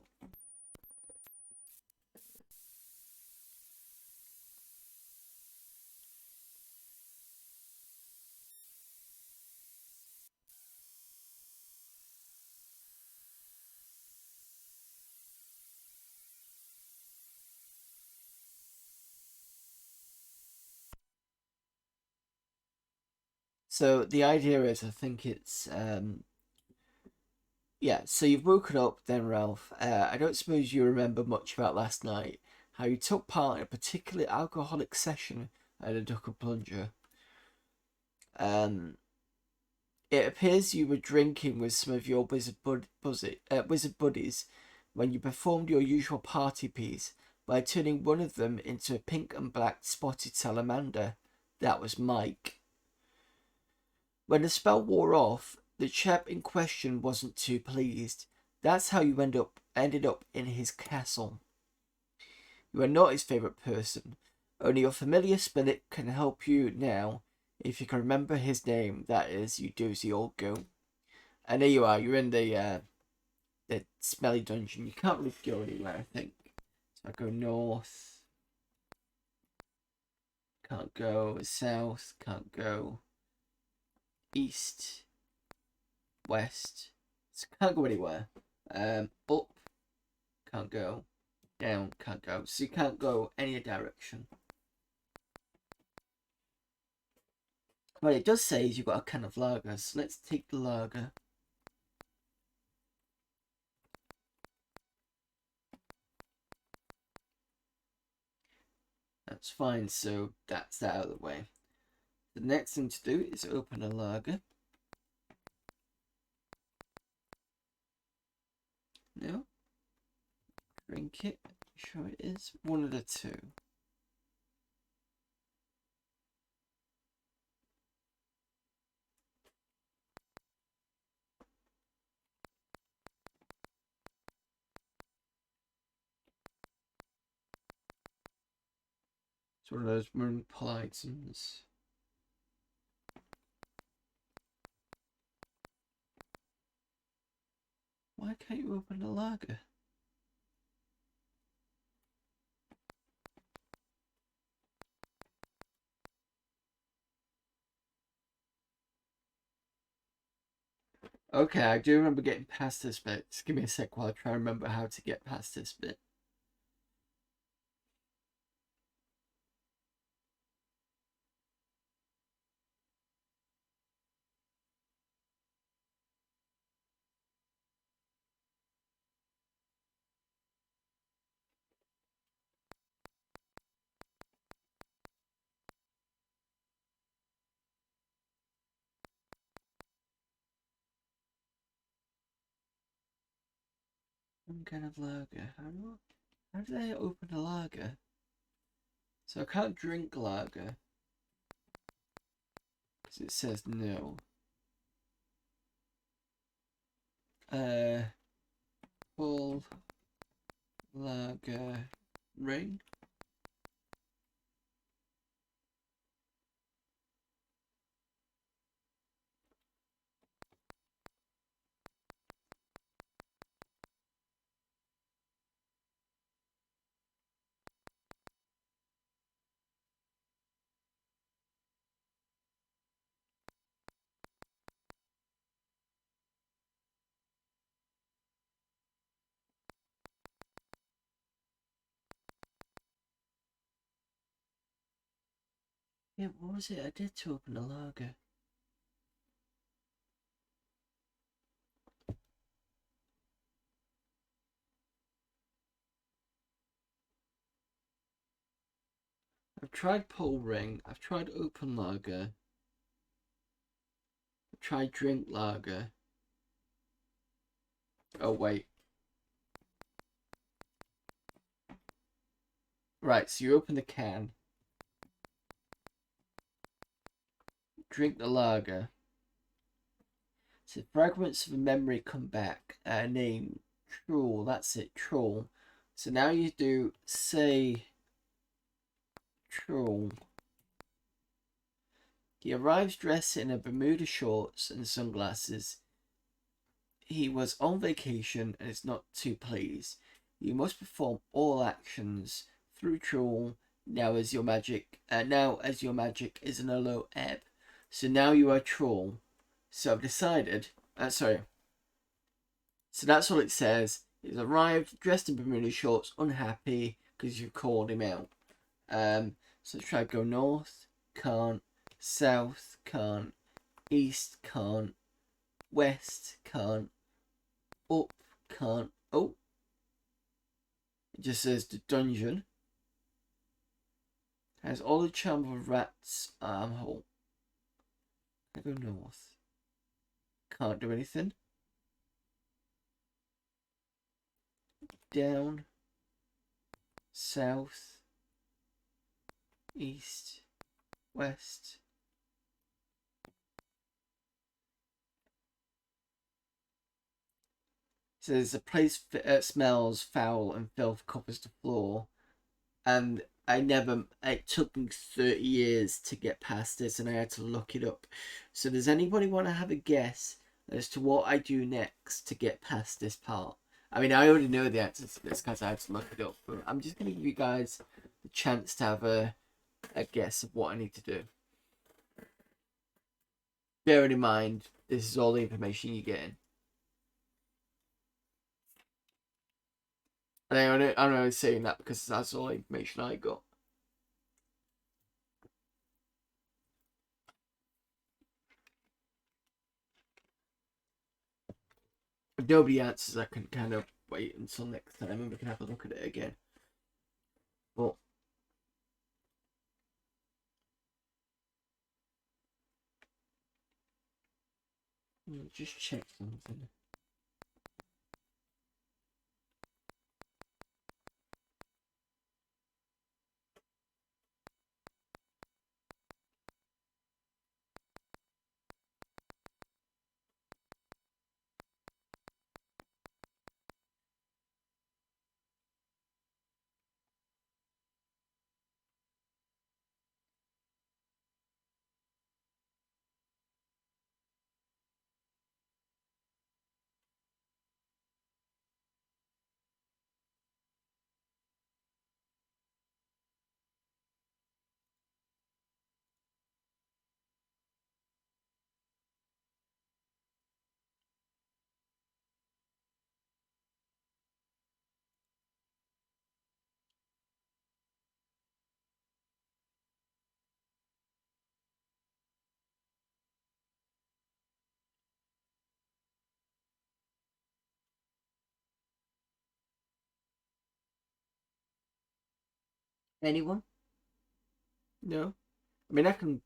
So the idea is, I think it's yeah. So you've woken up, then Ralph. I don't suppose you remember much about last night. How you took part in a particularly alcoholic session at a Duck and Plunger. It appears you were drinking with some of your wizard buddies when you performed your usual party piece by turning one of them into a pink and black spotted salamander. That was Mike. When the spell wore off, the chap in question wasn't too pleased. That's how you ended up in his castle. You are not his favourite person. Only your familiar spirit can help you now. If you can remember his name, that is, you doozy old goat. And there you are. You're in the smelly dungeon. You can't really go anywhere, I think. So I go north. Can't go south. Can't go east. West. So can't go anywhere. Up. Can't go. Down. Can't go. So you can't go any direction. What it does say is you've got a can of lager. So let's take the lager. That's fine, so that's that out of the way. The next thing to do is open a lager. No. Drink it. Sure it is. One of the two. It's one of those maroon Polytons. Why can't you open the lager? Okay, I do remember getting past this bit. Just give me a sec while I try to remember how to get past this bit. Some kind of lager. How do they open a lager? So I can't drink lager. Because it says no. Full lager ring. Yeah, what was it I did to open a lager? I've tried pull ring. I've tried open lager. I've tried drink lager. Oh, wait. Right, so you open the can. Drink the lager. So fragments of a memory come back. Name Troll. That's it, Troll. So now you do say Troll. He arrives dressed in a Bermuda shorts and sunglasses. He was on vacation and is not too pleased. You must perform all actions through Troll now as your magic is in a low ebb. So now you are Troll. So I've decided. Sorry. So that's all it says. He's arrived dressed in Bermuda shorts, unhappy because you called him out. So try to go north, can't. South, can't. East, can't. West, can't. Up, can't. Oh, it just says the dungeon has all the charm of a rat's armhole. I go north. Can't do anything. Down. South. East. West. So there's a place smells foul and filth covers the floor, and it took me 30 years to get past this, and I had to look it up. So does anybody want to have a guess as to what I do next to get past this part? I mean, I already know the answer to this because I had to look it up, but I'm just going to give you guys the chance to have a guess of what I need to do. Bearing in mind, this is all the information you're getting. And I'm only saying that because that's all the information I got. If nobody answers, I can kind of wait until next time and we can have a look at it again. But just check something. Anyone? No? I mean, I can...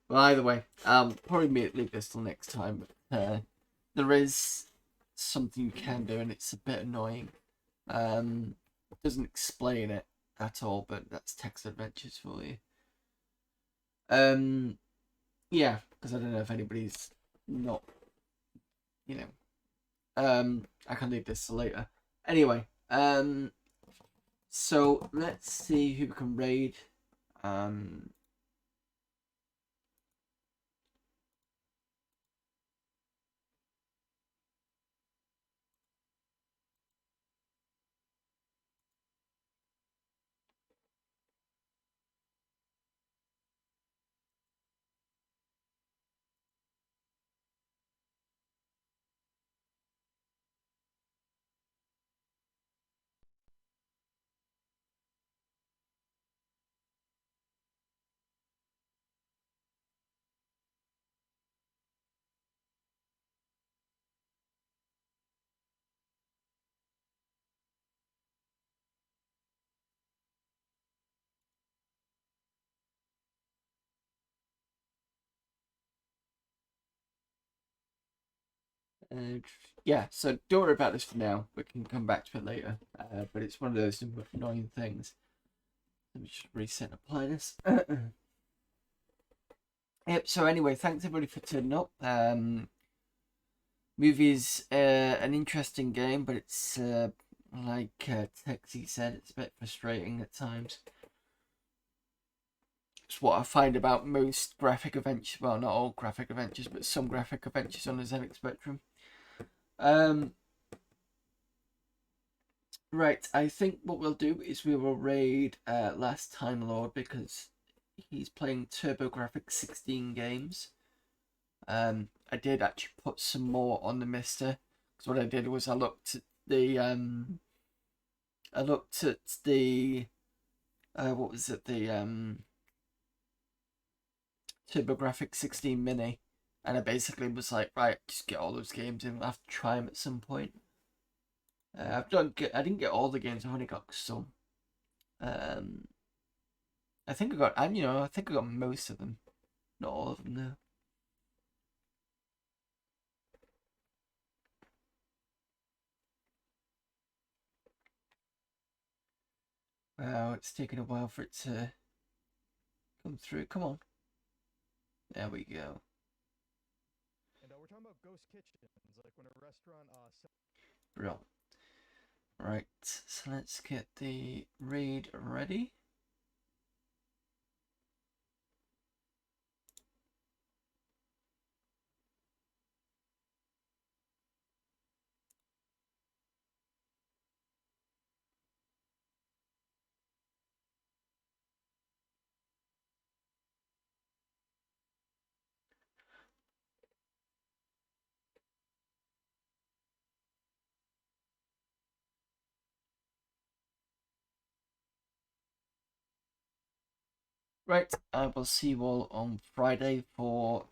Well, either way, probably leave this till next time. But there is something you can do, and it's a bit annoying. Doesn't explain it at all, but that's text adventures for you. Yeah, because I don't know if anybody's not, you know. I can leave this till later. Anyway, so let's see who can raid. Yeah, so don't worry about this for now. We can come back to it later. But it's one of those annoying things. Let me just reset and apply this. Yep, so anyway, thanks everybody for turning up. Movie's an interesting game, but it's like Texie said, it's a bit frustrating at times. It's what I find about most graphic adventures. Well, not all graphic adventures, but some graphic adventures on the ZX Spectrum. Right, I think what we'll do is we will raid Last Time Lord because he's playing TurboGrafx 16 games. I did actually put some more on the Mister because what I did was I looked at the what was it, the TurboGrafx 16 Mini, and I basically was like, right, just get all those games in. I'll have to try them at some point. I didn't get all the games. I've only got some. I think I got, and I think I got most of them, not all of them though. Wow, it's taken a while for it to come through. Come on. There we go. And we're talking about ghost kitchens, like when a restaurant. Brilliant. Right, so let's get the raid ready. Right, I will see you all on Friday for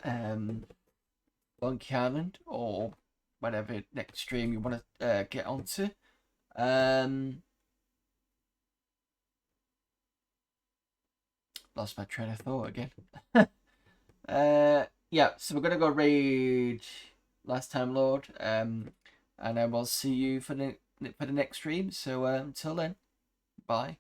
Monkey Island or whatever next stream you want to get onto. Lost my train of thought again. Yeah, so we're gonna go raid Last Time Lord. And I will see you for the next stream. So until then, bye.